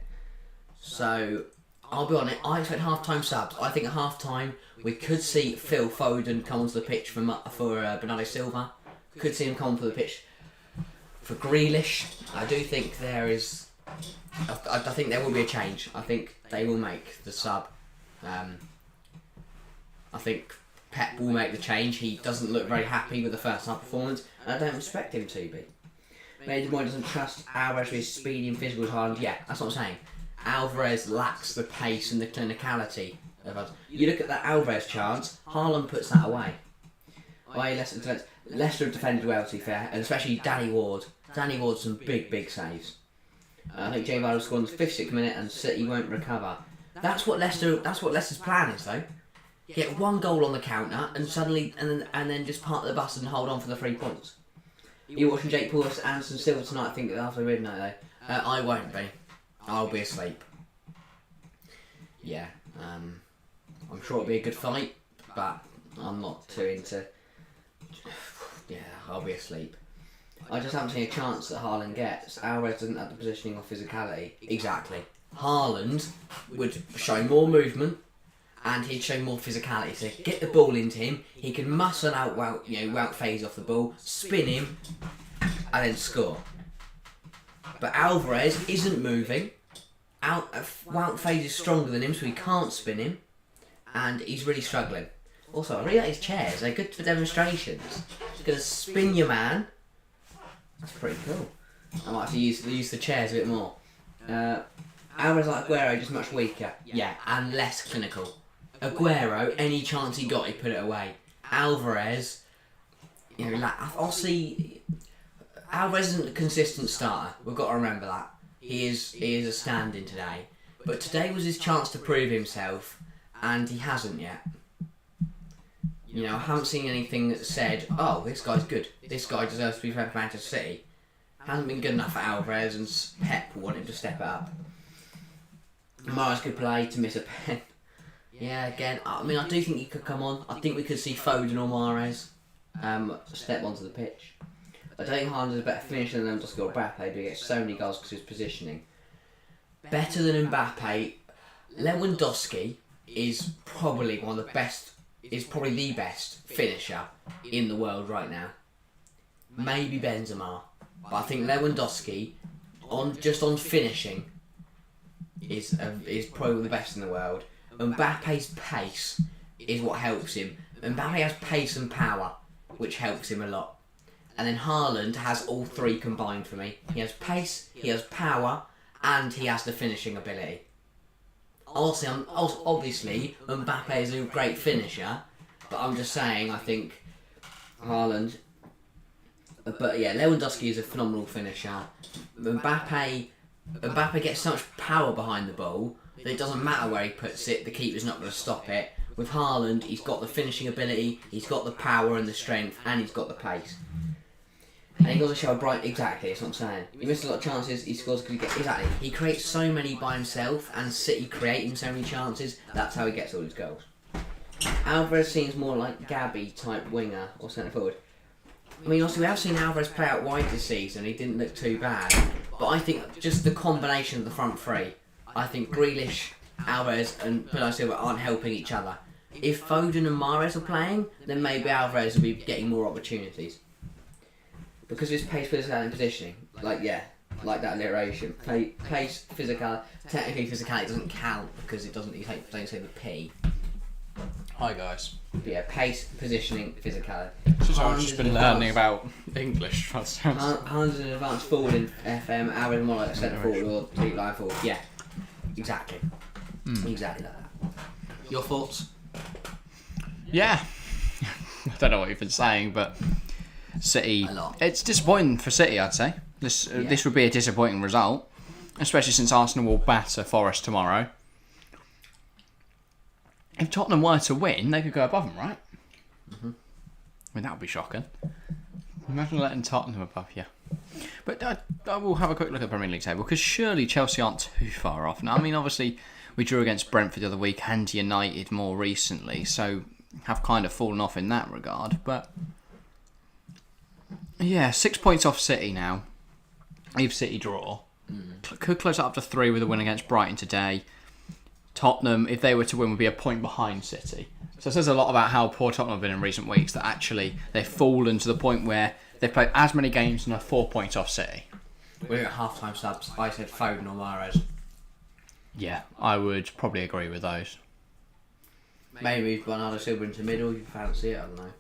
Speaker 2: So I'll be honest, I expect half-time subs. I think at half-time we could see Phil Foden come onto the pitch for Bernardo Silva. Could see him come onto the pitch for Grealish. I do think there is... I think there will be a change. I think they will make the sub. I think Pep will make the change. He doesn't look very happy with the first half performance, and I don't expect him to be. Maybe Moy doesn't trust Alvarez with his speedy and physical as Haaland. Yeah, that's what I'm saying. Alvarez lacks the pace and the clinicality of us. You look at that Alvarez chance, Haaland puts that away. Leicester have defended well, to be fair, and especially Danny Ward. Danny Ward's some big saves. I think Jay Vardy scored in the 56th minute, and City won't recover. That's what Leicester's plan is, though. Get one goal on the counter, and suddenly, and then just park the bus and hold on for the 3 points. You're watching Jake Paul and Anderson Silva tonight. I think after midnight, though. I won't be. I'll be asleep. Yeah. I'm sure it'll be a good fight, but I'm not too into. Yeah, I'll be asleep. I just haven't seen a chance that Haaland gets. Alvarez doesn't have the positioning or physicality. Exactly. Haaland would show more movement, and he'd show more physicality. So get the ball into him, he can muscle out phase off the ball, spin him, and then score. But Alvarez isn't moving. Wout Faze is stronger than him, so he can't spin him. And he's really struggling. Also, I really like his chairs. They're good for demonstrations. He's going to spin your man. That's pretty cool. I might have to use the chairs a bit more. Alvarez, like Aguero, just much weaker. Yeah, and less clinical. Aguero, any chance he got, he put it away. Alvarez, obviously, Alvarez isn't a consistent starter. We've got to remember that. He is a stand-in today. But today was his chance to prove himself, and he hasn't yet. I haven't seen anything that said, oh, this guy's good. This guy deserves to be for Manchester City. Hasn't been good enough for Alvarez, and Pep will want him to step it up. Mahrez could play to miss a pen. Yeah, again, I do think he could come on. I think we could see Foden or Mahrez step onto the pitch. I don't think Haaland is a better finisher than Lewandowski or Mbappe, but he gets so many goals because of his positioning. Better than Mbappe, Lewandowski is probably the best finisher in the world right now. Maybe Benzema, but I think Lewandowski, on finishing, is probably the best in the world. Mbappe's pace is what helps him. Mbappe has pace and power, which helps him a lot. And then Haaland has all three combined for me. He has pace, he has power, and he has the finishing ability. Obviously, Mbappe is a great finisher, but I'm just saying, I think Haaland. But yeah, Lewandowski is a phenomenal finisher. Mbappe gets so much power behind the ball that it doesn't matter where he puts it, the keeper's not going to stop it. With Haaland, he's got the finishing ability, he's got the power and the strength, and he's got the pace. And he goes to show exactly, that's what I'm saying. He misses a lot of chances, he scores because he creates so many by himself, and City creating so many chances, that's how he gets all his goals. Alvarez seems more like Gabby type winger or centre forward. Also we have seen Alvarez play out wide this season, he didn't look too bad. But I think just the combination of the front three, I think Grealish, Alvarez and Bernardo Silva aren't helping each other. If Foden and Mahrez are playing, then maybe Alvarez will be getting more opportunities. Because of his pace, physicality and positioning. Like that alliteration. Pace, physical, technically physicality doesn't count because it doesn't say the P.
Speaker 1: Hi guys.
Speaker 2: But yeah, pace, positioning, physicality.
Speaker 1: I've just been learning about English.
Speaker 2: Haaland's an advanced forward in FM, Alvarez more like a centre forward or deep line forward. Yeah, exactly. Exactly like that. Your thoughts?
Speaker 1: Yeah. I don't know what you've been saying, but City. It's disappointing for City, I'd say. This would be a disappointing result, especially since Arsenal will batter Forest tomorrow. If Tottenham were to win, they could go above them, right? Mm-hmm. That would be shocking. Imagine letting Tottenham above you. But I will have a quick look at the Premier League table, because surely Chelsea aren't too far off now. Obviously, we drew against Brentford the other week and United more recently, so have kind of fallen off in that regard. But yeah, 6 points off City now. If City draw, could close up to 3 with a win against Brighton today. Tottenham, if they were to win, would be a point behind City. So it says a lot about how poor Tottenham have been in recent weeks, that actually they've fallen to the point where they've played as many games and are 4 points off City.
Speaker 2: We're at half-time subs. I said Foden or Mahrez.
Speaker 1: Yeah, I would probably agree with those.
Speaker 2: Maybe Bernardo Silva into middle, you fancy it, I don't know.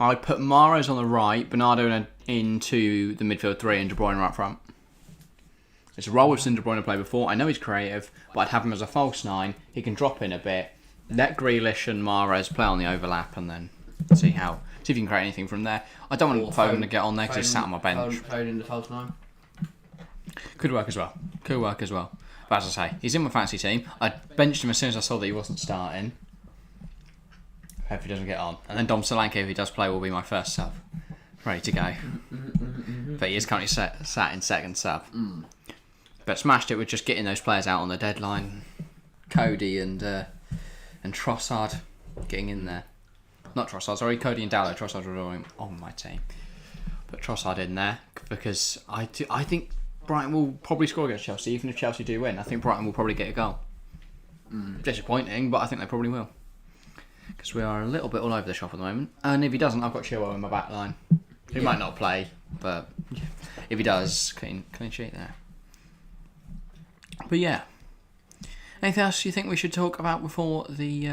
Speaker 1: I'd put Mahrez on the right, Bernardo into the midfield 3 and De Bruyne right front. It's a role we've seen De Bruyne play before. I know he's creative, but I'd have him as a false 9. He can drop in a bit. Let Grealish and Mahrez play on the overlap and then see if you can create anything from there. I don't want Foden to get on there because he's sat on my bench.
Speaker 2: Foden the false 9.
Speaker 1: Could work as well. But as I say, he's in my fantasy team. I benched him as soon as I saw that he wasn't starting. Hope he doesn't get on. And then Dom Solanke, if he does play, will be my first sub. Ready to go. But he is currently sat in second sub. But smashed it with just getting those players out on the deadline. Cody and Trossard getting in there. Not Trossard, sorry, Cody and Dallo. Trossard was on my team. But Trossard in there because I think Brighton will probably score against Chelsea, even if Chelsea do win. I think Brighton will probably get a goal. Disappointing, but I think they probably will. Because we are a little bit all over the shop at the moment. And if he doesn't, I've got Chilwell in my back line. He might not play, but If he does, clean sheet there. But yeah. Anything else you think we should talk about before the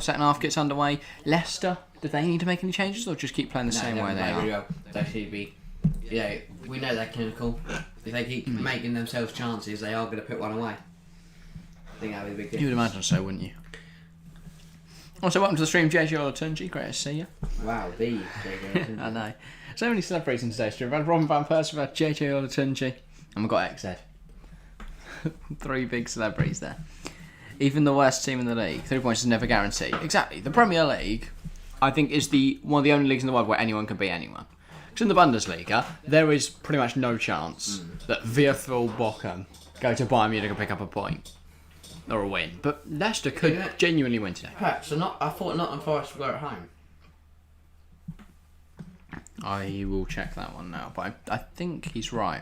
Speaker 1: second half gets underway? Leicester, do they need to make any changes or just keep playing the same way they are?
Speaker 2: Really well. They should be. Yeah, we know they're clinical. If they keep making themselves chances, they are going to put one away. I think that would be a big difference.
Speaker 1: You would imagine so, wouldn't you? Also, welcome to the stream, JJ Olatunji. Great to see you.
Speaker 2: Wow, the JJ.
Speaker 1: I know. So many celebrating today, Stu. We've had Robin Van Persie, we've had JJ Olatunji, and we've got XZ. 3 big celebrities there. Even the worst team in the league, 3 points is never guaranteed. Exactly. The Premier League, I think, is one of the only leagues in the world where anyone can beat anyone. Because in the Bundesliga, there is pretty much no chance that VfL Bochum go to Bayern Munich and pick up a point or a win. But Leicester could genuinely win today.
Speaker 2: Perhaps. I thought Nottingham Forest were at home.
Speaker 1: I will check that one now, but I think he's right.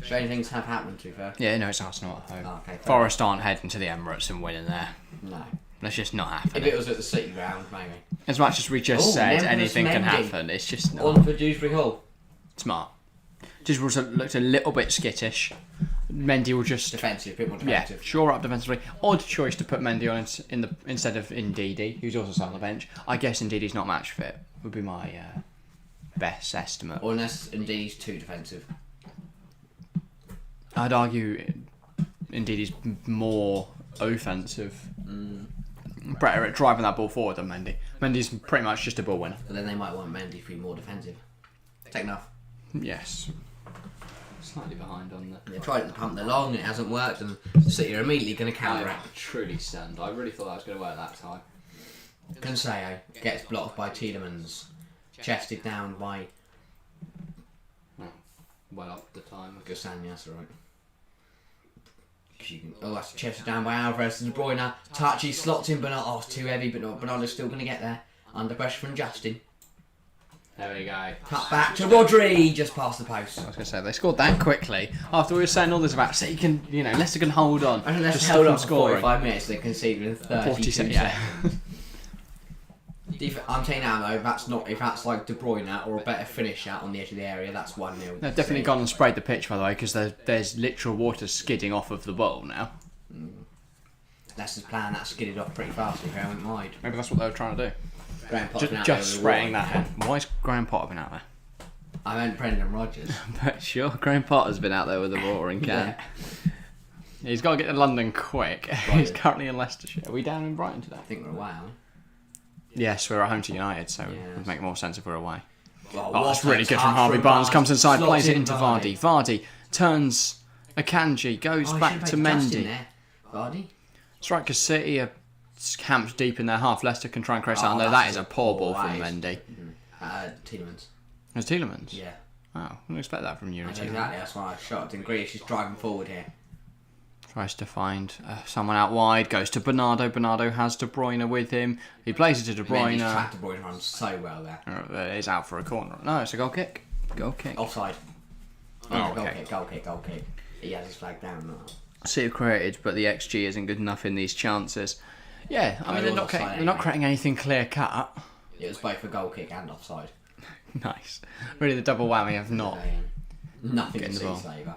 Speaker 2: Strange things have happened, to be fair.
Speaker 1: Yeah, no, it's Arsenal at home.
Speaker 2: Oh, okay,
Speaker 1: Forest aren't heading to the Emirates and winning there.
Speaker 2: No.
Speaker 1: That's just not happening.
Speaker 2: If it was at the City ground, maybe.
Speaker 1: As much as we just said,
Speaker 2: Memphis
Speaker 1: anything can
Speaker 2: Mendy.
Speaker 1: happen. It's just not
Speaker 2: On for Dewsbury Hall.
Speaker 1: smart. Just looked a little bit skittish. Mendy will just
Speaker 2: Defensive, a bit more
Speaker 1: yeah,
Speaker 2: defensive.
Speaker 1: shore up defensively. Odd choice to put Mendy on instead of Ndidi, who's also sat on the bench. I guess Ndidi's not match fit. Would be my best estimate.
Speaker 2: Or unless indeed he's too defensive.
Speaker 1: I'd argue Ndidi's more offensive. Better at driving that ball forward than Mendy. Mendy's pretty much just a ball winner.
Speaker 2: But then they might want Mendy to be more defensive. Take enough.
Speaker 1: Yes. Slightly behind on the...
Speaker 2: They tried to pump the long and it hasn't worked, and City are immediately going to counter it.
Speaker 1: Truly stunned. I really thought that was going to work that time.
Speaker 2: Conseil gets blocked by Tielemans, chested down by
Speaker 1: Well up the time.
Speaker 2: Gassagna, that's alright. That's chested down by Alvarez and De Bruyne. Tachi slots in Bernardo. Oh, it's too heavy, but Bernardo's still going to get there. Under pressure from Justin.
Speaker 1: There we go.
Speaker 2: Cut back to Rodri, just past the post.
Speaker 1: I was going to say, they scored that quickly. After we were saying all this about City can, Leicester can hold on.
Speaker 2: I think Leicester
Speaker 1: Just
Speaker 2: held
Speaker 1: stop
Speaker 2: on
Speaker 1: them
Speaker 2: for
Speaker 1: scoring.
Speaker 2: 45 minutes, they conceded in 32
Speaker 1: seconds,
Speaker 2: seconds. I'm saying now though, if that's like De Bruyne or a better finisher on the edge of the area, that's 1-0.
Speaker 1: They've definitely gone and sprayed the pitch, by the way, because there's literal water skidding off of the ball now.
Speaker 2: Leicester's plan that skidded off pretty fast if I went wide.
Speaker 1: Maybe that's what they were trying to do.
Speaker 2: Graham Potter's been out
Speaker 1: Just
Speaker 2: there with
Speaker 1: spraying
Speaker 2: the
Speaker 1: that one. Why has Graham Potter been out there?
Speaker 2: I meant Brendan Rodgers.
Speaker 1: But sure, Graham Potter's been out there with a watering can. He's got to get to London quick. He's currently in Leicestershire. Are we down in Brighton today?
Speaker 2: I think we're away, aren't we?
Speaker 1: Yes, we're at home to United, so
Speaker 2: Yeah.
Speaker 1: it would make more sense if we're away.
Speaker 2: Well,
Speaker 1: Oh, that's
Speaker 2: what a
Speaker 1: really good
Speaker 2: touch
Speaker 1: from Harvey Barnes. Comes inside,
Speaker 2: slots
Speaker 1: plays it
Speaker 2: in
Speaker 1: into Vardy. Vardy turns Akanji, goes
Speaker 2: Oh, he
Speaker 1: back to
Speaker 2: should've made Justin
Speaker 1: Mendy.
Speaker 2: there. Vardy?
Speaker 1: It's right, because City are camped deep in their half. Leicester can try and create something.
Speaker 2: Oh,
Speaker 1: Though
Speaker 2: that's
Speaker 1: that is a poor ball from
Speaker 2: alright.
Speaker 1: Mendy.
Speaker 2: Tielemans.
Speaker 1: There's Tielemans.
Speaker 2: Yeah.
Speaker 1: Wow, I wouldn't expect that from you.
Speaker 2: Exactly, that's why I shot. And Grealish is driving forward here.
Speaker 1: Tries to find someone out wide, goes to Bernardo. Bernardo has De Bruyne with him. He plays it to De
Speaker 2: Mendy's
Speaker 1: Bruyne.
Speaker 2: tracked De Bruyne runs so well there.
Speaker 1: It's out for a corner. No, it's a goal kick. Goal kick.
Speaker 2: Offside.
Speaker 1: Oh,
Speaker 2: goal
Speaker 1: okay.
Speaker 2: kick, goal kick, goal kick. He has his flag down now.
Speaker 1: City have created, but the XG isn't good enough in these chances. Yeah, I mean,
Speaker 2: it was
Speaker 1: they're
Speaker 2: offside
Speaker 1: not
Speaker 2: anyway.
Speaker 1: creating anything clear cut.
Speaker 2: It was both a goal kick and offside.
Speaker 1: Nice. Really, the double whammy of not.
Speaker 2: Nothing
Speaker 1: Getting
Speaker 2: in
Speaker 1: the ball.
Speaker 2: City's favour.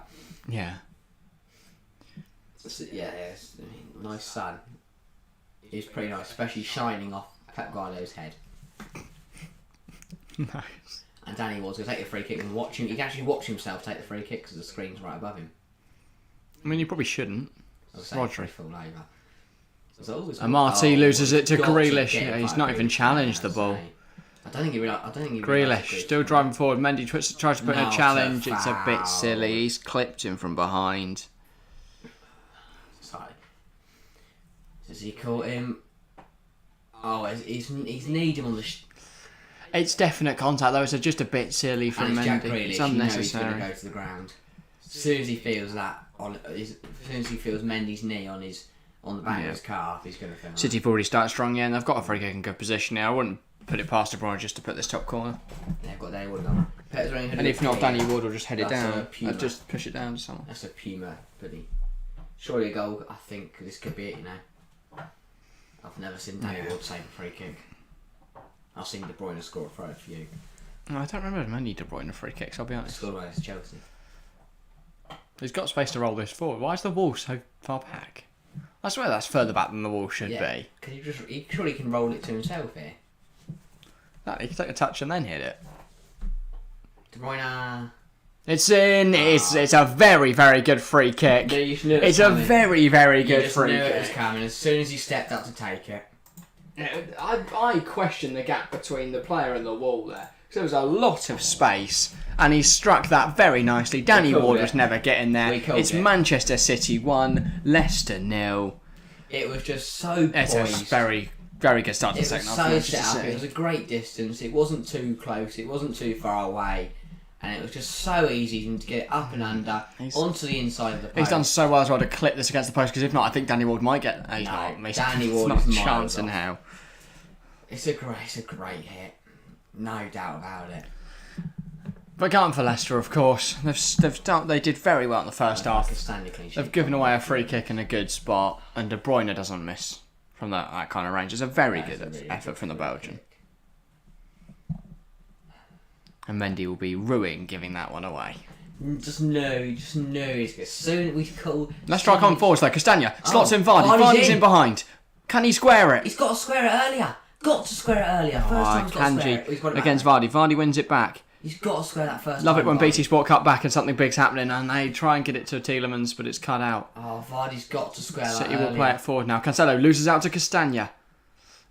Speaker 1: Yeah.
Speaker 2: Yeah, it's, nice sun. It's pretty nice, especially shining off Pep Guardiola's head.
Speaker 1: Nice.
Speaker 2: And Danny Ward's going to take the free kick and watch him. He can actually watch himself take the free kick because the screen's right above him.
Speaker 1: I mean, you probably shouldn't. Rodri.
Speaker 2: Full over. So
Speaker 1: And Marty loses it to
Speaker 2: got
Speaker 1: Grealish.
Speaker 2: get
Speaker 1: Yeah, he's
Speaker 2: by
Speaker 1: not even
Speaker 2: Grealish,
Speaker 1: challenged the
Speaker 2: I'd
Speaker 1: ball.
Speaker 2: say. I don't think he realised
Speaker 1: Grealish still driving forward. Mendy tries to put in
Speaker 2: No,
Speaker 1: a
Speaker 2: it's a
Speaker 1: challenge. It's a bit
Speaker 2: foul.
Speaker 1: silly. He's clipped him from behind.
Speaker 2: Sorry. Has he caught him? Oh, he's kneed him on the...
Speaker 1: It's definite contact though. It's just a bit silly
Speaker 2: and
Speaker 1: from
Speaker 2: it's Jack
Speaker 1: Mendy.
Speaker 2: Grealish.
Speaker 1: It's
Speaker 2: You know he's going
Speaker 1: unnecessary.
Speaker 2: to go to the ground. As soon as he feels that, as soon as he feels Mendy's knee on the back of his calf, he's going to feel
Speaker 1: City have already started strong, yeah, and they've got a free kick in good position here. I wouldn't put it past De Bruyne just to put this top corner.
Speaker 2: They've got Danny Wood on.
Speaker 1: And if not, Danny Wood will just head it
Speaker 2: That's a
Speaker 1: down.
Speaker 2: Puma.
Speaker 1: Just push it down to someone.
Speaker 2: That's a Puma, buddy. Surely a goal. I think this could be it. I've never seen Danny Wood save a free kick. I've seen De Bruyne score a throw for you.
Speaker 1: I don't remember many De Bruyne free kicks, I'll be honest.
Speaker 2: Scored one against Chelsea.
Speaker 1: He's got space to roll this forward. Why is the wall so far back? I swear that's further back than the wall should be.
Speaker 2: Because he surely can roll it to himself here.
Speaker 1: No, he can take a touch and then hit it.
Speaker 2: De Bruyne.
Speaker 1: It's in. It's a very, very good free kick.
Speaker 2: No, you just knew it was
Speaker 1: It's a
Speaker 2: coming.
Speaker 1: very, very
Speaker 2: You
Speaker 1: good
Speaker 2: just
Speaker 1: free
Speaker 2: knew it was
Speaker 1: kick.
Speaker 2: coming as soon as he stepped up to take it.
Speaker 1: I question the gap between the player and the wall there. Because there was a lot of space, and he struck that very nicely. Danny
Speaker 2: called
Speaker 1: Ward
Speaker 2: it.
Speaker 1: was never getting there.
Speaker 2: We called
Speaker 1: It's
Speaker 2: it.
Speaker 1: Manchester City 1, Leicester 0.
Speaker 2: It was just so
Speaker 1: It's a
Speaker 2: poised.
Speaker 1: very, very good start to
Speaker 2: It
Speaker 1: the
Speaker 2: was
Speaker 1: second half.
Speaker 2: so
Speaker 1: Manchester
Speaker 2: set up.
Speaker 1: City.
Speaker 2: It was a great distance. It wasn't too close. It wasn't too far away. And it was just so easy to get up and under, onto the inside of the post.
Speaker 1: He's done so well as well to clip this against the post, because if not, I think Danny Ward might get. He's not.
Speaker 2: Danny Ward
Speaker 1: not
Speaker 2: is
Speaker 1: a
Speaker 2: miles
Speaker 1: chance in
Speaker 2: off.
Speaker 1: hell.
Speaker 2: It's a great hit. No doubt about it.
Speaker 1: But going for Leicester, of course, they did very well in the first half.
Speaker 2: Standing clean sheet.
Speaker 1: They've given away a free kick in a good spot, and De Bruyne doesn't miss from that kind of range. It's a very good
Speaker 2: really
Speaker 1: effort
Speaker 2: good
Speaker 1: from the
Speaker 2: free
Speaker 1: Belgian.
Speaker 2: kick.
Speaker 1: And Mendy will be ruined giving that one away.
Speaker 2: Just know he's good. Soon we call.
Speaker 1: Let's strike on forwards though. Castagna slots in Vardy.
Speaker 2: Vardy's
Speaker 1: Vardy's in behind. Can he square it?
Speaker 2: He's got to square it earlier. Got to square it earlier. First time he's got to square it. He's got it back.
Speaker 1: Against Vardy. Vardy wins it back.
Speaker 2: He's got to square that first
Speaker 1: Love
Speaker 2: time.
Speaker 1: it when
Speaker 2: Vardy.
Speaker 1: BT Sport cut back and something big's happening, and they try and get it to Tielemans, but it's cut out.
Speaker 2: Oh, Vardy's got to square that
Speaker 1: City will
Speaker 2: earlier.
Speaker 1: play it forward now. Cancelo loses out to Castagna.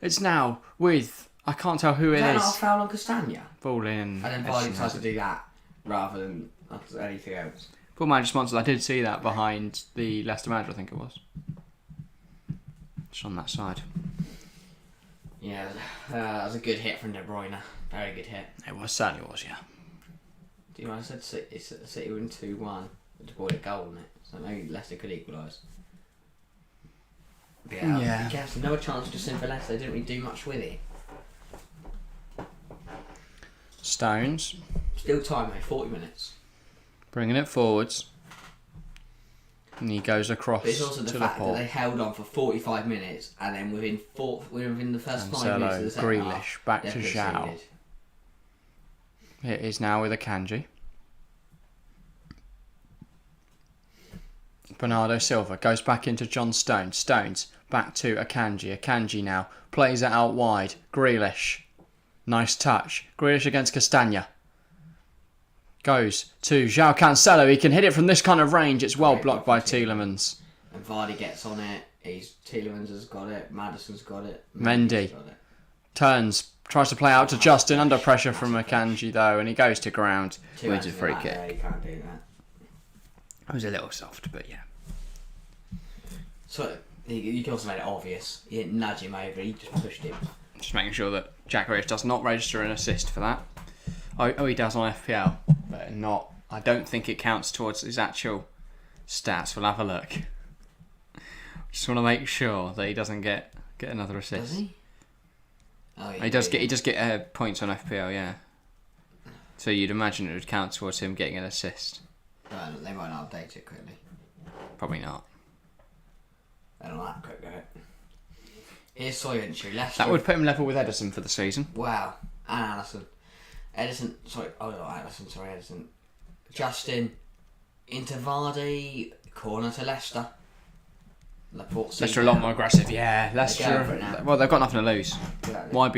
Speaker 1: It's now with, I can't tell who it
Speaker 2: Is that
Speaker 1: is.
Speaker 2: not a foul on Castagna?
Speaker 1: Ball in.
Speaker 2: And then Vardy decides to do that rather than anything else.
Speaker 1: Full manager sponsors. I did see that behind the Leicester manager, I think it was. Just on that side.
Speaker 2: Yeah, that was a good hit from De Bruyne. Very good hit.
Speaker 1: It was, certainly was, yeah.
Speaker 2: Do you know what I said? City win 2-1. De Bruyne a goal on it. So maybe Leicester could equalise.
Speaker 1: Yeah.
Speaker 2: Yes, another chance just in for Leicester. They didn't really do much with it.
Speaker 1: Stones
Speaker 2: Still time, mate. 40 minutes.
Speaker 1: bringing it forwards. And he goes across
Speaker 2: But it's also the
Speaker 1: to
Speaker 2: fact
Speaker 1: the
Speaker 2: that
Speaker 1: pole.
Speaker 2: they held on for 45 minutes and then within the first 5 minutes of the
Speaker 1: Cancelo,
Speaker 2: second
Speaker 1: Grealish,
Speaker 2: half,
Speaker 1: back
Speaker 2: they're
Speaker 1: to Zhao.
Speaker 2: conceded.
Speaker 1: It is now with Akanji. Bernardo Silva goes back into John Stones. Stones back to Akanji. Akanji now plays it out wide. Grealish. Nice touch. Grealish against Castagna. Goes to João Cancelo. He can hit it from this kind of range. It's well blocked by Tielemans.
Speaker 2: And Vardy gets on it. Tielemans has got it. Madison's got it.
Speaker 1: Mendy.
Speaker 2: Got it.
Speaker 1: Turns. Tries to play out to Justin. Under pressure from Akanji though. And he goes to ground.
Speaker 2: Two
Speaker 1: Wins
Speaker 2: hands
Speaker 1: a
Speaker 2: in
Speaker 1: free
Speaker 2: the back
Speaker 1: kick.
Speaker 2: there, you can't do that.
Speaker 1: It was a little soft, but yeah.
Speaker 2: So you can also make it obvious. He didn't nudge him over. He just pushed him.
Speaker 1: Just making sure that Jack Grealish does not register an assist for that. Oh, he does on FPL, but not. I don't think it counts towards his actual stats. We'll have a look. Just want to make sure that he doesn't get another assist.
Speaker 2: Does he? Oh, yeah,
Speaker 1: He does get points on FPL, yeah. So you'd imagine it would count towards him getting an assist.
Speaker 2: They might not update it quickly.
Speaker 1: Probably not.
Speaker 2: They don't like quick, right? Here's Soyuncu. Leicester.
Speaker 1: That would put him level with Edison for the season.
Speaker 2: Wow. And Allison. Edison. Justin. Into Vardy. Corner to Leicester. Laporte.
Speaker 1: Leicester are a lot more aggressive, yeah.
Speaker 2: going for it
Speaker 1: Leicester.
Speaker 2: now.
Speaker 1: Well, they've got nothing to lose.
Speaker 2: Exactly.
Speaker 1: Why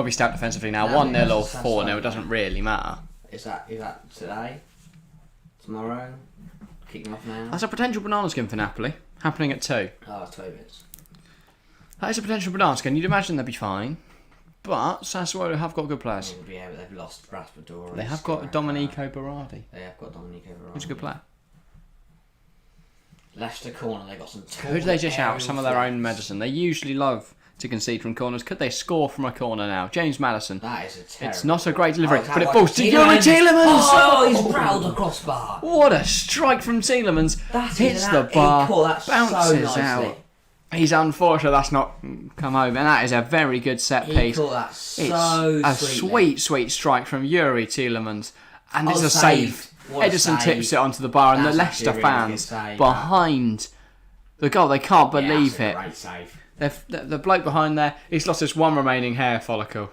Speaker 1: be stout defensively now?
Speaker 2: No,
Speaker 1: 1-0 or
Speaker 2: that's
Speaker 1: 4-0,
Speaker 2: fine.
Speaker 1: it doesn't really matter.
Speaker 2: Is that today? Tomorrow? Kicking off now?
Speaker 1: That's a potential banana skin for Napoli, happening at 2.
Speaker 2: Oh, it's 2 minutes.
Speaker 1: That is a potential banana skin. You'd imagine they'd be fine. But Sassuolo have got good players.
Speaker 2: Yeah, but they've lost Raspador.
Speaker 1: They have got Domenico Berardi,
Speaker 2: They have got Domenico Berardi.
Speaker 1: who's a good player.
Speaker 2: Leicester corner, they got some.
Speaker 1: Could they dish out some of their own medicine? They usually love to concede from corners. Could they score from a corner now? James Madison.
Speaker 2: That is a terrible.
Speaker 1: It's not a great delivery,
Speaker 2: Oh,
Speaker 1: but it falls to Yuri Tielemans.
Speaker 2: Oh, he's proud the crossbar.
Speaker 1: What a strike from Tielemans.
Speaker 2: That
Speaker 1: Hits
Speaker 2: is
Speaker 1: the bar,
Speaker 2: he caught that so
Speaker 1: bounces
Speaker 2: nicely.
Speaker 1: out. He's unfortunate that's not come home, and that is a very good set
Speaker 2: He
Speaker 1: piece.
Speaker 2: caught that so
Speaker 1: It's a
Speaker 2: sweetly.
Speaker 1: sweet strike from Yuri Tielemans, and it's
Speaker 2: Oh,
Speaker 1: a save.
Speaker 2: saved. What a
Speaker 1: Edison
Speaker 2: save.
Speaker 1: tips it onto the bar, and
Speaker 2: That's
Speaker 1: the Leicester
Speaker 2: actually a really good
Speaker 1: fans
Speaker 2: save,
Speaker 1: behind the goal, they can't believe
Speaker 2: Yeah,
Speaker 1: it.
Speaker 2: that's a great save.
Speaker 1: The bloke behind there, he's lost his one remaining hair follicle.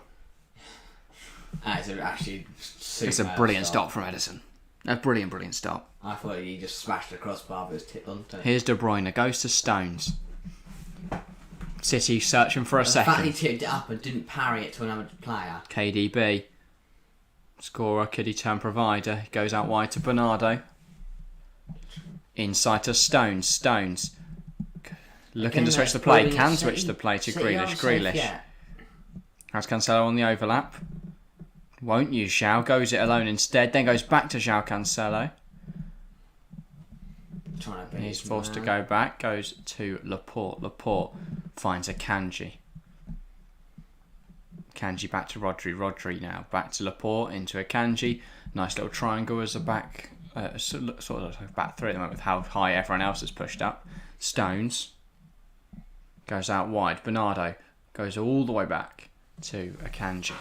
Speaker 2: It's actually super.
Speaker 1: It's a brilliant stop from Ederson. A brilliant stop.
Speaker 2: I thought he just smashed the crossbar, but it was tipped on.
Speaker 1: Here's De Bruyne, goes to Stones. City searching for a
Speaker 2: The
Speaker 1: second.
Speaker 2: fact he tipped it up and didn't parry it to another player.
Speaker 1: KDB. Scorer, could he turn provider? He goes out wide to Bernardo. Inside to Stones. Stones. Looking to switch the play. Can switch the play to Grealish. Grealish. Has Cancelo on the overlap. Won't use João. Goes it alone instead. Then goes back to João Cancelo. He's forced to go back. Goes to Laporte. Laporte finds a Kanji. Kanji back to Rodri. Rodri now back to Laporte into a Kanji. Nice little triangle as a back, sort of back three at the moment with how high everyone else is pushed up. Stones goes out wide. Bernardo goes all the way back to a Kanji.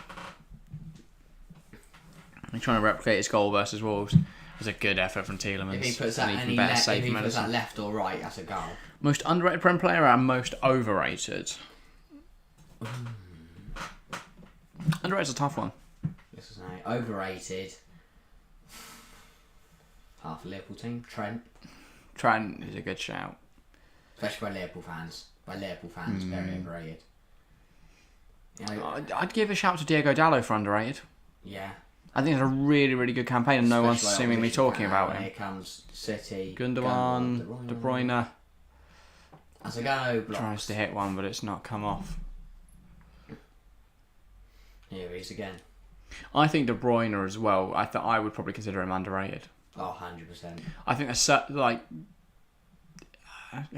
Speaker 1: He's trying to replicate his goal versus Wolves. It was a good effort from Tielemans.
Speaker 2: If he puts that, that left or right, that's a goal.
Speaker 1: Most underrated Prem player and most overrated. Underrated's a tough one.
Speaker 2: This is overrated. Half a Liverpool team.
Speaker 1: Trent is a good shout.
Speaker 2: Especially by Liverpool fans. Very overrated.
Speaker 1: I'd give a shout to Diego Dallo for underrated.
Speaker 2: Yeah.
Speaker 1: I think it's a really, really good campaign and no one's seemingly talking about him.
Speaker 2: Here comes City.
Speaker 1: Gundogan, De Bruyne.
Speaker 2: As a go, blocks.
Speaker 1: Tries to hit one, but it's not come off.
Speaker 2: Here he is again.
Speaker 1: I think De Bruyne as well. I would probably consider him underrated.
Speaker 2: Oh, 100%.
Speaker 1: I think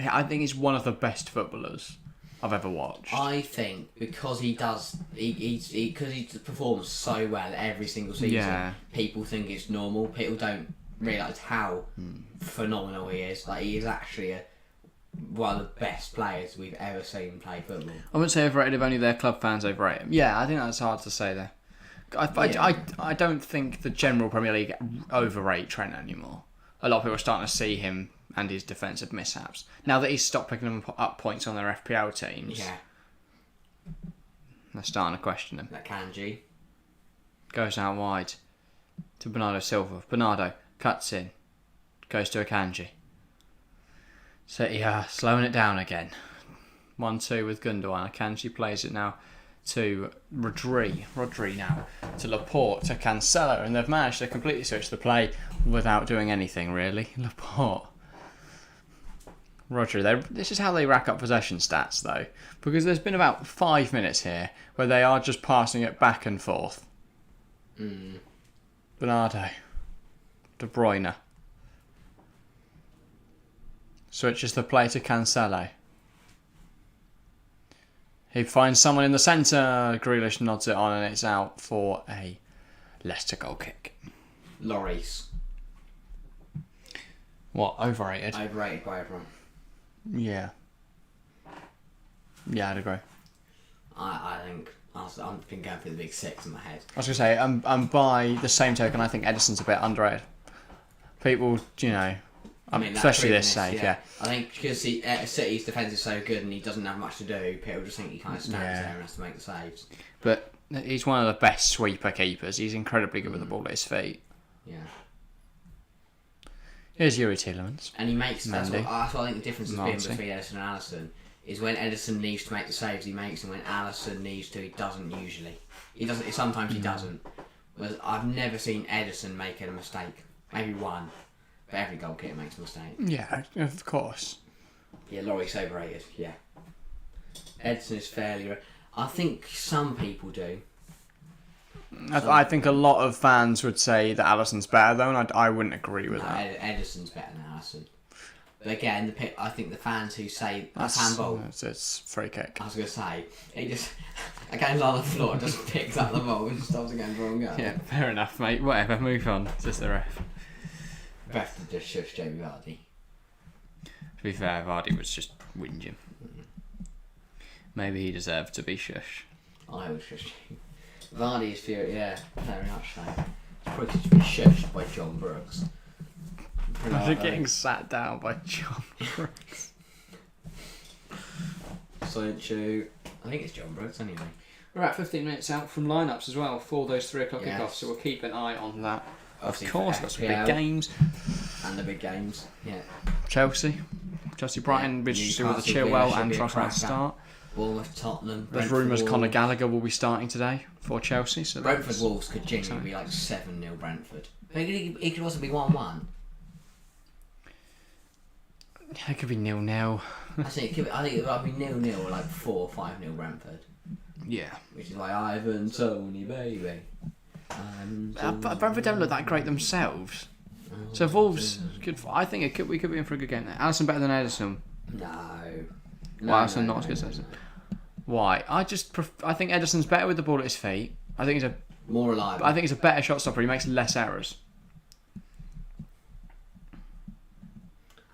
Speaker 1: I think he's one of the best footballers I've ever watched.
Speaker 2: I think because he performs so well every single season, people think it's normal. People don't realise how phenomenal he is. Like, he is actually one of the best players we've ever seen play football.
Speaker 1: I wouldn't say overrated if only their club fans overrate him. Yeah, I think that's hard to say there. I don't think the general Premier League overrate Trent anymore. A lot of people are starting to see him and his defensive mishaps. Now that he's stopped picking up points on their FPL teams, they're starting to question him.
Speaker 2: That Kanji
Speaker 1: goes out wide to Bernardo Silva. Bernardo cuts in, goes to a Kanji. So slowing it down again. 1-2 with Gundogan. Kanji plays it now to Rodri. Rodri now to Laporte, to Cancelo, and they've managed to completely switch the play without doing anything really. Laporte. Rodri. This is how they rack up possession stats though, because there's been about 5 minutes here where they are just passing it back and forth. Bernardo. De Bruyne. Switches the play to Cancelo. He finds someone in the centre. Grealish nods it on and it's out for a Leicester goal kick.
Speaker 2: Lloris.
Speaker 1: What? Overrated?
Speaker 2: Overrated by everyone.
Speaker 1: Yeah. Yeah, I'd agree.
Speaker 2: I think I've been going through the big six in my head.
Speaker 1: I was going to say, by the same token, I think Ederson's a bit underrated. People, especially this save, yeah.
Speaker 2: I think because City's defence is so good and he doesn't have much to do, people just think he kind of stands there and has to make the saves.
Speaker 1: But he's one of the best sweeper keepers. He's incredibly good with the ball at his feet.
Speaker 2: Yeah.
Speaker 1: Here's Yuri Tielemans.
Speaker 2: And he makes... That's what I think the difference has been between Ederson and Alisson is when Ederson needs to make the saves he makes and when Alisson needs to, he doesn't usually. He doesn't. Sometimes he doesn't. Whereas I've never seen Ederson make a mistake. Maybe one. But every goal kicker makes a mistake.
Speaker 1: Yeah, of course.
Speaker 2: Yeah, Lloris overrated, yeah. Ederson is fairly... I think some people do.
Speaker 1: I think a lot of fans would say that Alisson's better though, and I wouldn't agree with that.
Speaker 2: Ederson's better than Alisson. But again, I think the fans who say that's handball...
Speaker 1: It's free kick.
Speaker 2: I was going to say, he just... A game's on the floor, just picks up the ball and stops again for a goal.
Speaker 1: Yeah, fair enough, mate. Whatever, move on. It's just the ref.
Speaker 2: Ref to just shush Jamie Vardy.
Speaker 1: To be fair, Vardy was just whinging. Maybe he deserved to be shush.
Speaker 2: I would shush him. Vardy is very much so. Probably should be shushed by John Brooks.
Speaker 1: After getting sat down by John Brooks.
Speaker 2: Silent Chew. I think it's John Brooks anyway.
Speaker 1: We're at 15 minutes out from lineups as well for those 3 o'clock
Speaker 2: Yes.
Speaker 1: kickoffs, so we'll keep an eye on that.
Speaker 2: Obviously
Speaker 1: Of course,
Speaker 2: for
Speaker 1: got some big
Speaker 2: FPL.
Speaker 1: games.
Speaker 2: And the big games. Yeah.
Speaker 1: Chelsea Brighton, which is with the
Speaker 2: Newcastle,
Speaker 1: Chilwell
Speaker 2: Villa should
Speaker 1: and
Speaker 2: be a
Speaker 1: Trossard to
Speaker 2: cracker.
Speaker 1: start.
Speaker 2: Bournemouth, Tottenham.
Speaker 1: There's
Speaker 2: Brentford,
Speaker 1: rumours Conor
Speaker 2: Wolves.
Speaker 1: Gallagher will be starting today for Chelsea. So
Speaker 2: Brentford
Speaker 1: that's-
Speaker 2: Wolves could genuinely be like 7-0 Brentford. It could also be 1-1.
Speaker 1: It could be 0-0.
Speaker 2: I think it would either be 0-0 or like 4 or 5-0 Brentford.
Speaker 1: Yeah.
Speaker 2: Which is like Ivan Tony, baby.
Speaker 1: But Brentford don't look that great themselves. So Wolves could. I think we could be in for a good game there. Alisson better than Ederson.
Speaker 2: No.
Speaker 1: Why Alisson not as good as Ederson? Why? I think Ederson's better with the ball at his feet. I think
Speaker 2: More reliable.
Speaker 1: he's a better shot stopper. He makes less errors.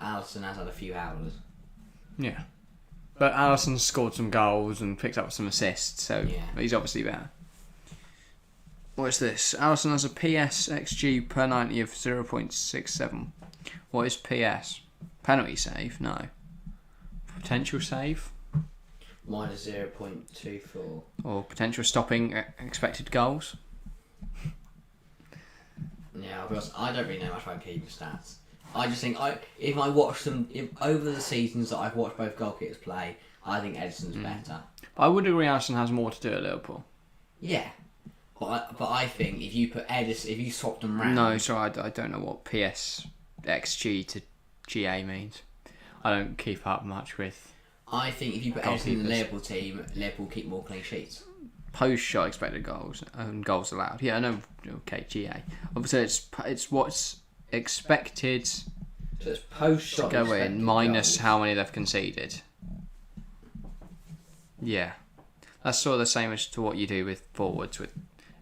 Speaker 2: Alisson has had a few howlers.
Speaker 1: Yeah. But Alisson scored some goals and picked up some assists, so
Speaker 2: Yeah.
Speaker 1: he's obviously better. What's this? Alisson has a PS XG per 90 of 0.67. What is PS? Penalty save? No. Potential save?
Speaker 2: Minus 0.24.
Speaker 1: Or potential stopping expected goals?
Speaker 2: Yeah, I'll be honest, I don't really know much about keeper stats. I just think if I watch them over the seasons that I've watched both goalkeepers play, I think Ederson's better.
Speaker 1: But I would agree Alisson has more to do at Liverpool.
Speaker 2: Yeah, but I think if you put Ederson, if you swapped them round,
Speaker 1: No, sorry, I don't know what PS XG to GA means. I don't keep up much with
Speaker 2: I think if you put Ederson in the
Speaker 1: Goalkeepers.
Speaker 2: Liverpool team, Liverpool keep more clean sheets.
Speaker 1: post shot expected goals and goals allowed. Yeah, I know. Okay, GA. Obviously, it's what's expected
Speaker 2: So it's post
Speaker 1: to
Speaker 2: shot
Speaker 1: go in minus
Speaker 2: goals.
Speaker 1: how many they've conceded. Yeah, that's sort of the same as to what you do with forwards with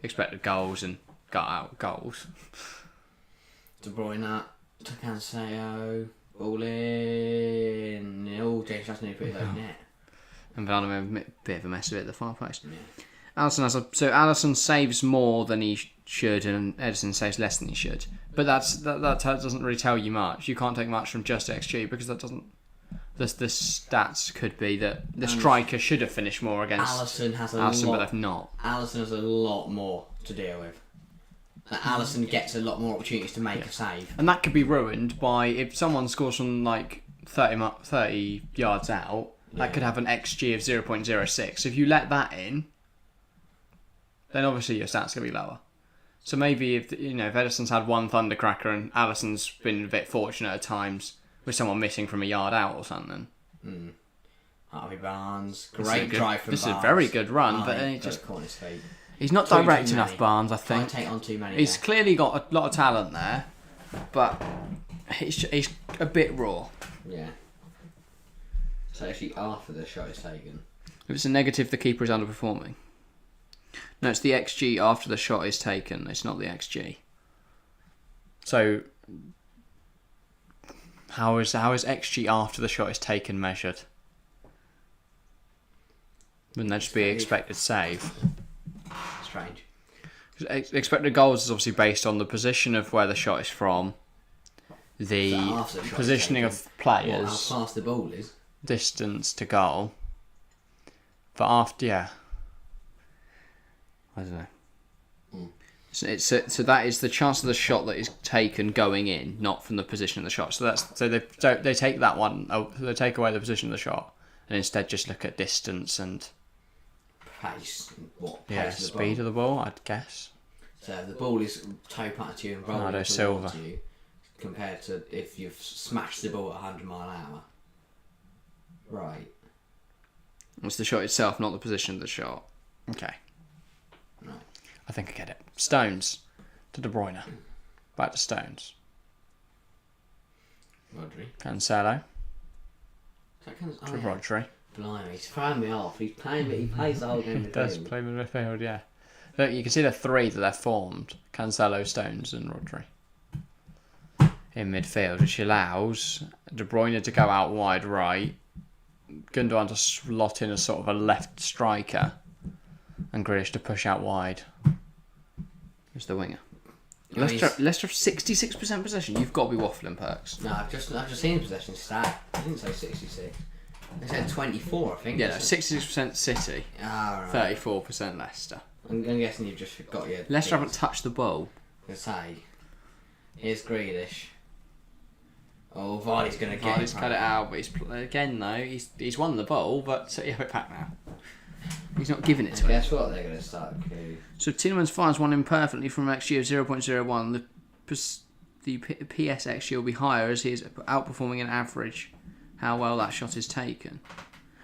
Speaker 1: expected goals and got out goals.
Speaker 2: De Bruyne, to Cancelo, ball in. Oh, James Justin put his own net.
Speaker 1: And Van a bit of a mess of it at the far post.
Speaker 2: Yeah.
Speaker 1: Alisson saves more than he should, and Ederson saves less than he should. But that doesn't really tell you much. You can't take much from just XG because that doesn't. The stats could be that the striker should have finished more against
Speaker 2: Alisson has a
Speaker 1: Alisson, but
Speaker 2: lot.
Speaker 1: they've not.
Speaker 2: Alisson has a lot more to deal with. And Alisson gets a lot more opportunities to make a save.
Speaker 1: And that could be ruined by if someone scores from like 30 yards out. That could have an XG of 0.06. If you let that in, then obviously your stats gonna be lower. So maybe if Ederson's had one thundercracker and Alisson's been a bit fortunate at times with someone missing from a yard out or something.
Speaker 2: Harvey Barnes,
Speaker 1: This is
Speaker 2: great
Speaker 1: a good-
Speaker 2: drive from
Speaker 1: this is a
Speaker 2: Barnes.
Speaker 1: very good run,
Speaker 2: Oh,
Speaker 1: but then
Speaker 2: he
Speaker 1: it just-
Speaker 2: got corner feet.
Speaker 1: He's not
Speaker 2: Too
Speaker 1: direct
Speaker 2: many.
Speaker 1: enough, Barnes. I
Speaker 2: Can't
Speaker 1: think
Speaker 2: take on too many.
Speaker 1: he's
Speaker 2: there.
Speaker 1: clearly got a lot of talent there, but he's a bit raw.
Speaker 2: Yeah. So actually, after the shot is taken.
Speaker 1: If it's a negative, the keeper is underperforming. No, it's the XG after the shot is taken. It's not the XG. So, how is XG after the shot is taken measured? Wouldn't that just be expected save?
Speaker 2: Strange.
Speaker 1: Expected goals is obviously based on the position of where the shot is from, the
Speaker 2: So after the shot is
Speaker 1: positioning
Speaker 2: taken,
Speaker 1: of
Speaker 2: How
Speaker 1: players,
Speaker 2: fast the ball is.
Speaker 1: distance to goal. But after, I don't know. So that is the chance of the shot that is taken going in, not from the position of the shot. So they take that one. They take away the position of the shot, and instead just look at distance and
Speaker 2: Pace. What pace of the
Speaker 1: speed
Speaker 2: ball.
Speaker 1: of the ball. I'd guess.
Speaker 2: So if the ball is toe pat to you and rolling
Speaker 1: Bernardo
Speaker 2: towards
Speaker 1: Silva.
Speaker 2: you, compared to if you've smashed the ball at 100 mile an hour. Right.
Speaker 1: It's the shot itself, not the position of the shot. Okay.
Speaker 2: Right.
Speaker 1: I think I get it. Stones to De Bruyne. Back to Stones.
Speaker 2: Rodri.
Speaker 1: Cancelo
Speaker 2: That kind of,
Speaker 1: to Rodri.
Speaker 2: Blimey, he's throwing me off. He's playing, but he plays the whole game.
Speaker 1: He does play midfield, yeah. Look, you can see the three that they're formed: Cancelo, Stones, and Rodri in midfield, which allows De Bruyne to go out wide right, Gundogan to slot in as sort of a left striker, and Grealish to push out wide. Who's the winger? Leicester 66% possession. You've got to be waffling, Perks.
Speaker 2: No, I've just seen his possession stat. I didn't say 66. They said 24, I think.
Speaker 1: Yeah, no, 66% City,
Speaker 2: Ah, right.
Speaker 1: 34% Leicester.
Speaker 2: I'm guessing you've just got your...
Speaker 1: Leicester haven't touched the ball.
Speaker 2: To say, here's Grealish. Oh, Vardy's going to get
Speaker 1: Vardy's cut it out, but again though, he's won the ball, but City have it back now. He's not giving it to him.
Speaker 2: Guess what? They're going to start coup.
Speaker 1: So Tielemans finds one imperfectly from XG of 0.01. The PSXG will be higher as he is outperforming an average how well that shot is taken.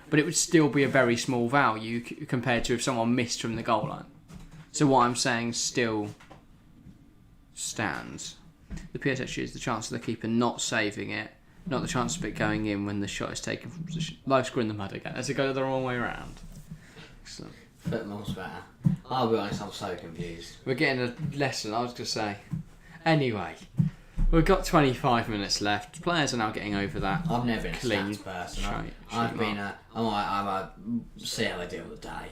Speaker 1: But it would still be a very small value compared to if someone missed from the goal line. So what I'm saying still stands. The PSXG is the chance of the keeper not saving it, not the chance of it going in when the shot is taken from position. Live screw in the mud again. As it goes the wrong way around. Excellent.
Speaker 2: Football's better. I'll be honest, I'm so confused.
Speaker 1: We're getting a lesson, I was going to say. Anyway, we've got 25 minutes left. Players are now getting over that.
Speaker 2: I've never been a
Speaker 1: Clean
Speaker 2: stats person.
Speaker 1: sheet
Speaker 2: I've been
Speaker 1: mark.
Speaker 2: I'm a see how they deal with the day.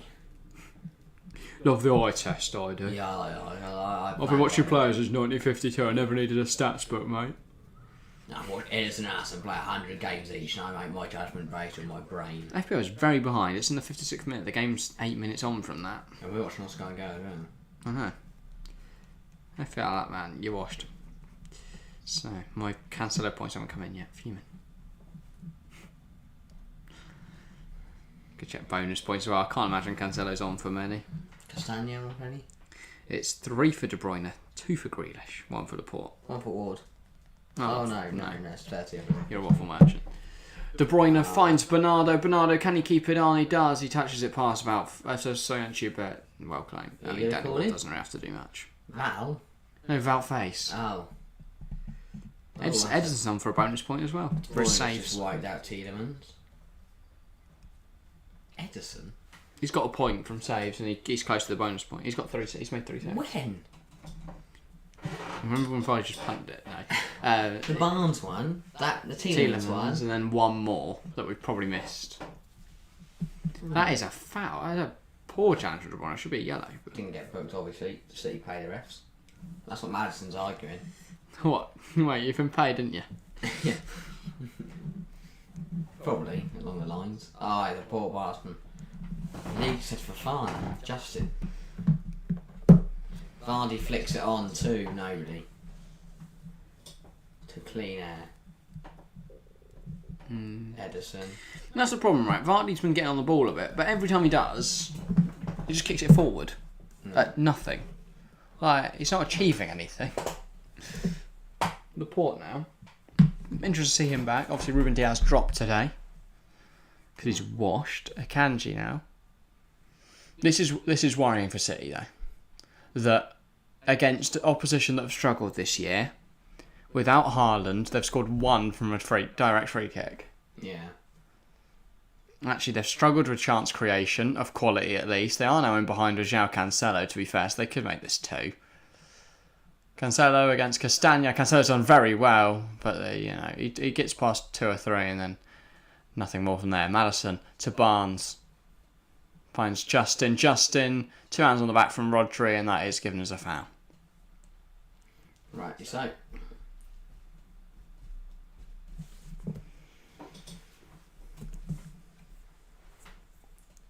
Speaker 1: Love the eye test, I do.
Speaker 2: Yeah,
Speaker 1: I've been watching players since 1952. I never needed a stats book, mate.
Speaker 2: I've watched Edison and Allison play 100 games each, and I make my judgment based on my brain.
Speaker 1: FPL is very behind. It's in the 56th minute. The game's 8 minutes on from that.
Speaker 2: And we're watching Oscar go, aren't we?
Speaker 1: I know. I feel like that, man. You're washed. So, my Cancelo points haven't come in yet. Fuming. Could check bonus points as well. I can't imagine Cancelo's on for many.
Speaker 2: Castagna already?
Speaker 1: It's 3 for De Bruyne, 2 for Grealish, 1 for Laporte.
Speaker 2: 1 for Ward.
Speaker 1: Oh,
Speaker 2: no, it's 30.
Speaker 1: You're a waffle merchant. De Bruyne finds Bernardo. Bernardo, can he keep it on? He does. He touches it past about... So Soyuncu, but well claimed. I mean, Danny Ward doesn't really have to do much.
Speaker 2: Val?
Speaker 1: No, Val face.
Speaker 2: Oh.
Speaker 1: Edison's on for a bonus point as well. For his saves.
Speaker 2: Just wiped out Tielemans. Edison?
Speaker 1: He's got a point from saves and he's close to the bonus point. He's got 3. He's made 3 saves.
Speaker 2: When?
Speaker 1: Remember when Vardy just planked it? No.
Speaker 2: The Barnes one, the Tielemans one.
Speaker 1: And then one more that we've probably missed. That is a foul. That's a poor challenge for De Bruyne. It should be yellow. But...
Speaker 2: Didn't get booked, obviously. City pay the refs. That's what Madison's arguing.
Speaker 1: What? Wait, you've been paid, didn't you?
Speaker 2: Yeah. Probably, along the lines. Aye, the poor bastard. League said for fun. Justin. Vardy flicks it on to nobody. To clean air. Edison.
Speaker 1: That's the problem, right? Vardy's been getting on the ball a bit, but every time he does, he just kicks it forward. Nothing. Like, he's not achieving anything. Laporte now. Interested to see him back. Obviously, Ruben Diaz dropped today because he's washed. Akanji now. This is worrying for City though. That against opposition that have struggled this year, without Haaland, they've scored 1 from a direct free kick.
Speaker 2: Yeah.
Speaker 1: Actually, they've struggled with chance creation of quality at least. They are now in behind with João Cancelo. To be fair, so they could make this 2. Cancelo against Castagna. Cancelo's done very well, but he gets past 2 or 3 and then nothing more from there. Maddison to Barnes. Finds Justin. 2 hands on the back from Rodri, and that is given as a foul.
Speaker 2: Right, so.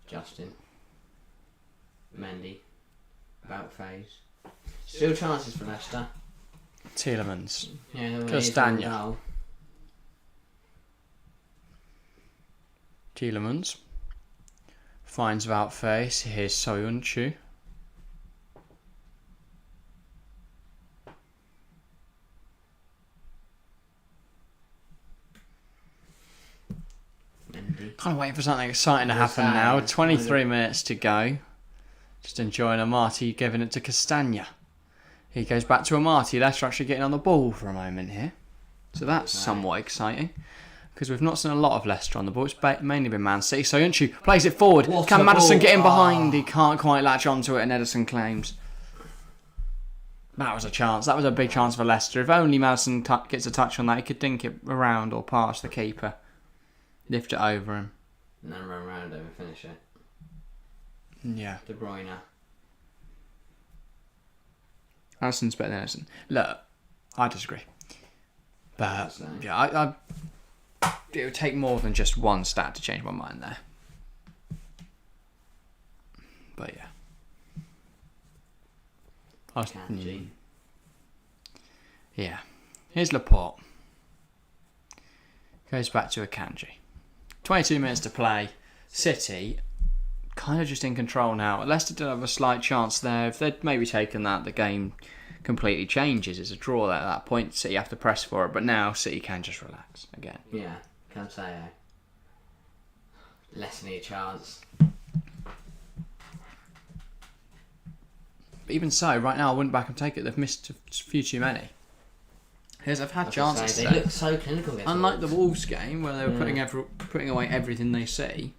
Speaker 2: Justin. Mendy. About phase. Still chances for Leicester.
Speaker 1: Tielemans.
Speaker 2: Yeah,
Speaker 1: Castagna. Tielemans. Finds about face. Here's Soyuncu. Kind of waiting for something exciting to happen now. 23 minutes to go. Just enjoying Amati giving it to Castagna. He goes back to Amati. Leicester actually getting on the ball for a moment here. So that's somewhat exciting. Because we've not seen a lot of Leicester on the ball. It's mainly been Man City. Soyuncu plays it forward. Can Maddison get in behind? He can't quite latch onto it, and Edison claims. That was a chance. That was a big chance for Leicester. If only Maddison gets a touch on that, he could dink it around or past the keeper. Lift it over him.
Speaker 2: And then run around him and finish it.
Speaker 1: Yeah.
Speaker 2: De Bruyne.
Speaker 1: Alisson's better than Edison. Look, I disagree. But, yeah, it would take more than just one stat to change my mind there. But yeah. Yeah. Here's Laporte. Goes back to Akanji. 22 minutes to play. City kind of just in control now. Leicester did have a slight chance there. If they'd maybe taken that, the game completely changes. It's a draw there at that point. City have to press for it, but now City can just relax again.
Speaker 2: Yeah, can't say Leicester need a chance.
Speaker 1: But even so, right now I wouldn't back them take it. They've missed a few too many. Here's I've had chances.
Speaker 2: They look so clinical.
Speaker 1: Unlike the Wolves game where they were putting away everything they see.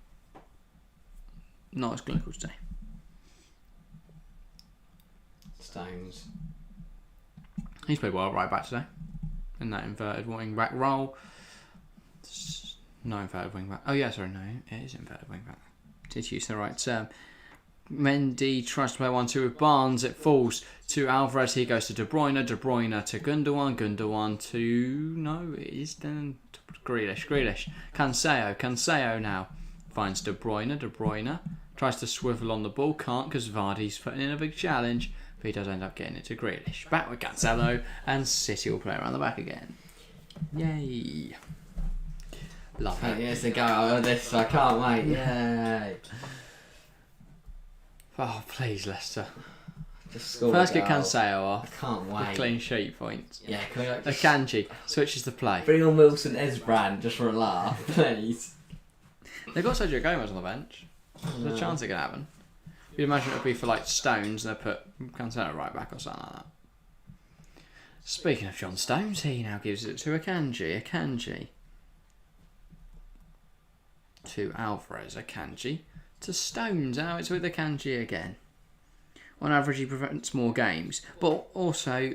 Speaker 1: Not as clinical today.
Speaker 2: Stones.
Speaker 1: He's played well right back today. In that inverted wing back role. No inverted wing back. Oh yeah, sorry, no, it is inverted wing back. Did use the right term. Mendy tries to play 1-2 with Barnes. It falls to Alvarez. He goes to De Bruyne. De Bruyne to Gundogan. Gundogan to... No, it is then Grealish. Cancelo now finds De Bruyne. De Bruyne tries to swivel on the ball. Can't because Vardy's putting in a big challenge. But he does end up getting it to Grealish. Back with Cancelo. And City will play around the back again. Yay. Love it.
Speaker 2: Here's the go. Oh, this, I can't wait. Yay.
Speaker 1: Oh, please, Leicester.
Speaker 2: Just score
Speaker 1: First get
Speaker 2: goal.
Speaker 1: Cancelo off.
Speaker 2: I can't wait.
Speaker 1: With clean sheet points.
Speaker 2: Yeah, can we like
Speaker 1: Akanji switches the play.
Speaker 2: bring on Wilson Esbrand just for a laugh, please?
Speaker 1: They've got Sergio Gomez on the bench. There's a chance it could happen. You'd imagine it would be for like Stones and they put Cancelo right back or something like that. Speaking of John Stones, he now gives it to Akanji. Akanji. To Alvarez. Akanji. To Stones. Now it's with Akanji again. On average, he prevents more games, but also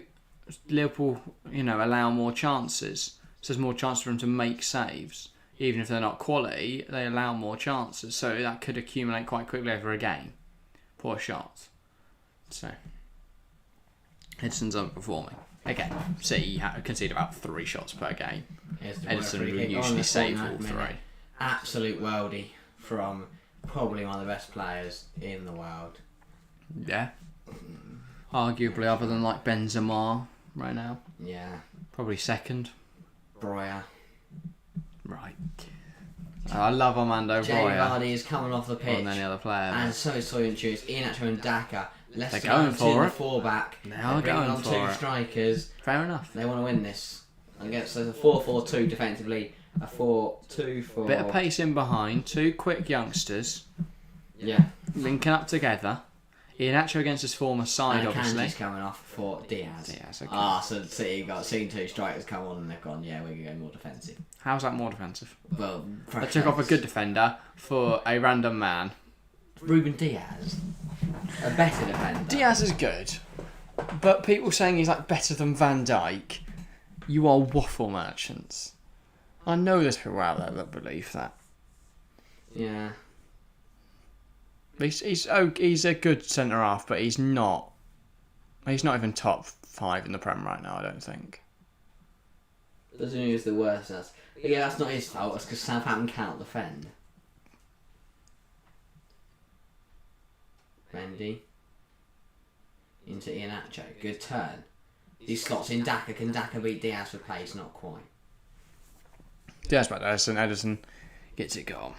Speaker 1: Liverpool, allow more chances. So there's more chance for them to make saves, even if they're not quality. They allow more chances, so that could accumulate quite quickly over a game. Poor shots. So Edison's underperforming again. City concede about 3 shots per game. Edison will usually save all 3.
Speaker 2: Absolute worldie from probably one of the best players in the world.
Speaker 1: Yeah. Arguably, other than like Benzema right now.
Speaker 2: Yeah.
Speaker 1: Probably second.
Speaker 2: Breuer.
Speaker 1: Right. I love Armando
Speaker 2: Jamie
Speaker 1: Breuer.
Speaker 2: Vardy is coming off the pitch.
Speaker 1: More than any other player.
Speaker 2: And so is Soyuncu, Iheanacho and Daka. Leicester
Speaker 1: They're going for it.
Speaker 2: 4 back.
Speaker 1: They are
Speaker 2: bringing
Speaker 1: going
Speaker 2: on
Speaker 1: for
Speaker 2: 2
Speaker 1: it.
Speaker 2: strikers.
Speaker 1: Fair enough.
Speaker 2: They want to win this. I guess there's a 4-4-2 defensively. A 4-2-4.
Speaker 1: Bit of pace in behind. 2 quick youngsters.
Speaker 2: Yeah.
Speaker 1: Linking up together. Iheanacho against his former side,
Speaker 2: And
Speaker 1: obviously.
Speaker 2: Kanji's coming off for Diaz.
Speaker 1: Diaz, okay.
Speaker 2: So City got seen 2 strikers come on and they've gone, yeah, we're going to go more defensive.
Speaker 1: How's that more defensive?
Speaker 2: Well,
Speaker 1: They took off a good defender for a random man.
Speaker 2: Ruben Diaz. A better defender.
Speaker 1: Diaz is good, but people saying he's like better than Van Dijk, you are waffle merchants. I know there's people out there that believe that.
Speaker 2: Yeah.
Speaker 1: He's a good centre half, but he's not. He's not even top 5 in the Prem right now. I don't think.
Speaker 2: Doesn't mean he's the worst. Yeah, that's not his fault. It's because Southampton can't defend. Mendy. Into Iheanacho. Good turn. He slots in Daka. Can Daka beat Diaz for pace? Not quite.
Speaker 1: Diaz back to Edison. Edison gets it gone.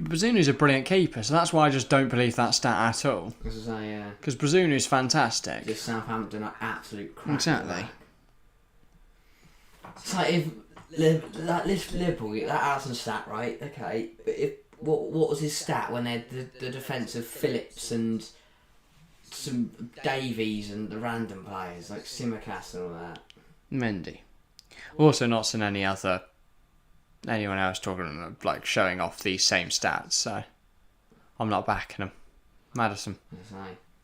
Speaker 1: Brazunu's a brilliant keeper, so that's why I just don't believe that stat at all. Because Brazunu's fantastic.
Speaker 2: Just Southampton are absolute crap.
Speaker 1: Exactly.
Speaker 2: It's like if Liverpool get that Alisson stat right, okay, but what was his stat when they had the defence of Phillips and some Davies and the random players like Simicast and all that?
Speaker 1: Mendy. Also not seen anyone else talking like showing off these same stats, so I'm not backing them. Madison.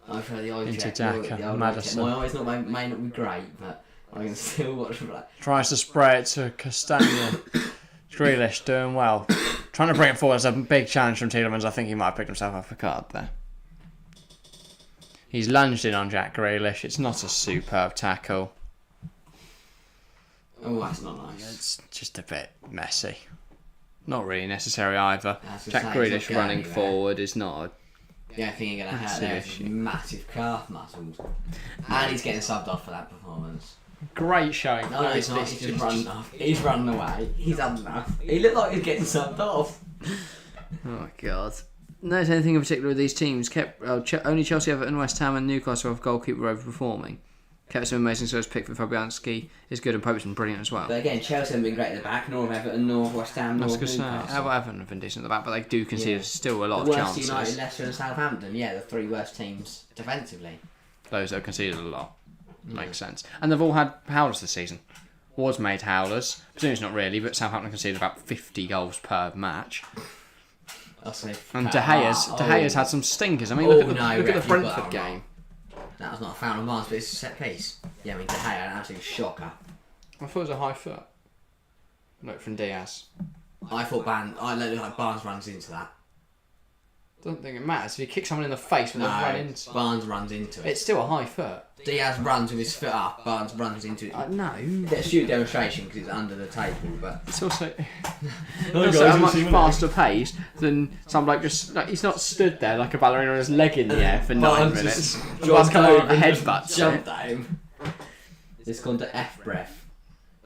Speaker 2: I've heard the eye
Speaker 1: Into
Speaker 2: check.
Speaker 1: Daka. Madison.
Speaker 2: My eyes may not be great, but I can still watch it.
Speaker 1: Tries to spray it to Castagna. Grealish doing well. Trying to bring it forward. It's a big challenge from Tielemans. I think he might have picked himself up a card there. He's lunged in on Jack Grealish. It's not a superb tackle.
Speaker 2: Oh, that's not nice.
Speaker 1: It's just a bit messy. Not really necessary either.
Speaker 2: That's
Speaker 1: Jack
Speaker 2: the same, it's
Speaker 1: Grealish
Speaker 2: not
Speaker 1: running
Speaker 2: going anywhere.
Speaker 1: forward is not a...
Speaker 2: The only thing you're going to
Speaker 1: That's
Speaker 2: hurt
Speaker 1: an
Speaker 2: there is
Speaker 1: issue.
Speaker 2: massive calf muscles. And he's getting subbed off for that performance.
Speaker 1: great showing.
Speaker 2: No, he's not. He's just running off. He's running away. He's had enough. He looked like he's getting subbed off.
Speaker 1: Oh my god. Notice anything in particular with these teams? Only Chelsea, Everton, West Ham and Newcastle have goalkeeper overperforming. Kept some amazing service. Pickford, Fabianski is good and Pope's been brilliant as well.
Speaker 2: But again, Chelsea haven't been great at the back, nor have Everton, nor have West Ham, nor
Speaker 1: I was
Speaker 2: have
Speaker 1: going to say,
Speaker 2: Newcastle.
Speaker 1: how about Everton have been decent at the back, but they do concede still a lot
Speaker 2: The
Speaker 1: of
Speaker 2: worst
Speaker 1: chances.
Speaker 2: United, Leicester and Southampton, the three worst teams defensively.
Speaker 1: Those that have conceded a lot. Makes sense. And they've all had howlers this season. Was made howlers. Presumably not really, but Southampton conceded about 50 goals per match.
Speaker 2: I'll say
Speaker 1: And De Gea's had some stinkers. I mean, look at the
Speaker 2: ref,
Speaker 1: Brentford game.
Speaker 2: That was not a foul on Barnes, but it's a set piece. Yeah, I mean, De Gea, an absolute shocker.
Speaker 1: I thought it was a high foot. Note from Diaz.
Speaker 2: I thought I looked like Barnes runs into that.
Speaker 1: Don't think it matters. If you kick someone in the face when they run into it.
Speaker 2: Barnes runs into it.
Speaker 1: It's still a high foot.
Speaker 2: Diaz runs with his foot up, Barnes runs into it.
Speaker 1: No.
Speaker 2: Let's shoot a demonstration because it's under the table, but...
Speaker 1: It's also, a much faster pace than some bloke just... Like, he's not stood there like a ballerina on his leg in the air for 9 minutes. Barnes come over and headbutts
Speaker 2: jumped at him. It's gone to F breath.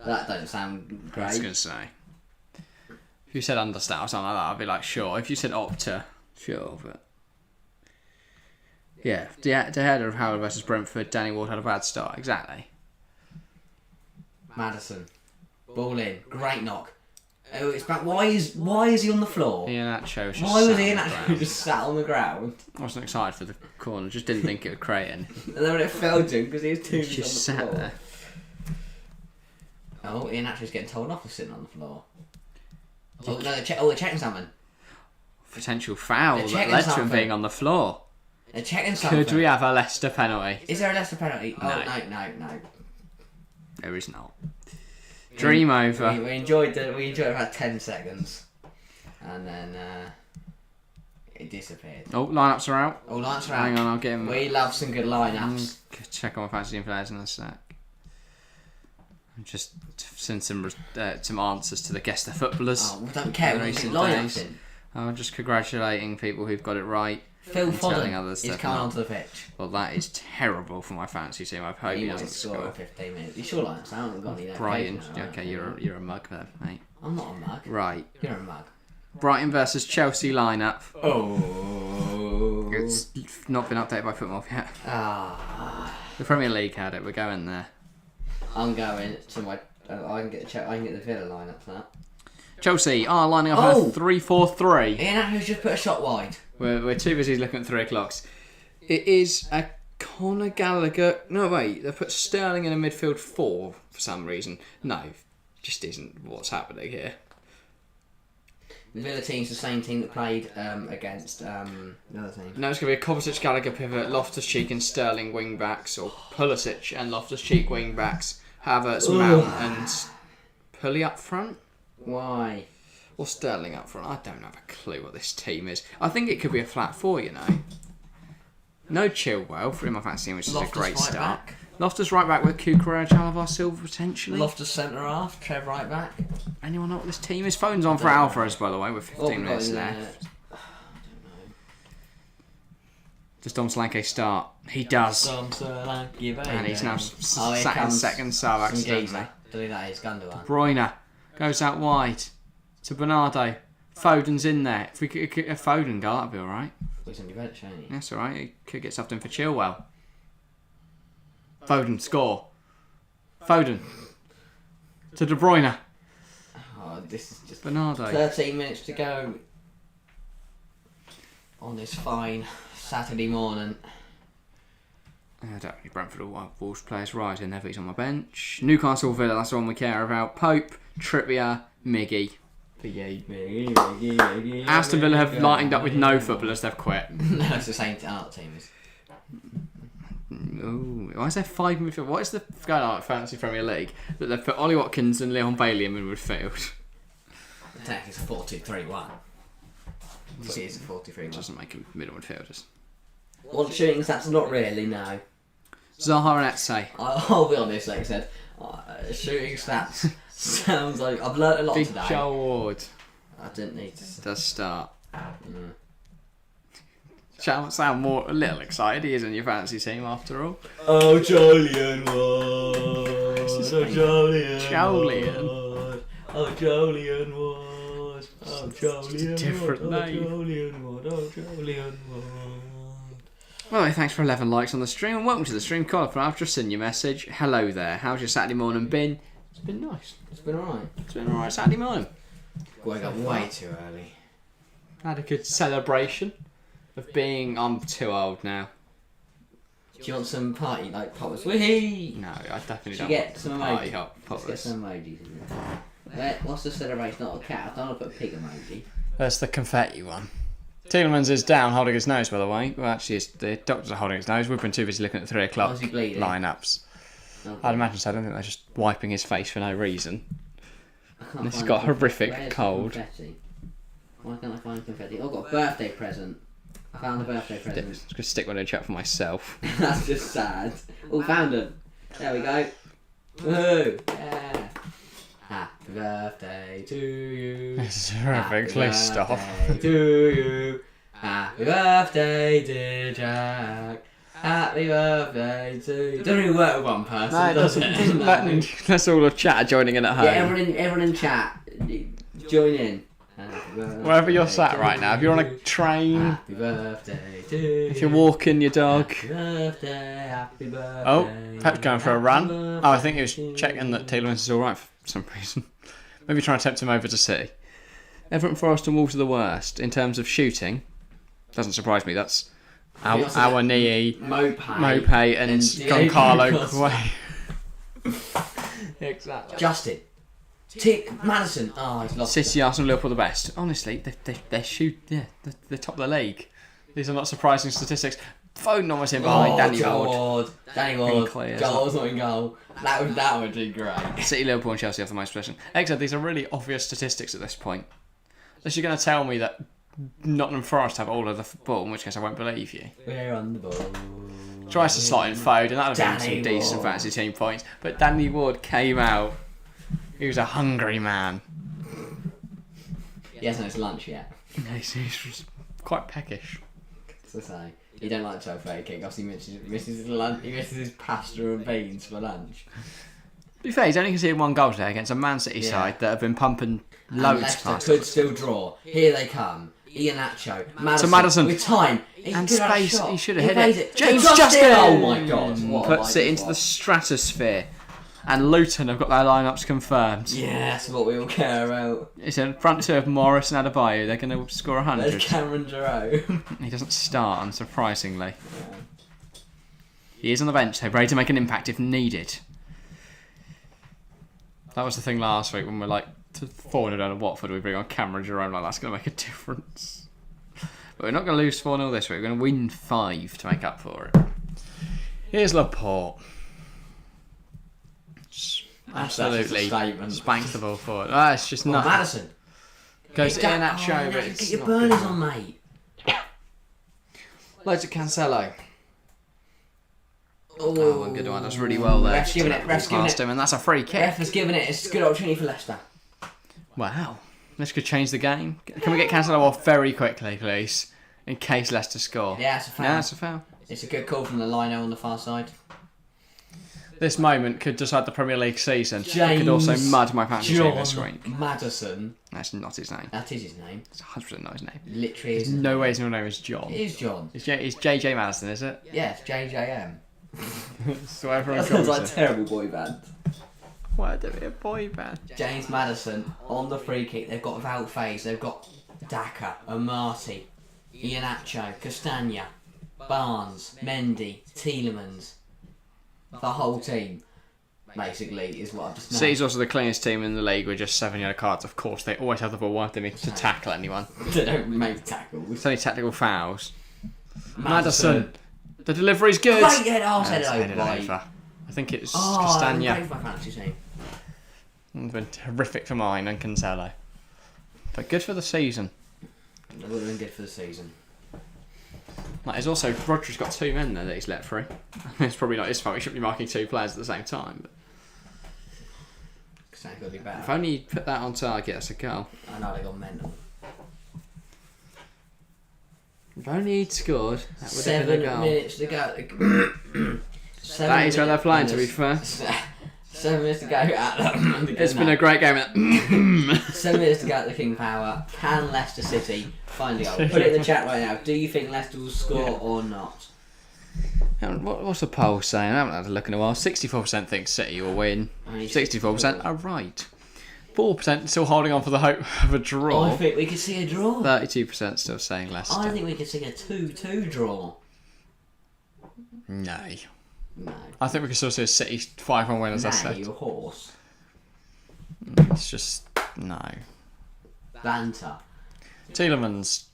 Speaker 2: That don't sound great.
Speaker 1: I was going to say. If you said understat or something like that, I'd be like, sure. If you said Opta, sure, but... Yeah, De Gea of Howard versus Brentford, Danny Ward had a bad start, exactly.
Speaker 2: Maddison. Ball in. Great knock. Oh, it's back. Why is he on the floor?
Speaker 1: Iheanacho was just
Speaker 2: Why was
Speaker 1: sat on the
Speaker 2: Iheanacho
Speaker 1: ground.
Speaker 2: just sat on the ground?
Speaker 1: I wasn't excited for the corner, just didn't think it would create any.
Speaker 2: And then when it fell to him because he was too
Speaker 1: He just
Speaker 2: on the
Speaker 1: sat
Speaker 2: floor.
Speaker 1: there.
Speaker 2: Oh, Iheanacho's getting told off for sitting on the floor. Oh no, they're checking something.
Speaker 1: Potential foul
Speaker 2: They're
Speaker 1: that
Speaker 2: checking
Speaker 1: led to him
Speaker 2: something.
Speaker 1: being on the floor.
Speaker 2: They're checking something.
Speaker 1: Could we have a Leicester penalty?
Speaker 2: Is there a Leicester penalty?
Speaker 1: No.
Speaker 2: Oh no.
Speaker 1: There is not. Dream over.
Speaker 2: We enjoyed about 10 seconds, and then it disappeared.
Speaker 1: Oh, lineups are out.
Speaker 2: Oh, lineups are
Speaker 1: Hang
Speaker 2: out.
Speaker 1: on, I'll get him.
Speaker 2: We love some good lineups.
Speaker 1: Check on my fantasy players in a sec. Just send some answers to the guest footballers.
Speaker 2: Oh, we don't care.
Speaker 1: in
Speaker 2: We want
Speaker 1: recent
Speaker 2: lineups
Speaker 1: days.
Speaker 2: in.
Speaker 1: I'm just congratulating people who've got it right.
Speaker 2: Phil
Speaker 1: and telling
Speaker 2: Foden
Speaker 1: others
Speaker 2: is
Speaker 1: that
Speaker 2: coming
Speaker 1: not.
Speaker 2: onto the pitch.
Speaker 1: Well, that is terrible for my fantasy team. I hope he
Speaker 2: He might
Speaker 1: doesn't
Speaker 2: score in
Speaker 1: score.
Speaker 2: 15 minutes. You sure lineups? I haven't got any there.
Speaker 1: Brighton. Okay, you're a mug there, mate.
Speaker 2: I'm not a mug.
Speaker 1: Right.
Speaker 2: You're a mug.
Speaker 1: Brighton versus Chelsea lineup.
Speaker 2: Oh.
Speaker 1: It's not been updated by Football yet.
Speaker 2: Ah.
Speaker 1: The Premier League had it. We're going there.
Speaker 2: I'm going to my. I can get the Villa lineup for that.
Speaker 1: Chelsea are lining up
Speaker 2: Oh!
Speaker 1: in a 3-4-3.
Speaker 2: Iheanacho's just put a shot wide.
Speaker 1: We're too busy looking at 3 o'clocks. It is a Conor Gallagher. No, wait. They put Sterling in a midfield 4 for some reason. No, just isn't what's happening here.
Speaker 2: The Villa team's the same team that played against the other team.
Speaker 1: No, it's going to be a Kovacic, Gallagher pivot, Loftus-Cheek and Sterling wing backs, or Pulisic and Loftus-Cheek wing backs, Havertz, Mount and Pulley up front.
Speaker 2: Why?
Speaker 1: Or Sterling up front. I don't have a clue what this team is. I think it could be a flat 4, you know. No Chilwell for my fantasy team, which is
Speaker 2: Loftus
Speaker 1: a great
Speaker 2: right
Speaker 1: start.
Speaker 2: back.
Speaker 1: Loftus right back with Cucurella, Chalavar Silva potentially.
Speaker 2: Loftus centre half, Trev right back.
Speaker 1: Anyone know what this team is? Phone's on for Alvarez, by the way, with 15 minutes left.
Speaker 2: I don't know.
Speaker 1: Does Dom Solanke start? He does. And he's now sat in second sub accidentally.
Speaker 2: Delete that, he's Gundogan.
Speaker 1: Bruyne goes out wide to Bernardo. Foden's in there. If we could get a Foden goal, that'd be alright.
Speaker 2: He's on your bench, ain't he?
Speaker 1: That's alright. He could get something for Chilwell. Foden, score. Foden. To De Bruyne.
Speaker 2: Oh, this is just
Speaker 1: Bernardo.
Speaker 2: 13 minutes to go on this fine Saturday morning.
Speaker 1: I don't think Brentford or Wolves players right in there, but he's on my bench. Newcastle Villa, that's the one we care about. Pope, Trippier, Miggy. Aston Villa have lined up with no footballers, they've quit.
Speaker 2: No, it's the same team.
Speaker 1: Ooh, why is there 5 midfield? What is the going on at Fantasy Premier League that they've put Ollie Watkins and Leon Bailey in midfield?
Speaker 2: Technically it's a 4-2-3-1. It is a 4-2-3-1.
Speaker 1: Doesn't make them middle midfielders.
Speaker 2: What shootings? That's not really, no.
Speaker 1: Zaha and Etse.
Speaker 2: I'll be honest, like I said, Shooting stats sounds like I've learnt a lot
Speaker 1: Big
Speaker 2: today.
Speaker 1: Joe Ward
Speaker 2: I didn't need to.
Speaker 1: does start. Sound a little excited. He is in your fantasy team after all.
Speaker 2: Oh, Jolien was. Oh, Jolien.
Speaker 1: Jolien.
Speaker 2: Oh, Jolien was. Oh, Jolien.
Speaker 1: It's a different
Speaker 2: was.
Speaker 1: name.
Speaker 2: Oh, Jolien was. Oh, Jolien was.
Speaker 1: Well, thanks for 11 likes on the stream, and welcome to the stream. Colin, I've just seen your message. Hello there. How's your Saturday morning been? It's been nice.
Speaker 2: It's been alright.
Speaker 1: It's been alright Saturday morning.
Speaker 2: Woke up way too early.
Speaker 1: Had a good celebration of being. I'm too old now.
Speaker 2: Do you want some party like poppers? Whee!
Speaker 1: No, I definitely
Speaker 2: Should
Speaker 1: don't.
Speaker 2: you get
Speaker 1: want
Speaker 2: some
Speaker 1: party
Speaker 2: emojis?
Speaker 1: hot
Speaker 2: Let's get
Speaker 1: poppers.
Speaker 2: some emojis in there. What's the celebration? Not a cat. I don't want to put a pig emoji.
Speaker 1: That's the confetti one. Tielemans is down holding his nose, by the way. Well, actually, the doctors are holding his nose. We've been too busy looking at 3 o'clock
Speaker 2: Was he bleeding?
Speaker 1: lineups.
Speaker 2: Okay.
Speaker 1: I'd imagine so. I don't think they're just wiping his face for no reason.
Speaker 2: I can't
Speaker 1: And he's
Speaker 2: find
Speaker 1: got
Speaker 2: the-
Speaker 1: horrific
Speaker 2: where's the
Speaker 1: cold.
Speaker 2: confetti? Why can't I find confetti? Oh, I've got a birthday present. I found the birthday
Speaker 1: I'm
Speaker 2: present.
Speaker 1: just going to stick one in the chat for myself.
Speaker 2: That's just sad. Oh, found it. There we go. Woohoo! Yeah. Happy birthday to you.
Speaker 1: This is horrific. Please stop.
Speaker 2: Happy to you. Happy birthday, dear Jack. Happy birthday to you. Doesn't even work with one person,
Speaker 1: No, it
Speaker 2: does
Speaker 1: doesn't.
Speaker 2: it?
Speaker 1: That's all the chat joining in at home.
Speaker 2: Yeah, everyone in chat, join in. Happy
Speaker 1: Wherever you're
Speaker 2: birthday
Speaker 1: sat
Speaker 2: to
Speaker 1: right now, if you're on a
Speaker 2: you.
Speaker 1: train,
Speaker 2: Happy birthday to you.
Speaker 1: if you're walking your dog.
Speaker 2: Happy birthday, happy birthday.
Speaker 1: Oh, Pep's going for a run.
Speaker 2: Happy
Speaker 1: Oh, I think he was
Speaker 2: birthday
Speaker 1: checking that
Speaker 2: to you.
Speaker 1: Tielemans is alright for some reason. Maybe trying to tempt him over to see. Everton, Forest and Wolves are the worst in terms of shooting. Doesn't surprise me. That's our Nii, Mopé and Goncalo Quay. Exactly.
Speaker 2: Justin. Madison. Oh, he's lost.
Speaker 1: City, Arsenal, Liverpool, the best. Honestly, they shoot. Yeah, they're top of the league. These are not surprising statistics. Foden almost in behind Danny Ward.
Speaker 2: Danny Ward.
Speaker 1: Clear,
Speaker 2: Goal's not in goal. That would do great.
Speaker 1: City, Liverpool, and Chelsea have the most possession. Except these are really obvious statistics at this point. Unless you're going to tell me that Nottingham Forest have all of the football, in which case I won't believe you.
Speaker 2: We're on the ball.
Speaker 1: Tries to slot in Foden, that'd have been some
Speaker 2: Danny
Speaker 1: decent
Speaker 2: Ward.
Speaker 1: fantasy team points. But Danny Ward came out. He was a hungry man.
Speaker 2: He hasn't had his lunch yet.
Speaker 1: He's quite peckish.
Speaker 2: To say. He don't like 12:30 kick-offs. He misses his lunch. He misses his pasta and beans for lunch.
Speaker 1: To be fair, he's only conceded 1 goal today against a Man City
Speaker 2: Yeah.
Speaker 1: side that have been pumping
Speaker 2: And
Speaker 1: loads
Speaker 2: Leicester
Speaker 1: past
Speaker 2: could
Speaker 1: us.
Speaker 2: still draw. Here they come. Iheanacho. Madison.
Speaker 1: Madison.
Speaker 2: With time. He
Speaker 1: And
Speaker 2: could have a
Speaker 1: space,
Speaker 2: shot.
Speaker 1: he should have hit
Speaker 2: plays
Speaker 1: it. James
Speaker 2: Justin!
Speaker 1: Justin!
Speaker 2: Oh my god. What a
Speaker 1: Puts it
Speaker 2: mighty
Speaker 1: into the
Speaker 2: spot.
Speaker 1: stratosphere. And Luton have got their lineups confirmed.
Speaker 2: Yeah, that's what we all care about.
Speaker 1: It's in front two of Morris and Adebayo. They're going to score 100.
Speaker 2: There's Cameron Jerome.
Speaker 1: He doesn't start, unsurprisingly. He is on the bench, though, ready to make an impact if needed. That was the thing last week when we're like 4-0 down at Watford. We bring on Cameron Jerome, like that's going to make a difference. But we're not going to lose 4-0 this week. We're going to win 5 to make up for it. Here's Laporte. Absolutely spanks the ball forward. Ah, it's just not.
Speaker 2: Madison.
Speaker 1: Goes in that show,
Speaker 2: no,
Speaker 1: but it's
Speaker 2: get your
Speaker 1: not
Speaker 2: burners
Speaker 1: good.
Speaker 2: on, mate.
Speaker 1: Loads of Cancelo.
Speaker 2: Oh,
Speaker 1: Oh, good one. That's really well there.
Speaker 2: Ref's giving it. Ref's giving
Speaker 1: Past
Speaker 2: it.
Speaker 1: him, and that's a free kick.
Speaker 2: Ref has given it. It's a good opportunity for Leicester.
Speaker 1: Wow. This could change the game. Can we get Cancelo off very quickly, please? In case Leicester score.
Speaker 2: Yeah, it's a foul.
Speaker 1: Yeah, it's a foul.
Speaker 2: It's a good call from the lino on the far side.
Speaker 1: This moment could decide the Premier League season. It could also mud my fantasy team this week.
Speaker 2: Madison.
Speaker 1: That's not his name.
Speaker 2: That is his name.
Speaker 1: It's 100% not his name.
Speaker 2: Literally
Speaker 1: There's
Speaker 2: is.
Speaker 1: no way his real name is John.
Speaker 2: It is John.
Speaker 1: It's JJ Madison, is it?
Speaker 2: Yeah, it's JJM.
Speaker 1: So everyone
Speaker 2: That sounds
Speaker 1: calls
Speaker 2: like a
Speaker 1: it.
Speaker 2: terrible boy band.
Speaker 1: Why do we a boy band?
Speaker 2: James Madison on the free kick. They've got Wout Faes. They've got Daka, Amati, Iheanacho, Castagna, Barnes, Mendy, Tielemans. The whole team, basically, is what I've just
Speaker 1: City's
Speaker 2: named.
Speaker 1: also the cleanest team in the league with just 7 yellow cards. Of course, they always have the ball after me to tackle anyone.
Speaker 2: They don't make tackles.
Speaker 1: It's only tactical fouls. Madison. The delivery's good.
Speaker 2: Great head. Oh, headed
Speaker 1: It's
Speaker 2: over.
Speaker 1: headed
Speaker 2: Right.
Speaker 1: over. I think it's
Speaker 2: Oh,
Speaker 1: Castagna.
Speaker 2: great for my fantasy team.
Speaker 1: It's been terrific for mine and Cancelo. But good for the season.
Speaker 2: That would have been good for the season.
Speaker 1: Like, there's also, Rodri's got 2 men there that he's let free. I mean, it's probably not his fault. He shouldn't be marking 2 players at the same time. But
Speaker 2: Because that could be
Speaker 1: If
Speaker 2: better.
Speaker 1: only you put that on target, that's a goal.
Speaker 2: I know they got mental.
Speaker 1: If only he'd scored, that would have
Speaker 2: 7
Speaker 1: been a goal.
Speaker 2: minutes to go.
Speaker 1: That is where they're playing, to be fair.
Speaker 2: 7 minutes to go at the
Speaker 1: It's been a great game.
Speaker 2: 7 minutes to go at the King Power. Can Leicester City find a goal? Put it in the chat right now. Do you think Leicester will score or not?
Speaker 1: What's the poll saying? I haven't had a look in a while. 64% think City will win. 64% are right. 4% still holding on for the hope of a draw.
Speaker 2: I think we could see a draw.
Speaker 1: 32% still saying Leicester.
Speaker 2: I think we could see a 2-2 draw.
Speaker 1: No.
Speaker 2: No.
Speaker 1: I think we can still see a City 5-1 win, as I said.
Speaker 2: you horse.
Speaker 1: It's just, no.
Speaker 2: Banter.
Speaker 1: Tielemans'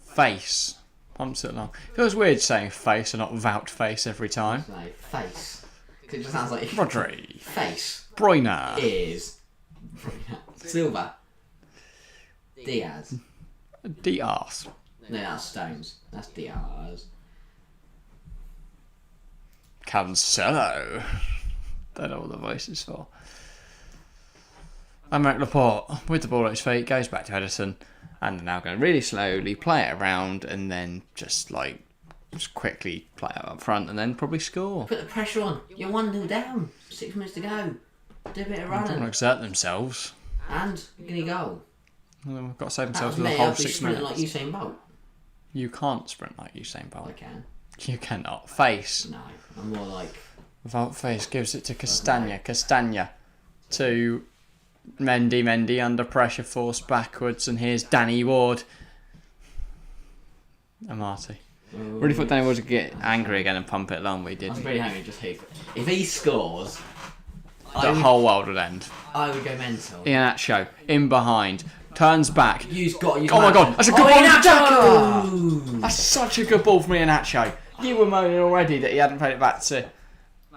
Speaker 1: face pumps it along. Feels weird saying face and not vout face every time.
Speaker 2: No, face. 'Cause it just sounds like
Speaker 1: Rodri.
Speaker 2: face.
Speaker 1: Bruyne.
Speaker 2: Ears. Silva. Diaz.
Speaker 1: Diaz.
Speaker 2: No, that's Stones. That's Diaz.
Speaker 1: Cancelo. Don't know what the voice is for. Aymeric Laporte, with the ball at his feet, goes back to Edison, and they're now going to really slowly play it around, and then just quickly play it up front, and then probably score.
Speaker 2: Put the pressure on. You're 1-0 down. 6 minutes to go. Do a bit of
Speaker 1: They don't want to
Speaker 2: running.
Speaker 1: exert themselves.
Speaker 2: And you're going to go.
Speaker 1: And then we've got to save
Speaker 2: That
Speaker 1: themselves
Speaker 2: was
Speaker 1: for the
Speaker 2: me.
Speaker 1: whole
Speaker 2: I'll be
Speaker 1: 6
Speaker 2: sprinting
Speaker 1: minutes.
Speaker 2: like Usain Bolt.
Speaker 1: You can't sprint like Usain Bolt.
Speaker 2: I can.
Speaker 1: You cannot. Face.
Speaker 2: No, I'm more like...
Speaker 1: Without face gives it to Castagna. Castagna to Mendy under pressure, forced backwards, and here's Danny Ward. Amati. Really thought Danny Ward would get angry again and pump it along, but he
Speaker 2: I
Speaker 1: didn't.
Speaker 2: was really hungry just hoop. If he scores,
Speaker 1: The whole world would end.
Speaker 2: I would go mental.
Speaker 1: Iheanacho in behind, turns back.
Speaker 2: You've got to use
Speaker 1: Oh my god, that's a good ball!
Speaker 2: Iheanacho!
Speaker 1: That's such a good ball from Iheanacho. You were moaning already that he hadn't played it back to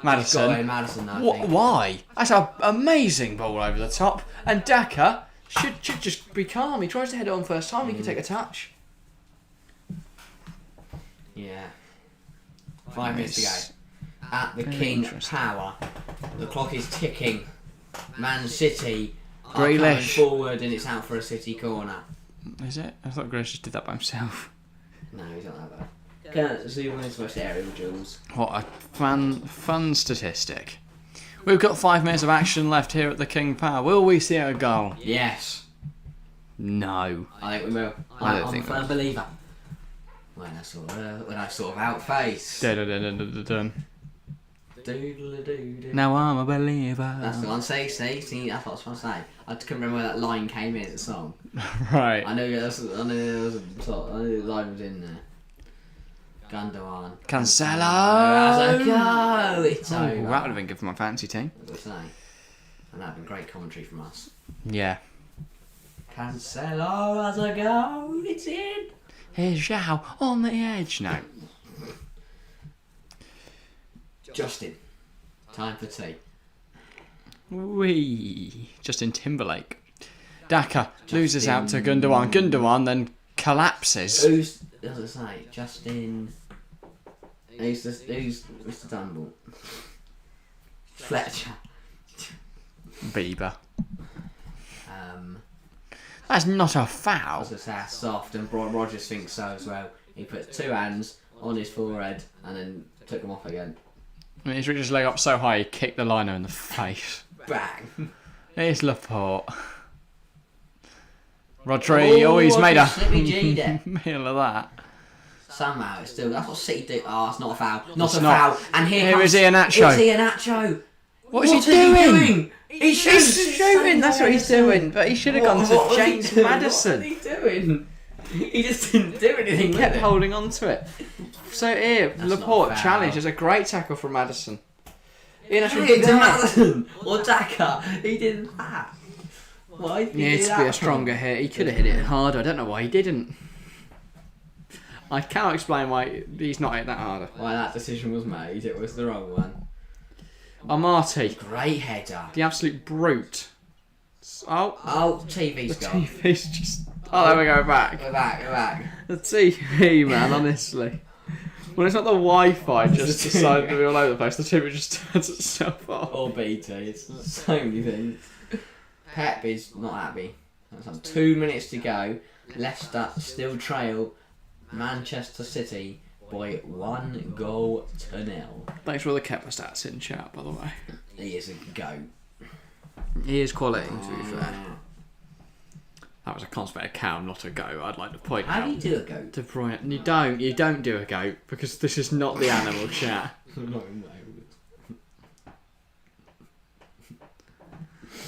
Speaker 1: Maddison.
Speaker 2: Got Madison, I think.
Speaker 1: Why? That's an amazing ball over the top. And Daka should just be calm. He tries to head it on first time. He can take a touch.
Speaker 2: Yeah. 5 minutes to
Speaker 1: It's
Speaker 2: go. At the
Speaker 1: very
Speaker 2: King
Speaker 1: interesting.
Speaker 2: Power. The clock is ticking. Man City are coming
Speaker 1: Grealish.
Speaker 2: forward and it's out for a City corner.
Speaker 1: Is it? I thought Grealish just did that by himself.
Speaker 2: No, he's not that bad. Can zoom into most aerial duels.
Speaker 1: What a fun statistic. We've got 5 minutes of action left here at the King Power. Will we see a goal?
Speaker 2: Yes.
Speaker 1: No.
Speaker 2: I think we will.
Speaker 1: I don't
Speaker 2: I'm
Speaker 1: think
Speaker 2: a firm believer. When I sort of outface.
Speaker 1: Dun-dun-dun-dun-dun-dun.
Speaker 2: Doodle-a-doo-doo.
Speaker 1: Now I'm a believer.
Speaker 2: That's the one. See, that's what I was trying to say. I couldn't remember where that line came in at the song.
Speaker 1: Right.
Speaker 2: I knew there was the line was in there. Gundogan.
Speaker 1: Cancelo.
Speaker 2: That's a go! It's
Speaker 1: Oh,
Speaker 2: over.
Speaker 1: that would have been good for my fantasy team.
Speaker 2: As I say. And that would have been great commentary from us.
Speaker 1: Yeah.
Speaker 2: Cancelo has a go! It's in!
Speaker 1: Here's Zhao on the edge. No.
Speaker 2: Justin. Time for tea.
Speaker 1: Wee. Justin Timberlake. Daka loses out to Gundogan. Gundogan then collapses.
Speaker 2: Who's, as I say, Justin... Who's Mr. Dunball? Fletcher.
Speaker 1: Bieber.
Speaker 2: Um...
Speaker 1: That's not a
Speaker 2: I
Speaker 1: foul.
Speaker 2: was going to say that's soft, and Rogers thinks so as well. He put 2 hands on his forehead and then took them off again.
Speaker 1: I mean, he's reached his leg up so high he kicked the liner in the face.
Speaker 2: Bang!
Speaker 1: Here's Laporte. Rodri, oh, he's made a
Speaker 2: Slippy G'd it.
Speaker 1: meal of that.
Speaker 2: Somehow it's still. That's what City do. Oh, it's not a foul. Not
Speaker 1: It's
Speaker 2: a
Speaker 1: not.
Speaker 2: foul. And
Speaker 1: Here
Speaker 2: comes,
Speaker 1: is Iheanacho.
Speaker 2: It's Iheanacho.
Speaker 1: What is he doing?
Speaker 2: He's
Speaker 1: shooting, that's what he's doing. But he should have gone
Speaker 2: What
Speaker 1: to
Speaker 2: was he
Speaker 1: James
Speaker 2: doing?
Speaker 1: Madison.
Speaker 2: What was he doing? He just didn't do anything.
Speaker 1: He kept
Speaker 2: with it.
Speaker 1: holding on to it. So here,
Speaker 2: That's
Speaker 1: Laporte
Speaker 2: not a foul.
Speaker 1: challenge. There's a great tackle from Madison. Iheanacho
Speaker 2: Hey,
Speaker 1: did
Speaker 2: to
Speaker 1: that.
Speaker 2: Madison or Daka. He did that. Why did
Speaker 1: He
Speaker 2: he do
Speaker 1: needs to
Speaker 2: that?
Speaker 1: be a stronger hit. He could have hit it harder. I don't know why he didn't. I cannot explain why he's not hit that harder.
Speaker 2: Why that decision was made? It was the wrong one.
Speaker 1: Amati,
Speaker 2: Great header.
Speaker 1: the absolute brute. Oh,
Speaker 2: Oh,
Speaker 1: the
Speaker 2: TV's gone.
Speaker 1: TV's just... Oh, there we go, back.
Speaker 2: We're back.
Speaker 1: The TV, man, honestly. When it's not the Wi-Fi just decided to be all over the place, the TV just turns itself off.
Speaker 2: Or BT. It's so many things. Pep is not happy. That's 2 minutes to go. Leicester still trail Manchester City by 1-0.
Speaker 1: Thanks for all the Kepler stats in chat, by the way.
Speaker 2: He is a goat.
Speaker 1: He is quality, to be fair. That was a constipated cow, not a goat. I'd like to point
Speaker 2: How
Speaker 1: out.
Speaker 2: do you do a goat?
Speaker 1: De Bruyne. You don't do a goat because this is not the animal chat.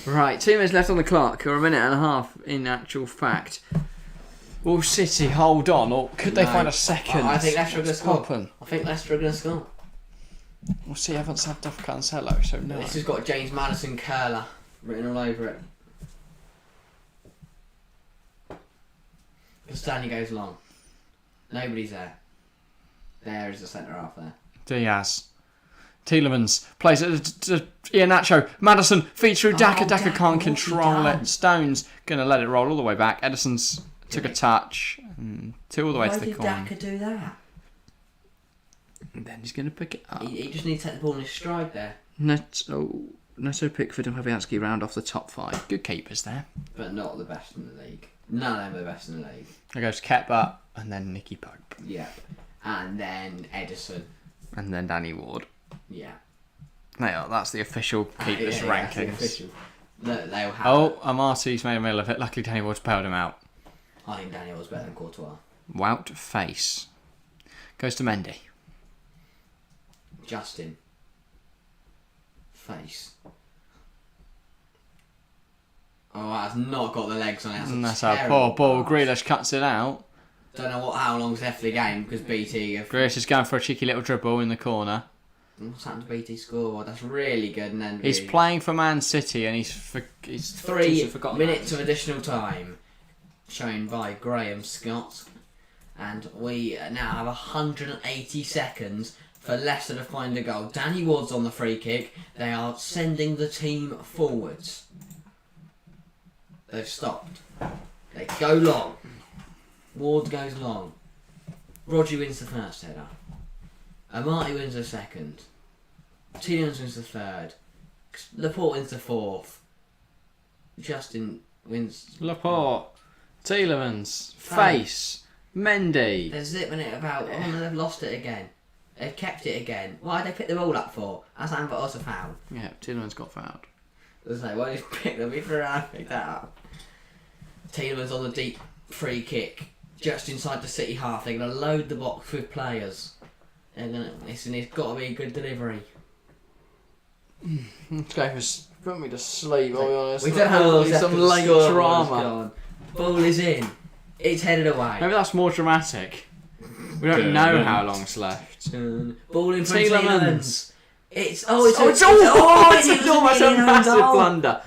Speaker 1: Right, 2 minutes left on the clock, or a minute and a half in actual fact. Will City hold on, or could they find a second?
Speaker 2: I think Leicester are going to score.
Speaker 1: Poppin'?
Speaker 2: I think Leicester are going to score.
Speaker 1: We'll see. I haven't subbed off Cancelo, so no.
Speaker 2: This has got James Maddison curler written all over it. Castagna goes long. Nobody's there. There is the centre half there.
Speaker 1: Diaz. Tielemans plays it to Iheanacho. Madison feeds through Daka. Daka can't control it. Stones going to let it roll all the way back. Edison's took a touch. Two all the way to the corner.
Speaker 2: Why did Daka do that?
Speaker 1: And then he's going to pick it up.
Speaker 2: He just needs to take the ball in his stride there.
Speaker 1: Neto, Pickford and Fabianski round off the top 5. Good keepers there.
Speaker 2: But not the best in the league. None of them are the best in the league.
Speaker 1: There goes Kepa and then Nicky Pope.
Speaker 2: Yeah. And then Edison.
Speaker 1: And then Danny Ward.
Speaker 2: Yeah.
Speaker 1: That's the official keepers rankings.
Speaker 2: That's the official. They'll have
Speaker 1: Amarty's made a middle of it. Luckily Danny Ward's bailed him out.
Speaker 2: I think Daniel was better than Courtois.
Speaker 1: Wout face. Goes to Mendy.
Speaker 2: Justin. Face. Oh, that's not got the legs on it.
Speaker 1: That's a poor ball.
Speaker 2: pass.
Speaker 1: Grealish cuts it out.
Speaker 2: Don't know how long's left of the game because BT have...
Speaker 1: Grealish is going for a cheeky little dribble in the corner.
Speaker 2: What's happened to BT score? That's really good. And then
Speaker 1: He's playing for Man City and he's
Speaker 2: 3 minutes of additional time shown by Graham Scott. And we now have 180 seconds for Leicester to find a goal. Danny Ward's on the free kick. They are sending the team forwards. They've stopped. They go long. Ward goes long. Rodri wins the first header. Amarty wins the second. Tielemans wins the third. Laporte wins the fourth. Justin wins...
Speaker 1: Laporte. Tielemans. Face. Mendy.
Speaker 2: They're zipping it about. Oh, no, they've lost it again. They've kept it again. Why did they pick the ball up for? That's Amber us a foul.
Speaker 1: Yeah, Tielemans got fouled.
Speaker 2: It's like, why did you pick them? He threw around and picked that up. Tielemans on the deep free kick. Just inside the City half. They're going to load the box with players. It's got to be a good delivery.
Speaker 1: This game has put me to sleep, I'll be honest.
Speaker 2: We don't have
Speaker 1: some late drama.
Speaker 2: Ball is in. It's headed away.
Speaker 1: Maybe that's more dramatic. We don't know how long's left.
Speaker 2: Ball in from
Speaker 1: Tielemans.
Speaker 2: Tielemans. It's
Speaker 1: almost a massive blunder.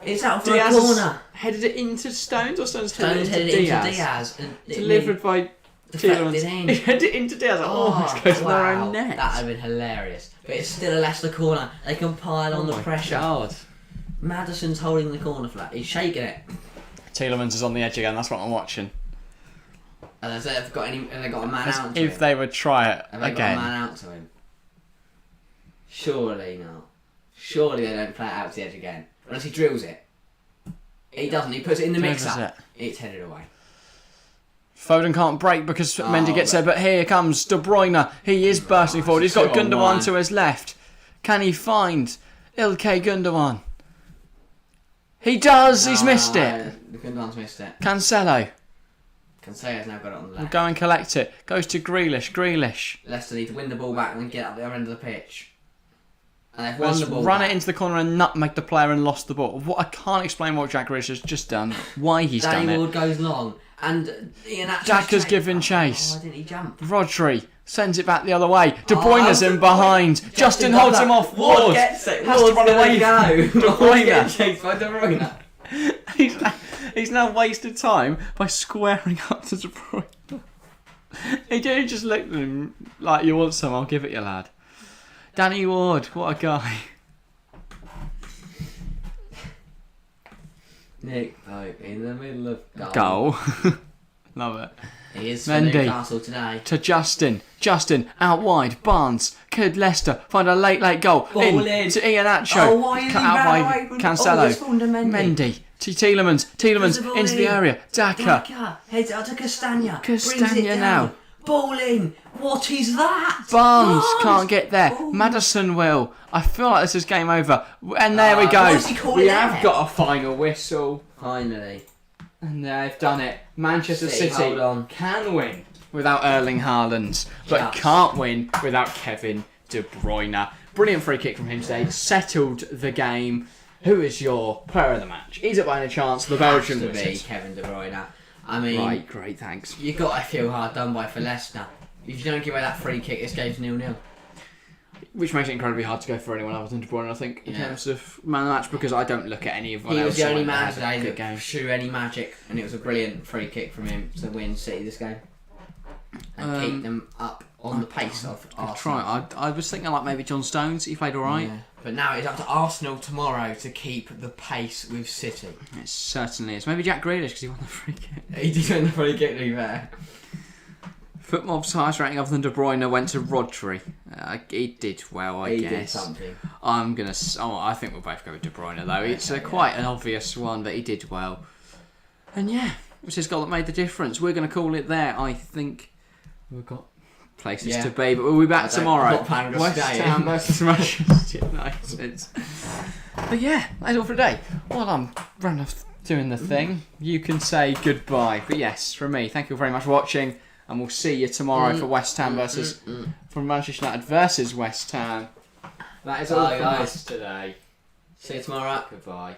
Speaker 2: It's out for
Speaker 1: Diaz
Speaker 2: a corner.
Speaker 1: Headed it into Stones or Stones
Speaker 2: Stones
Speaker 1: headed
Speaker 2: headed
Speaker 1: it
Speaker 2: it
Speaker 1: into
Speaker 2: into
Speaker 1: Diaz?
Speaker 2: Diaz. And
Speaker 1: Delivered by
Speaker 2: deflected
Speaker 1: Tielemans.
Speaker 2: in.
Speaker 1: He headed it into Diaz. Almost goes in their own net.
Speaker 2: That would have been hilarious. But it's still a Leicester corner. They can pile on the pressure.
Speaker 1: God.
Speaker 2: Maddison's holding the corner flat. He's shaking it.
Speaker 1: Tielemans is on the edge again. That's what I'm watching.
Speaker 2: And they've got a man
Speaker 1: As
Speaker 2: out to
Speaker 1: if
Speaker 2: him.
Speaker 1: they would try it
Speaker 2: Have they
Speaker 1: again.
Speaker 2: got a man out to him? Surely not. Surely they don't play it out to the edge again. Unless he drills it. He doesn't. He puts it in the
Speaker 1: Delivers
Speaker 2: mixer.
Speaker 1: it.
Speaker 2: It's headed away.
Speaker 1: Foden can't break because Mendy gets there, but here comes De Bruyne. He is bursting forward. He's got Gundogan to his left. Can he find Ilkay Gundogan? He does. He's missed it.
Speaker 2: Gundogan's missed it.
Speaker 1: Cancelo.
Speaker 2: Cancelo's now got it on the
Speaker 1: Will
Speaker 2: left.
Speaker 1: go and collect it. Goes to Grealish. Grealish.
Speaker 2: Leicester need to win the ball back and then get up the other end of the pitch. And they've won
Speaker 1: Let's
Speaker 2: the ball
Speaker 1: run
Speaker 2: back.
Speaker 1: it into the corner and nutmeg the player and lost the ball. What I can't explain what Jack Grealish has just done. Why he's done
Speaker 2: Danny
Speaker 1: it.
Speaker 2: Ward goes long. And Iheanacho's
Speaker 1: Jack has
Speaker 2: chased-
Speaker 1: given chase.
Speaker 2: Why didn't he jump?
Speaker 1: Rodri sends it back the other way. De Bruyne's in behind. Justin holds him off.
Speaker 2: Ward gets it.
Speaker 1: Has to run away.
Speaker 2: Go.
Speaker 1: De
Speaker 2: Ward's getting
Speaker 1: Bruyne.
Speaker 2: chased by De Bruyne.
Speaker 1: He's now wasted time by squaring up to De Bruyne. He didn't just look at him like, you want some, I'll give it you, lad. Danny Ward, what a guy.
Speaker 2: Nick Pope in the middle of
Speaker 1: Goal. Love it.
Speaker 2: He is for
Speaker 1: Mendy.
Speaker 2: Newcastle today.
Speaker 1: To Justin. Justin out wide. Barnes. Could Leicester find a late goal?
Speaker 2: Ball
Speaker 1: in
Speaker 2: in.
Speaker 1: to Iheanacho.
Speaker 2: Oh, why is he
Speaker 1: Cut out by
Speaker 2: ran away from-
Speaker 1: Cancelo.
Speaker 2: Oh, it's fallen to Mendy.
Speaker 1: To Tielemans. Tielemans
Speaker 2: Puts the ball
Speaker 1: into the
Speaker 2: in.
Speaker 1: area. Daka.
Speaker 2: Daka heads out to Castagna. Brings it
Speaker 1: Castagna
Speaker 2: down.
Speaker 1: now.
Speaker 2: Ball in. What is that?
Speaker 1: Barnes can't get there.
Speaker 2: Oh.
Speaker 1: Madison will. I feel like this is game over. And there we go.
Speaker 2: why is he calling
Speaker 1: We
Speaker 2: it
Speaker 1: have
Speaker 2: there?
Speaker 1: got a final whistle.
Speaker 2: Finally.
Speaker 1: And they've done it. Manchester
Speaker 2: City,
Speaker 1: City
Speaker 2: hold on.
Speaker 1: can win without Erling Haaland, but
Speaker 2: Just.
Speaker 1: can't win without Kevin De Bruyne. Brilliant free kick from him today. Settled the game. Who is your player of the match? Is it by any chance the Belgian
Speaker 2: Has to be
Speaker 1: wizard?
Speaker 2: Kevin De Bruyne. I mean,
Speaker 1: Right, great, thanks.
Speaker 2: you got to feel hard done by for Leicester. If you don't give away that free kick, this game's 0-0.
Speaker 1: Which makes it incredibly hard to go for anyone other than De Bruyne, I think, in
Speaker 2: Yeah.
Speaker 1: terms of man of the match, because I don't look at any of
Speaker 2: He was the only man today
Speaker 1: good
Speaker 2: that
Speaker 1: game.
Speaker 2: threw any magic, and it was a brilliant free kick from him to win City this game and keep them up on the pace of Arsenal.
Speaker 1: Try. I was thinking like maybe John Stones. He played all right.
Speaker 2: Yeah. But now it's up to Arsenal tomorrow to keep the pace with City.
Speaker 1: It certainly is. Maybe Jack Grealish because he won the free kick.
Speaker 2: He did win the free kick, to be fair.
Speaker 1: Footmob's highest rating other than De Bruyne went to Rodri. He did well, I
Speaker 2: He
Speaker 1: guess.
Speaker 2: did something.
Speaker 1: I'm gonna. I think we'll both go with De Bruyne though. It's quite an obvious one, but he did well. And yeah, it was his goal that made the difference. We're gonna call it there. I think we've got places to be, but we'll be back tomorrow.
Speaker 2: I'm not planning on
Speaker 1: West
Speaker 2: staying.
Speaker 1: Ham versus Manchester United. But yeah, that's all for today. While I'm running off doing the thing, you can say goodbye. But yes, from me, thank you very much for watching. And we'll see you tomorrow for West Ham versus from Manchester United versus West Ham. That is all
Speaker 2: Bye,
Speaker 1: from
Speaker 2: guys.
Speaker 1: us today.
Speaker 2: See you tomorrow.
Speaker 1: Goodbye.